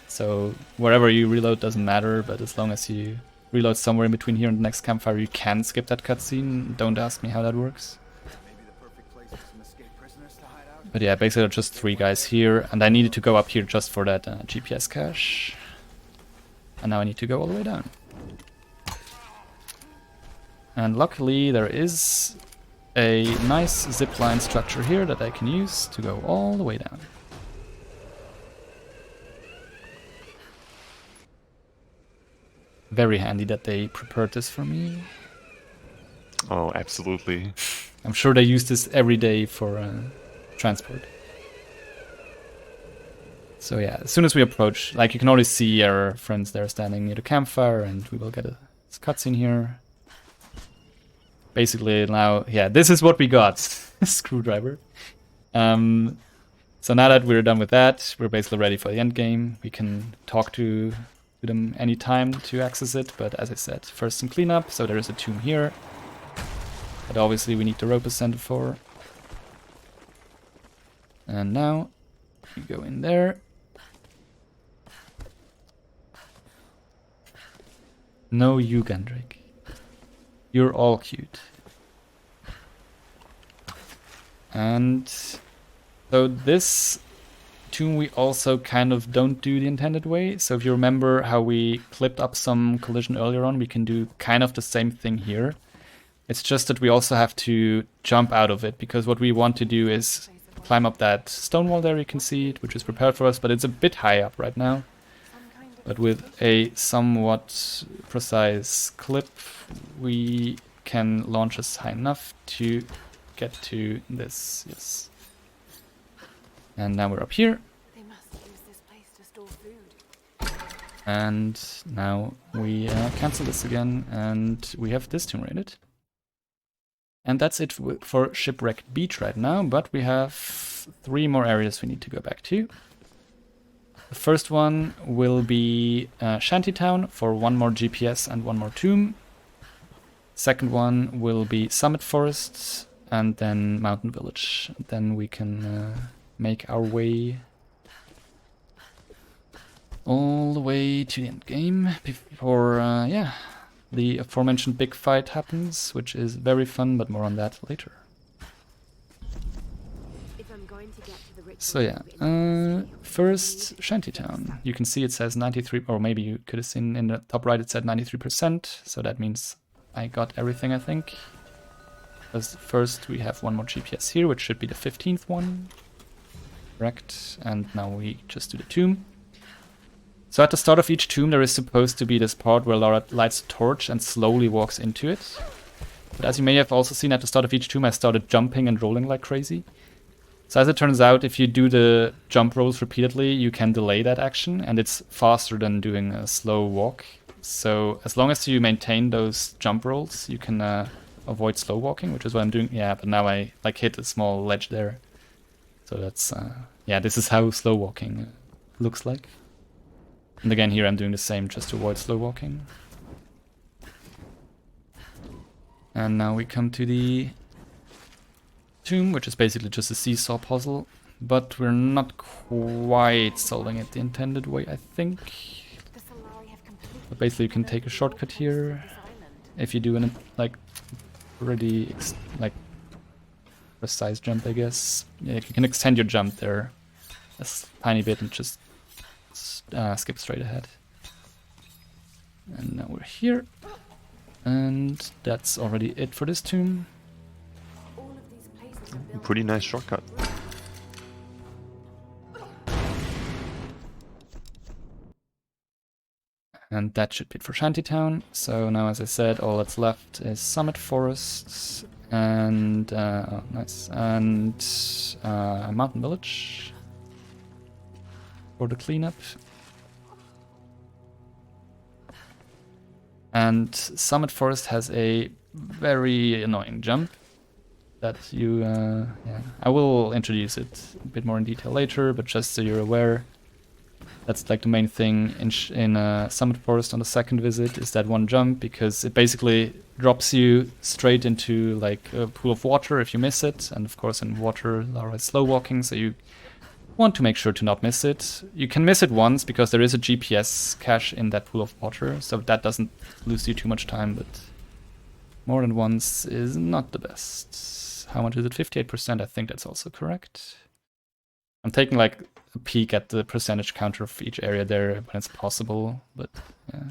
So wherever you reload doesn't matter, but as long as you reload somewhere in between here and the next campfire, you can skip that cutscene. Don't ask me how that works. But yeah, basically there are just 3 guys here, and I needed to go up here just for that GPS cache. And now I need to go all the way down. And luckily there is a nice zipline structure here that I can use to go all the way down. Very handy that they prepared this for me. Oh, absolutely. I'm sure they use this every day for transport. So yeah, as soon as we approach, like you can already see our friends there standing near the campfire, and we will get a cutscene here. Basically now, yeah, this is what we got. Screwdriver. So now that we're done with that, we're basically ready for the end game. We can talk to them anytime to access it, but as I said, first some cleanup. So there is a tomb here that obviously we need the rope ascender for. And now we go in there. No, you, Gandrick. You're all cute. And so this tomb we also kind of don't do the intended way. So if you remember how we clipped up some collision earlier on, we can do kind of the same thing here. It's just that we also have to jump out of it, because what we want to do is climb up that stone wall there, you can see it, which is prepared for us, but it's a bit high up right now. But with a somewhat precise clip, we can launch us high enough to get to this, yes. And now we're up here. They must use this place to store food. And now we cancel this again, and we have this tomb raided. And that's it for Shipwrecked Beach right now, but we have 3 more areas we need to go back to. The first one will be Shantytown for 1 more GPS and 1 more tomb. Second one will be Summit Forest, and then Mountain Village. Then we can make our way all the way to the end game before, yeah, the aforementioned big fight happens, which is very fun, but more on that later. So yeah, first Shantytown. You can see it says 93, or maybe you could have seen in the top right it said 93%, so that means I got everything, I think. Because first we have 1 more GPS here, which should be the 15th one. Correct, and now we just do the tomb. So at the start of each tomb there is supposed to be this part where Lara lights a torch and slowly walks into it. But as you may have also seen, at the start of each tomb I started jumping and rolling like crazy. So as it turns out, if you do the jump rolls repeatedly, you can delay that action, and it's faster than doing a slow walk. So as long as you maintain those jump rolls, you can avoid slow walking, which is what I'm doing. Yeah, but now I like hit a small ledge there. So that's, yeah, this is how slow walking looks like. And again, here I'm doing the same just to avoid slow walking. And now we come to the tomb, which is basically just a seesaw puzzle, but we're not quite solving it the intended way, I think. But basically you can take a shortcut here if you do an like pretty like precise jump, I guess. Yeah, you can extend your jump there a tiny bit and just skip straight ahead. And now we're here, and that's already it for this tomb. Pretty nice shortcut. And that should be it for Shantytown. So now, as I said, all that's left is Summit Forests and oh, nice, and Mountain Village for the cleanup. And Summit Forest has a very annoying jump that you, yeah, I will introduce it a bit more in detail later, but just so you're aware, that's like the main thing in Summit Forest on the second visit, is that one jump, because it basically drops you straight into like a pool of water if you miss it, and of course in water Lara is slow walking, so you want to make sure to not miss it. You can miss it once because there is a GPS cache in that pool of water, so that doesn't lose you too much time, but more than once is not the best. How much is it? 58%, I think that's also correct. I'm taking like a peek at the percentage counter of each area there when it's possible, but yeah.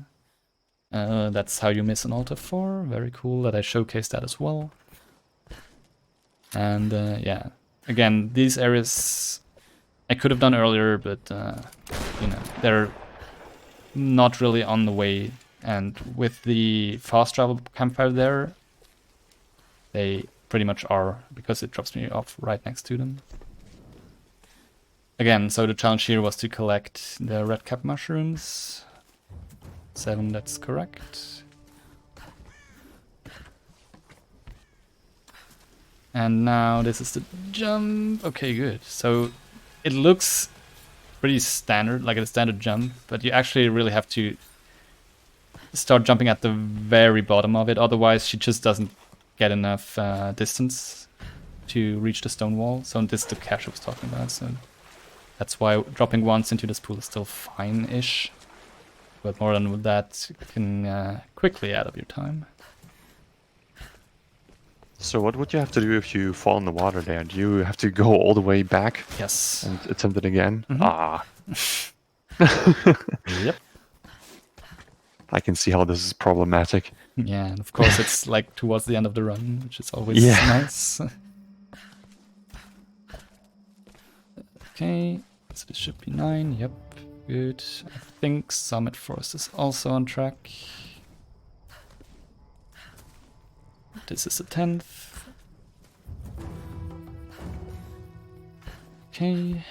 That's how you miss an Altar 4. Very cool that I showcased that as well. And yeah, again, these areas I could have done earlier, but you know, they're not really on the way. And with the fast travel campfire there, they pretty much are, because it drops me off right next to them. Again, so the challenge here was to collect the red cap mushrooms. 7, that's correct. And now this is the jump. Okay, good. So it looks pretty standard, like a standard jump, but you actually really have to start jumping at the very bottom of it. Otherwise, she just doesn't get enough distance to reach the stone wall. So this is the cache I was talking about. So that's why dropping once into this pool is still fine-ish. But more than that can quickly add up your time. So what would you have to do if you fall in the water there? Do you have to go all the way back? Yes. And attempt it again? Mm-hmm. Ah. Yep. I can see how this is problematic. Yeah, and of course it's like towards the end of the run, which is always nice. Okay, so this should be 9, yep, good. I think Summit Forest is also on track. This is the 10th. Okay.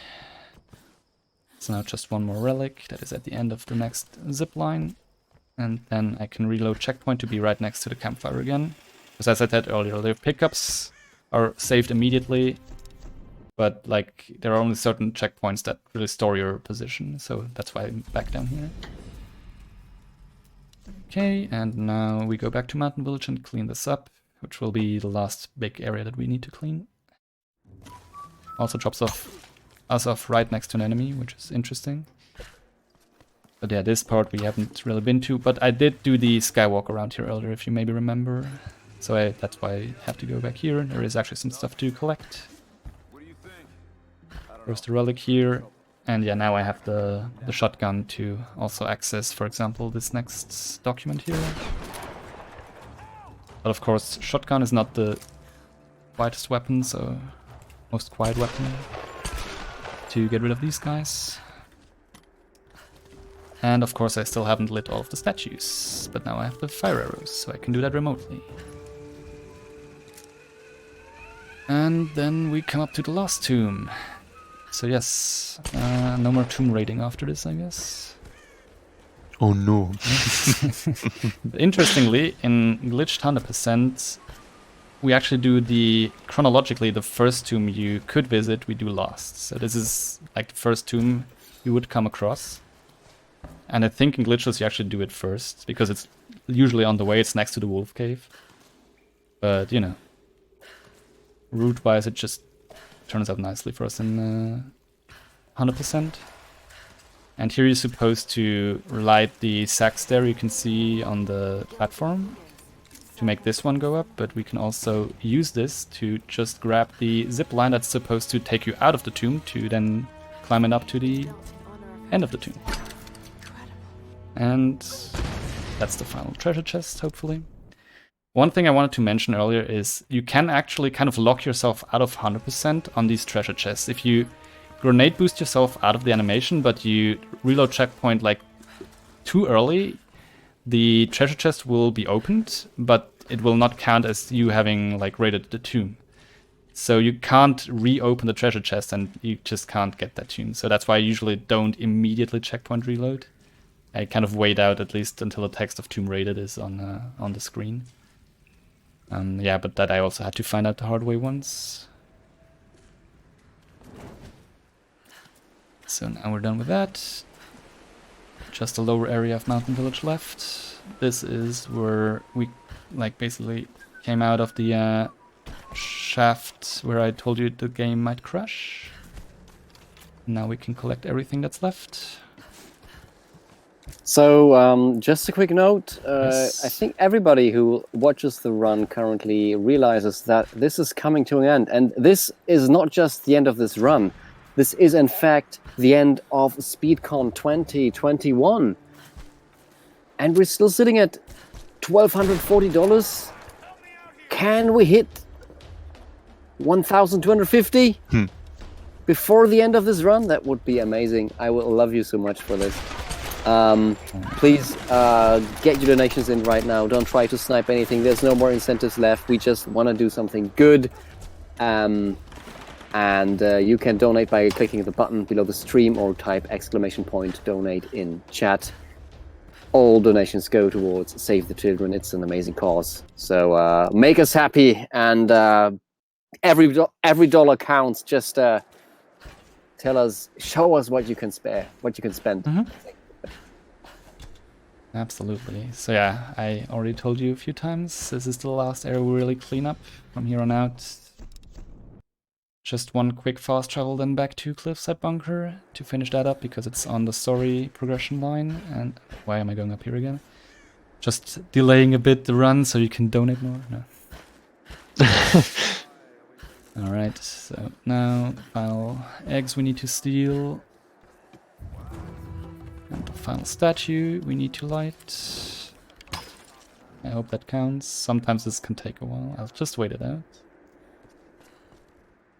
So now just one more relic that is at the end of the next zip line. And then I can reload checkpoint to be right next to the campfire again. Because as I said earlier, the pickups are saved immediately. But like there are only certain checkpoints that really store your position. So that's why I'm back down here. Okay, and now we go back to Mountain Village and clean this up, which will be the last big area that we need to clean. Also drops us off right next to an enemy, which is interesting. But yeah, this part we haven't really been to, but I did do the skywalk around here earlier, if you maybe remember. So that's why I have to go back here. There is actually some stuff to collect. There's the relic here. And yeah, now I have the shotgun to also access, for example, this next document here. But of course, shotgun is not the quietest weapon, so most quiet weapon to get rid of these guys. And of course I still haven't lit all of the statues, but now I have the fire arrows, so I can do that remotely. And then we come up to the last tomb. So yes, no more tomb raiding after this, I guess. Oh no. But interestingly, in glitched 100%, we actually do chronologically, the first tomb you could visit, we do last. So this is like the first tomb you would come across. And I think in glitchless you actually do it first, because it's usually on the way, it's next to the wolf cave. But, you know, route-wise it just turns out nicely for us in 100%. And here you're supposed to light the sacks there you can see on the platform to make this one go up, but we can also use this to just grab the zip line that's supposed to take you out of the tomb to then climb it up to the end of the tomb. And that's the final treasure chest, hopefully. One thing I wanted to mention earlier is you can actually kind of lock yourself out of 100% on these treasure chests. If you grenade boost yourself out of the animation, but you reload checkpoint like too early, the treasure chest will be opened, but it will not count as you having like raided the tomb. So you can't reopen the treasure chest and you just can't get that tomb. So that's why I usually don't immediately checkpoint reload. I kind of wait out at least until the text of tomb raided is on the screen. Yeah, but that I also had to find out the hard way once. So now we're done with that. Just a lower area of Mountain Village left. This is where we like basically came out of the shaft where I told you the game might crash. Now we can collect everything that's left. So, just a quick note. Yes. I think everybody who watches the run currently realizes that this is coming to an end. And this is not just the end of this run. This is, in fact, the end of SpeedCon 2021. and we're still sitting at $1,240. Can we hit 1,250 before the end of this run? That would be amazing. I will love you so much for this. Please get your donations in right now. Don't try to snipe anything. There's no more incentives left. We just want to do something good. And you can donate by clicking the button below the stream or type !donate in chat. All donations go towards Save the Children. It's an amazing cause. So make us happy, and every dollar counts. Just tell us, show us what you can spare, what you can spend. Absolutely. So yeah, I already told you a few times, this is the last area we really clean up. From here on out, just one quick fast travel, then back to Cliffside Bunker to finish that up, because it's on the story progression line. And why am I going up here again? Just delaying a bit the run so you can donate more? No. Alright, so now final eggs we need to steal. And the final statue we need to light. I hope that counts. Sometimes this can take a while. I'll just wait it out.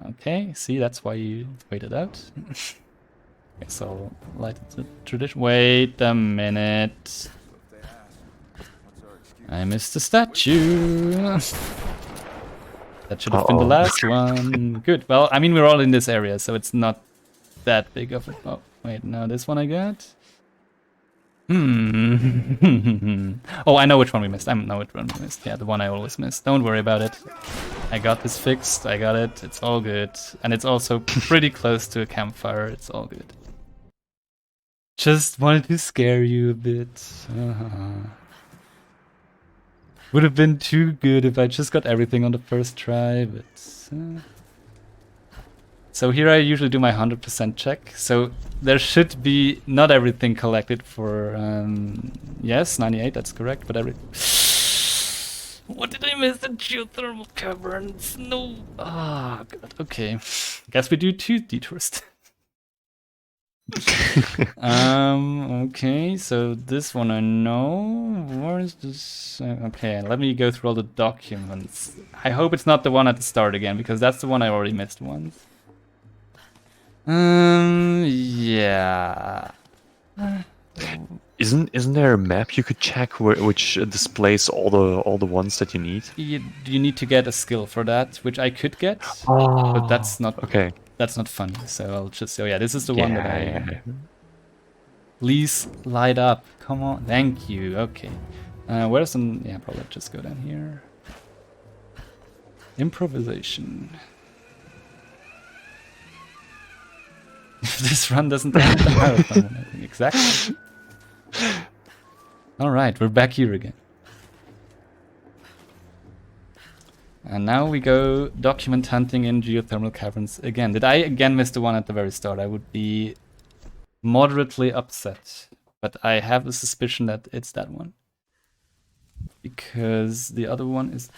Okay, see, that's why you wait it out. Okay, so light the tradition. Wait a minute. I missed the statue. That should have been the last one. Good. Well, I mean, we're all in this area, so it's not that big of a... Oh, wait, no, this one I got? Oh, I know which one we missed. I know which one we missed. Yeah, the one I always miss. Don't worry about it. I got this fixed. I got it. It's all good. And it's also pretty close to a campfire. It's all good. Just wanted to scare you a bit. Would have been too good if I just got everything on the first try, but... So here I usually do my 100% check, so there should be not everything collected for... yes, 98, that's correct, but every... What did I miss? The geothermal caverns? No! Ah, God, okay. Guess we do 2 detours. Okay, so this one I know. Where is this? Okay, let me go through all the documents. I hope it's not the one at the start again, because that's the one I already missed once. Yeah. Isn't there a map you could check which displays all the ones that you need? You need to get a skill for that, which I could get, but that's not okay. That's not fun. So I'll just. Oh yeah, this is the one that I. Please light up. Come on, thank you. Okay. Where's some? Yeah, probably just go down here. Improvisation. If this run doesn't end the marathon, I think exactly. All right, we're back here again. And now we go document hunting in geothermal caverns again. Did I again miss the one at the very start? I would be moderately upset. But I have the suspicion that it's that one. Because the other one is...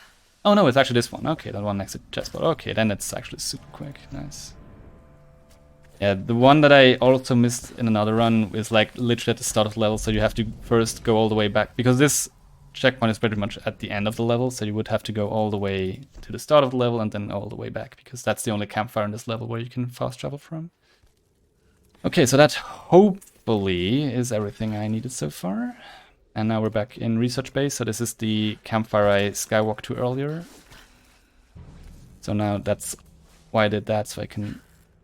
Oh no, it's actually this one. Okay, that one next to chessboard. Okay, then it's actually super quick. Nice. Yeah, the one that I also missed in another run is like literally at the start of the level, so you have to first go all the way back. Because this checkpoint is pretty much at the end of the level, so you would have to go all the way to the start of the level and then all the way back, because that's the only campfire in this level where you can fast travel from. Okay, so that hopefully is everything I needed so far. And now we're back in research base, so this is the campfire I skywalked to earlier. So now that's why I did that, so I can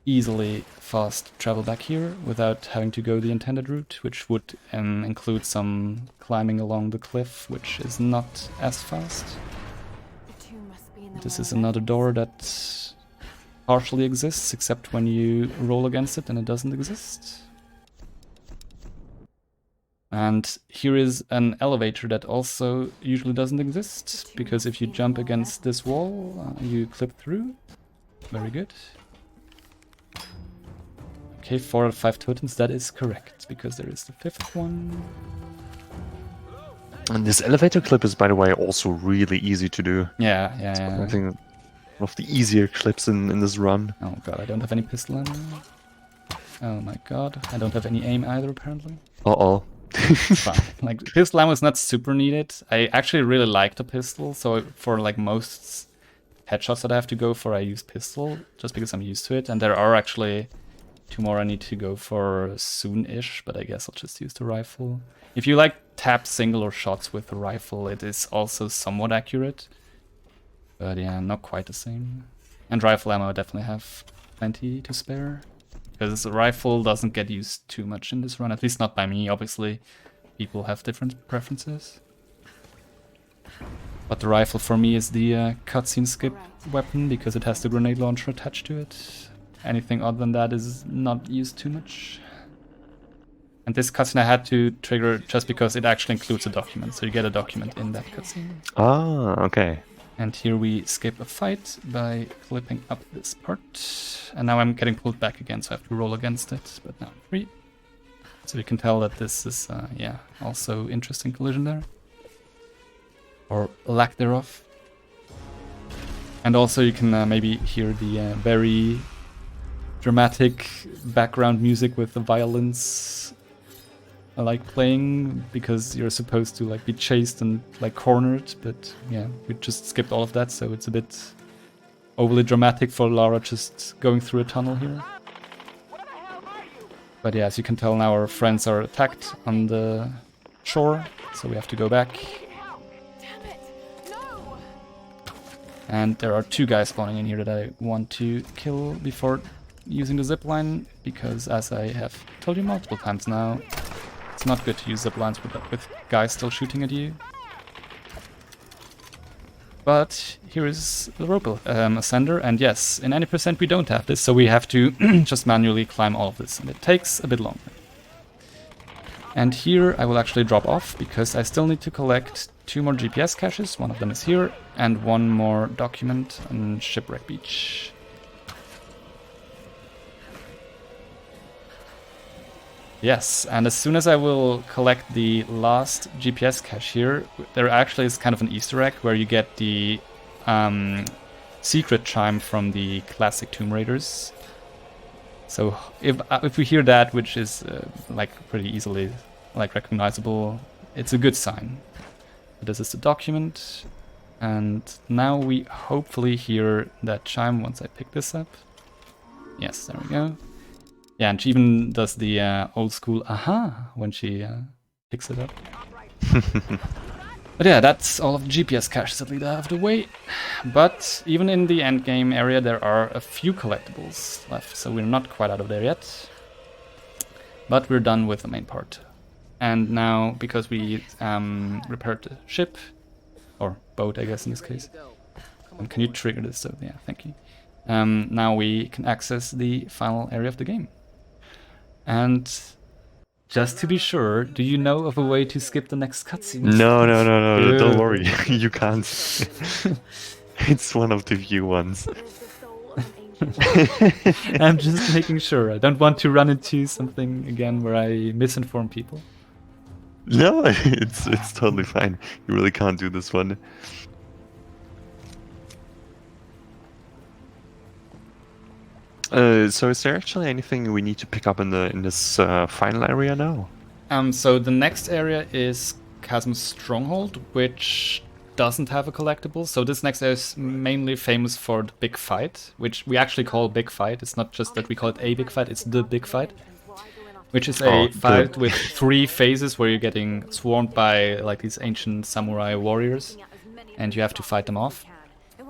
easily fast travel back here without having to go the intended route, which would include some climbing along the cliff, which is not as fast. This is another door that partially exists, except when you roll against it and it doesn't exist. And here is an elevator that also usually doesn't exist, because if you jump against this wall, you clip through. Very good. Okay, 4 out of 5 totems, that is correct, because there is the 5th one. And this elevator clip is, by the way, also really easy to do. Yeah. I think one of the easier clips in this run. Oh god, I don't have any pistol ammo. Oh my god, I don't have any aim either, apparently. Uh-oh. It's fine. Like, pistol ammo is not super needed. I actually really like the pistol, so for like most headshots that I have to go for, I use pistol, just because I'm used to it. And there are actually 2 more I need to go for soon-ish, but I guess I'll just use the rifle. If you like tap single or shots with the rifle, it is also somewhat accurate. But yeah, not quite the same. And rifle ammo I definitely have plenty to spare. Because the rifle doesn't get used too much in this run, at least not by me, obviously. People have different preferences. But the rifle for me is the cutscene skip weapon, because it has the grenade launcher attached to it. Anything other than that is not used too much. And this cutscene I had to trigger just because it actually includes a document, so you get a document in that cutscene. Ah, okay. And here we skip a fight by flipping up this part. And now I'm getting pulled back again, so I have to roll against it, but now I'm free. So you can tell that this is, yeah, also interesting collision there. Or lack thereof. And also you can maybe hear the very dramatic background music with the violins I like playing, because you're supposed to like be chased and like cornered, but yeah, we just skipped all of that, so it's a bit overly dramatic for Lara just going through a tunnel here. But yeah, as you can tell now, our friends are attacked on the shore, so we have to go back. Damn it! No! And there are 2 guys spawning in here that I want to kill before using the zipline, because as I have told you multiple times now, it's not good to use ziplines with guys still shooting at you. But here is the rope ascender, and yes, in any percent we don't have this, so we have to just manually climb all of this, and it takes a bit longer. And here I will actually drop off, because I still need to collect 2 more GPS caches, one of them is here, and 1 more document on Shipwreck Beach. Yes, and as soon as I will collect the last GPS cache here, there actually is kind of an Easter egg where you get the secret chime from the classic Tomb Raiders. So if we hear that, which is like pretty easily like recognizable, it's a good sign. This is the document, and now we hopefully hear that chime once I pick this up. Yes, there we go. Yeah, and she even does the old school aha when she picks it up. But yeah, that's all of the GPS caches that lead out of the way. But even in the endgame area, there are a few collectibles left, so we're not quite out of there yet. But we're done with the main part. And now, because we repaired the ship, or boat, I guess in this case. Can you trigger this? So yeah, thank you. Now we can access the final area of the game. And just to be sure, do you know of a way to skip the next cutscene? No, don't worry, you can't. It's one of the few ones. I'm just making sure. I don't want to run into something again where I misinform people. No, it's totally fine. You really can't do this one. So is there actually anything we need to pick up in this final area now? So the next area is Chasm's Stronghold, which doesn't have a collectible. So this next area is mainly famous for the big fight, which we actually call big fight. It's not just that we call it a big fight, it's the big fight. Which is a fight with 3 phases where you're getting swarmed by like these ancient samurai warriors, and you have to fight them off.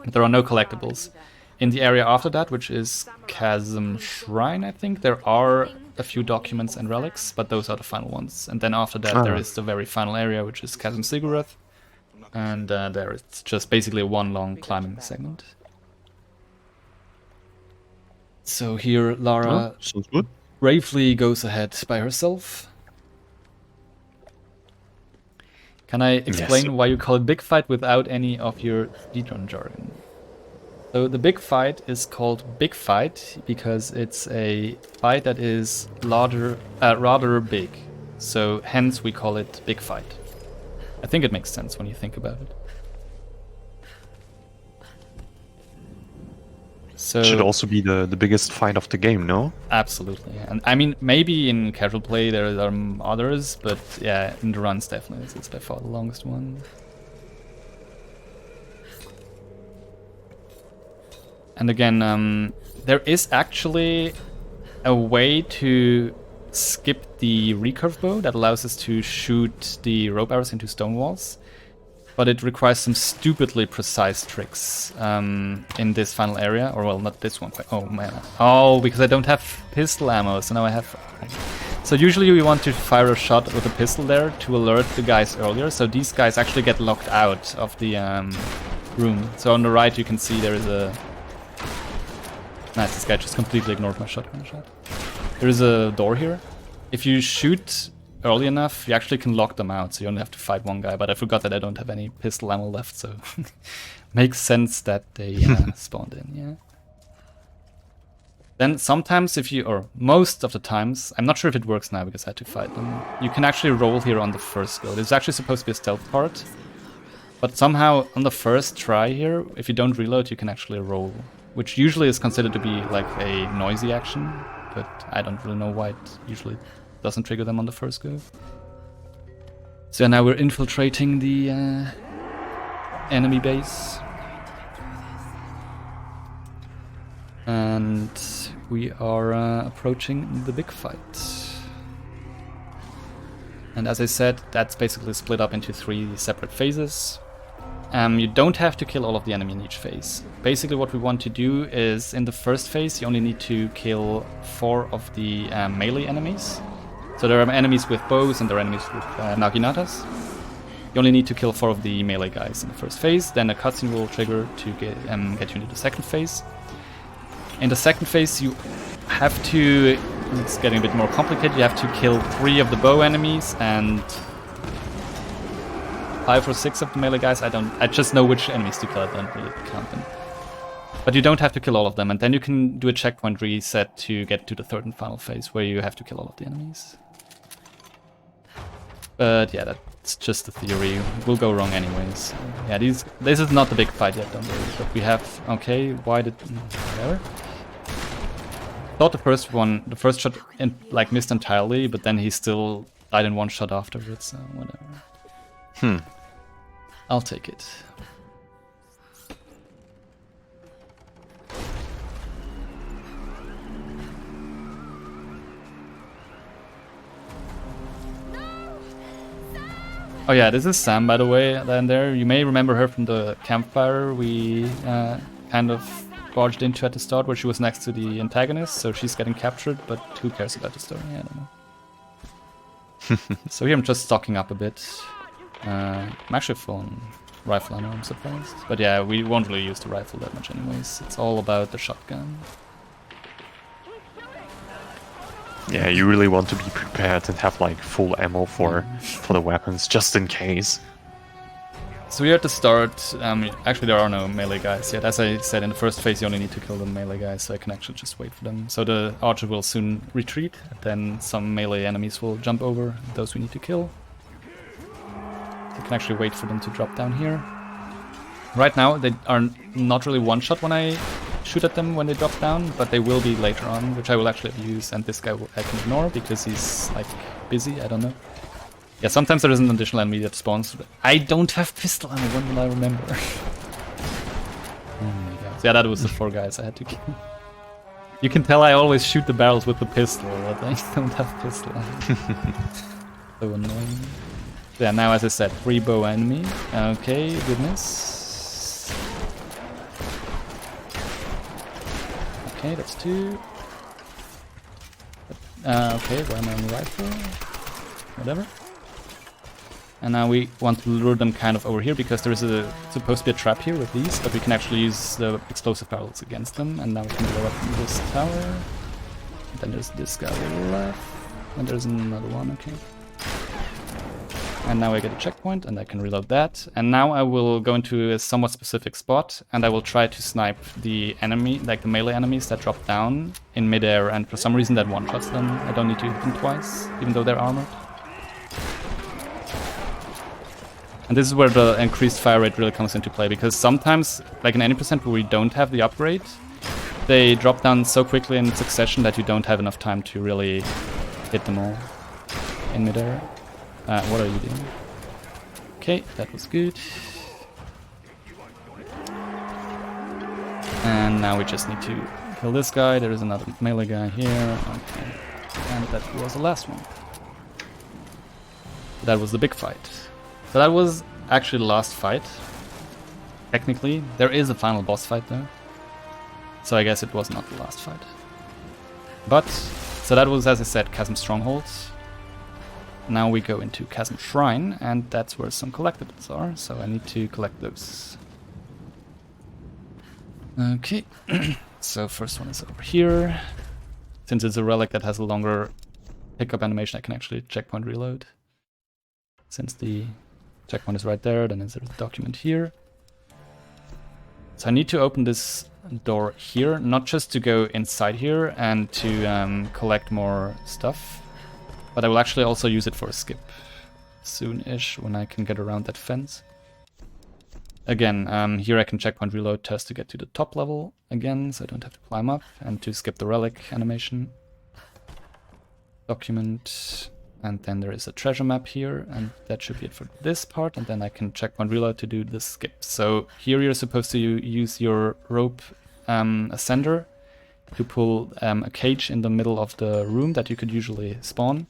But there are no collectibles. In the area after that, which is Chasm Shrine, I think, there are a few documents and relics, but those are the final ones. And then after that, there is the very final area, which is Chasm Sigurath, and there it's just basically one long climbing segment. So here, Lara sounds good. bravely goes ahead by herself. Can I explain why you call it big fight without any of your speedrun jargon? So the big fight is called big fight because it's a fight that is rather big. So hence we call it big fight. I think it makes sense when you think about it. So should also be the biggest fight of the game, no? absolutely, and I mean maybe in casual play there are others, but yeah, in the runs definitely it's by far the longest one. And again, there is actually a way to skip the recurve bow that allows us to shoot the rope arrows into stone walls, but it requires some stupidly precise tricks in this final area, or well, not this one. Oh man! Oh, because I don't have pistol ammo, so now I have. So usually we want to fire a shot with a pistol there to alert the guys earlier, so these guys actually get locked out of the room. So on the right you can see there is a. Nice, this guy just completely ignored my shotgun shot. There is a door here. If you shoot early enough, you actually can lock them out, so you only have to fight one guy, but I forgot that I don't have any pistol ammo left, so makes sense that they spawned in, yeah. Then sometimes if you, or most of the times, I'm not sure if it works now because I had to fight them, you can actually roll here on the first go. This is actually supposed to be a stealth part, but somehow on the first try here, if you don't reload, you can actually roll, which usually is considered to be like a noisy action, but I don't really know why it usually doesn't trigger them on the first go. So now we're infiltrating the enemy base. And we are approaching the big fight. And as I said, that's basically split up into 3 separate phases. You don't have to kill all of the enemy in each phase. Basically what we want to do is, in the first phase, you only need to kill 4 of the melee enemies. So there are enemies with bows and there are enemies with naginatas. You only need to kill 4 of the melee guys in the first phase, then a cutscene will trigger to get you into the second phase. In the second phase you have to, it's getting a bit more complicated, you have to kill 3 of the bow enemies and 5 or 6 of the melee guys. I just know which enemies to kill, I don't really count them. But you don't have to kill all of them, and then you can do a checkpoint reset to get to the third and final phase, where you have to kill all of the enemies. But yeah, that's just a theory. It will go wrong anyways. Yeah, this is not the big fight yet, don't worry. But we have, okay, why did, whatever. Thought the first shot like missed entirely, but then he still died in one shot afterwards, so whatever. I'll take it. Oh yeah, this is Sam, by the way, down there. You may remember her from the campfire we kind of barged into at the start, where she was next to the antagonist, so she's getting captured, but who cares about the story? I don't know. So here I'm just stocking up a bit. I'm actually full on rifle, I know, I'm surprised. But yeah, we won't really use the rifle that much anyways. It's all about the shotgun. Yeah, you really want to be prepared and have like full ammo for the weapons, just in case. So we're at the start. Actually, there are no melee guys yet. As I said, in the first phase you only need to kill the melee guys, so I can actually just wait for them. So the archer will soon retreat, and then some melee enemies will jump over, those we need to kill. So I can actually wait for them to drop down here. Right now they are not really one-shot when I shoot at them when they drop down, but they will be later on, which I will actually use, and this guy I can ignore because he's like busy, I don't know. Yeah, sometimes there is an additional enemy that spawns. I don't have pistol ammo, when will I remember? Oh my god. So yeah, that was the 4 guys I had to kill. You can tell I always shoot the barrels with the pistol, but I don't have pistol ammo. So annoying. So yeah, now as I said, 3 bow enemy. Okay, goodness. Okay, that's 2. Okay, one on rifle. Whatever. And now we want to lure them kind of over here because there is supposed to be a trap here with these, but we can actually use the explosive barrels against them. And now we can blow up this tower. And then there's this guy on the left. And there's another one, okay. And now I get a checkpoint and I can reload that. And now I will go into a somewhat specific spot and I will try to snipe the enemy, like the melee enemies that drop down in midair, and for some reason that one-shots them. I don't need to hit them twice, even though they're armored. And this is where the increased fire rate really comes into play, because sometimes, like in any percent where we don't have the upgrade, they drop down so quickly in succession that you don't have enough time to really hit them all in midair. What are you doing? Okay, that was good. And now we just need to kill this guy. There is another melee guy here. Okay. And that was the last one. That was the big fight. So that was actually the last fight. Technically, there is a final boss fight though. So I guess it was not the last fight. But, so that was, as I said, Chasm Strongholds. Now we go into Chasm Shrine, and that's where some collectibles are, so I need to collect those. Okay, so first one is over here. Since it's a relic that has a longer pickup animation, I can actually checkpoint reload. Since the checkpoint is right there, then there's a document here. So I need to open this door here, not just to go inside here and to collect more stuff, but I will actually also use it for a skip soon-ish when I can get around that fence. Again, here I can checkpoint reload just to get to the top level again, so I don't have to climb up, and to skip the relic animation. Document, and then there is a treasure map here, and that should be it for this part, and then I can checkpoint reload to do the skip. So here you're supposed to use your rope ascender to pull a cage in the middle of the room that you could usually spawn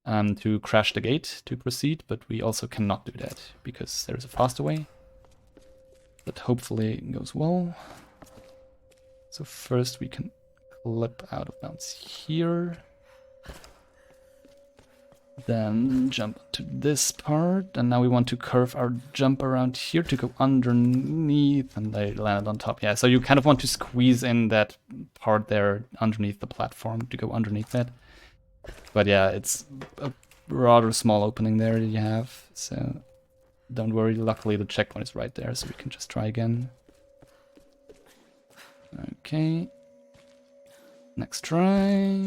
to crash the gate to proceed, but we also cannot do that because there is a faster way. That hopefully goes well. So first we can clip out of bounds here. Then jump to this part, and now we want to curve our jump around here to go underneath, and they landed on top. Yeah, so you kind of want to squeeze in that part there underneath the platform to go underneath that. But yeah, it's a rather small opening there that you have, so don't worry. Luckily the checkpoint is right there, so we can just try again. Okay. Next try.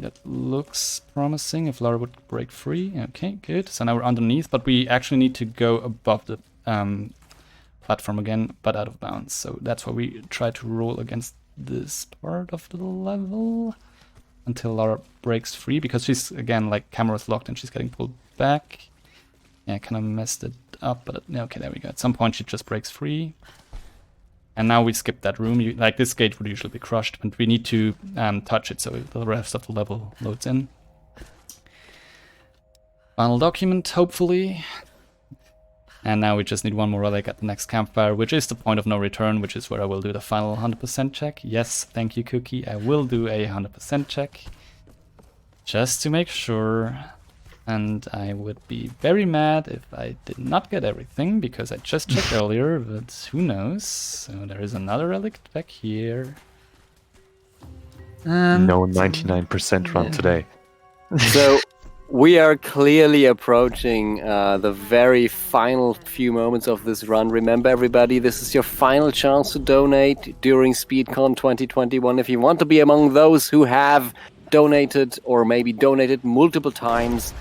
That looks promising if Lara would break free. Okay, good. So now we're underneath, but we actually need to go above the platform again, but out of bounds. So that's why we try to roll against this part of the level until Lara breaks free, because she's, again, like, camera's locked and she's getting pulled back. Yeah, I kind of messed it up, but okay, there we go. At some point she just breaks free. And now we skip that room. Like, this gate would usually be crushed, but we need to touch it so the rest of the level loads in. Final document, hopefully. And now we just need one more relic at the next campfire, which is the point of no return, which is where I will do the final 100% check. Yes, thank you, Cookie. I will do a 100% check. Just to make sure. And I would be very mad if I did not get everything, because I just checked earlier, but who knows. So there is another relic back here. No 99% run today. So we are clearly approaching the very final few moments of this run. Remember, everybody, this is your final chance to donate during SpeedCon 2021. If you want to be among those who have donated, or maybe donated multiple times,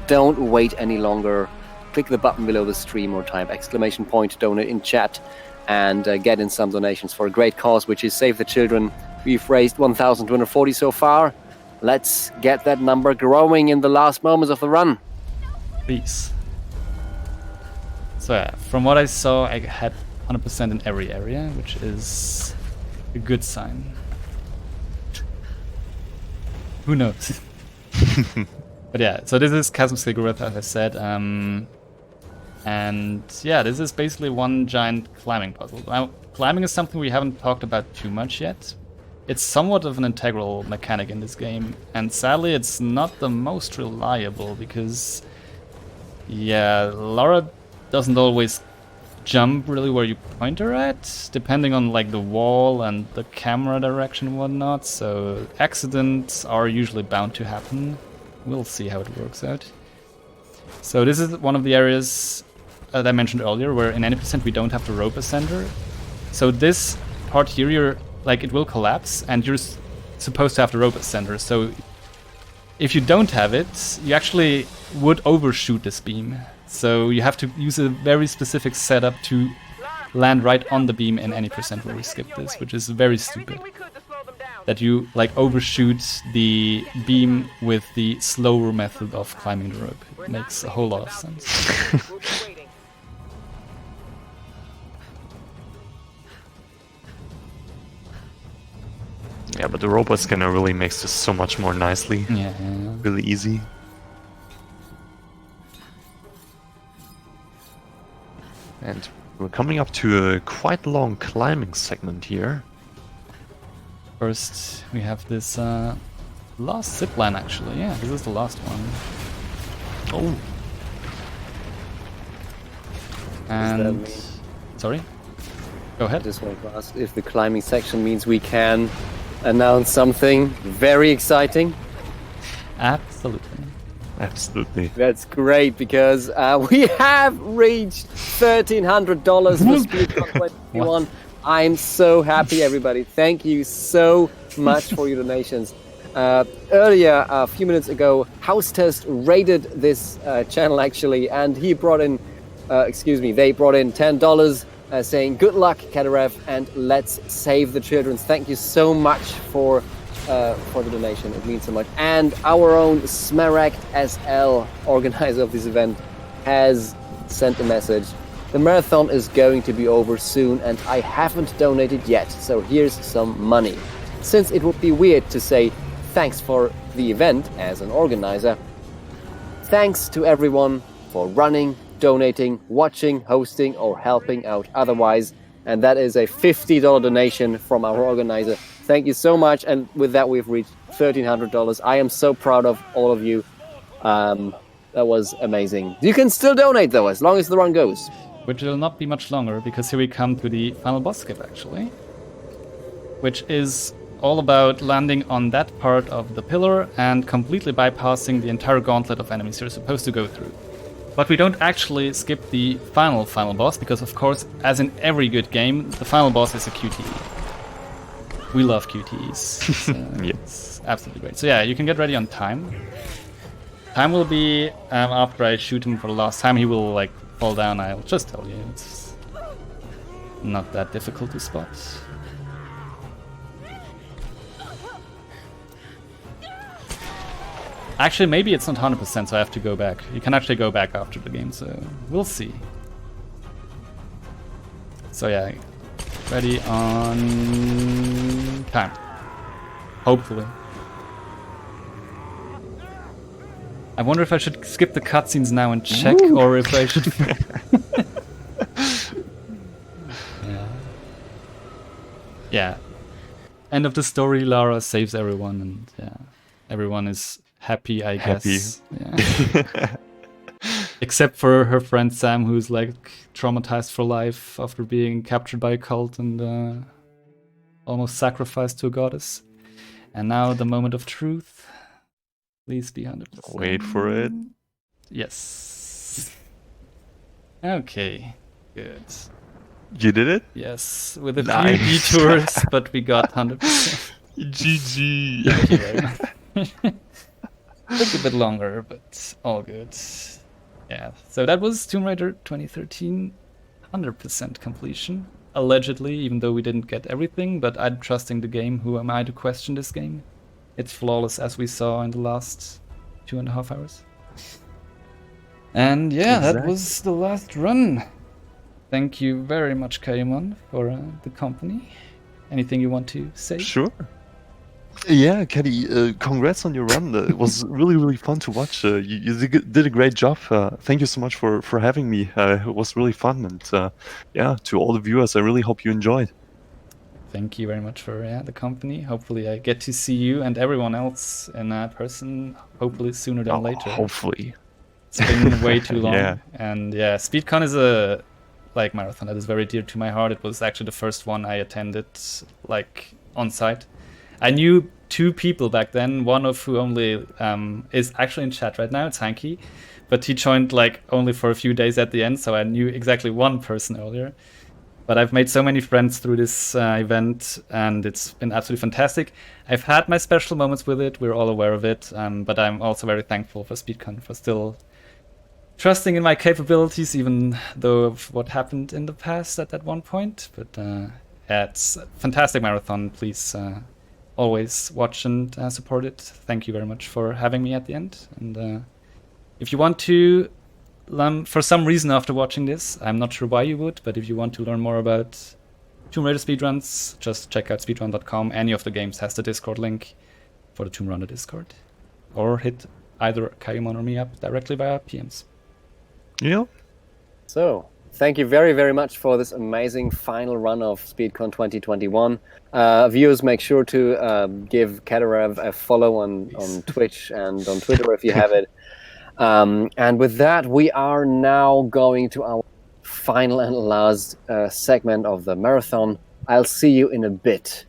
don't wait any longer. Click the button below the stream or type ! donate in chat and get in some donations for a great cause, which is Save the Children. We've raised 1,240 so far. Let's get that number growing in the last moments of the run. Please. So yeah, from what I saw, I had 100% in every area, which is a good sign. Who knows? But yeah, so this is Chasm Cadarev, as I said, and yeah, this is basically one giant climbing puzzle. Now, climbing is something we haven't talked about too much yet. It's somewhat of an integral mechanic in this game, and sadly it's not the most reliable, because, yeah, Lara doesn't always jump really where you point her at, depending on like the wall and the camera direction and whatnot, so accidents are usually bound to happen. We'll see how it works out. So this is one of the areas that I mentioned earlier, where in any percent we don't have the rope ascender. So this part here, you're like, it will collapse, and you're supposed to have the rope ascender. So if you don't have it, you actually would overshoot this beam. So you have to use a very specific setup to land right on the beam in any percent where we skip this, which is very stupid. That you like overshoot the beam with the slower method of climbing the rope. It makes a whole lot of sense. Yeah, but the robot scanner really makes this so much more nicely. Yeah. Really easy. And we're coming up to a quite long climbing segment here. First, we have this last zipline, actually. Yeah, this is the last one. Oh. And... Sorry? Go ahead. I just want to ask if the climbing section means we can announce something very exciting. Absolutely. Absolutely. That's great, because we have reached $1,300 for SpeedCon 21. I'm so happy, everybody. Thank you so much for your donations. Earlier, a few minutes ago, House Test raided this channel, actually, and he brought in, they brought in $10, saying, good luck, Cadarev, and let's save the children. Thank you so much for the donation. It means so much. And our own Smaragd SL, organizer of this event, has sent a message. The marathon is going to be over soon, and I haven't donated yet, so here's some money. Since it would be weird to say thanks for the event as an organizer, thanks to everyone for running, donating, watching, hosting, or helping out otherwise. And that is a $50 donation from our organizer. Thank you so much. And with that, we've reached $1,300. I am so proud of all of you. That was amazing. You can still donate, though, as long as the run goes. Which will not be much longer, because here we come to the final boss skip, actually. Which is all about landing on that part of the pillar and completely bypassing the entire gauntlet of enemies you're supposed to go through. But we don't actually skip the final boss, because of course, as in every good game, the final boss is a QTE. We love QTEs. So it's absolutely great. So yeah, you can get ready on time. Time will be after I shoot him for the last time. He will like fall down. I'll just tell you, it's not that difficult to spot. Actually, maybe it's not 100%, so I have to go back. You can actually go back after the game, so we'll see. So yeah, ready on time. Hopefully. I wonder if I should skip the cutscenes now and check, or if I should... Yeah. End of the story, Lara saves everyone, and yeah, everyone is happy, I guess. Yeah. Except for her friend Sam, who's like traumatized for life after being captured by a cult and almost sacrificed to a goddess. And now the moment of truth. Please be 100%. Wait for it. Yes. Okay. Good. You did it? Yes, with a few detours, but we got 100%. GG. Thank you very much. Took a bit longer, but all good. Yeah, so that was Tomb Raider 2013, 100% completion. Allegedly, even though we didn't get everything, but I'm trusting the game. Who am I to question this game? It's flawless, as we saw in the last 2.5 hours. And yeah, That was the last run. Thank you very much, Kaimon, for the company. Anything you want to say? Sure. Yeah, Caddy, congrats on your run. It was really, really fun to watch. You did a great job. Thank you so much for having me. It was really fun. And yeah, to all the viewers, I really hope you enjoyed. Thank you very much for the company. Hopefully I get to see you and everyone else in person, hopefully sooner than later. Hopefully. It's been way too long. Yeah. And yeah, SpeedCon is a marathon that is very dear to my heart. It was actually the first one I attended on site. I knew 2 people back then, one of who only is actually in chat right now, it's Hanky, but he joined only for a few days at the end, so I knew exactly one person earlier. But I've made so many friends through this event, and it's been absolutely fantastic. I've had my special moments with it, we're all aware of it, but I'm also very thankful for SpeedCon for still trusting in my capabilities, even though of what happened in the past at that one point. But yeah, it's a fantastic marathon. Please always watch and support it. Thank you very much for having me at the end. And if you want to, for some reason after watching this, I'm not sure why you would, but if you want to learn more about Tomb Raider speedruns, just check out speedrun.com. Any of the games has the Discord link for the Tomb Raider Discord. Or hit either Kayumon or me up directly via PMs. Yeah. So, thank you very, very much for this amazing final run of SpeedCon 2021. Viewers, make sure to give Cadarev a follow on Twitch and on Twitter if you have it. And with that, we are now going to our final and last segment of the marathon. I'll see you in a bit.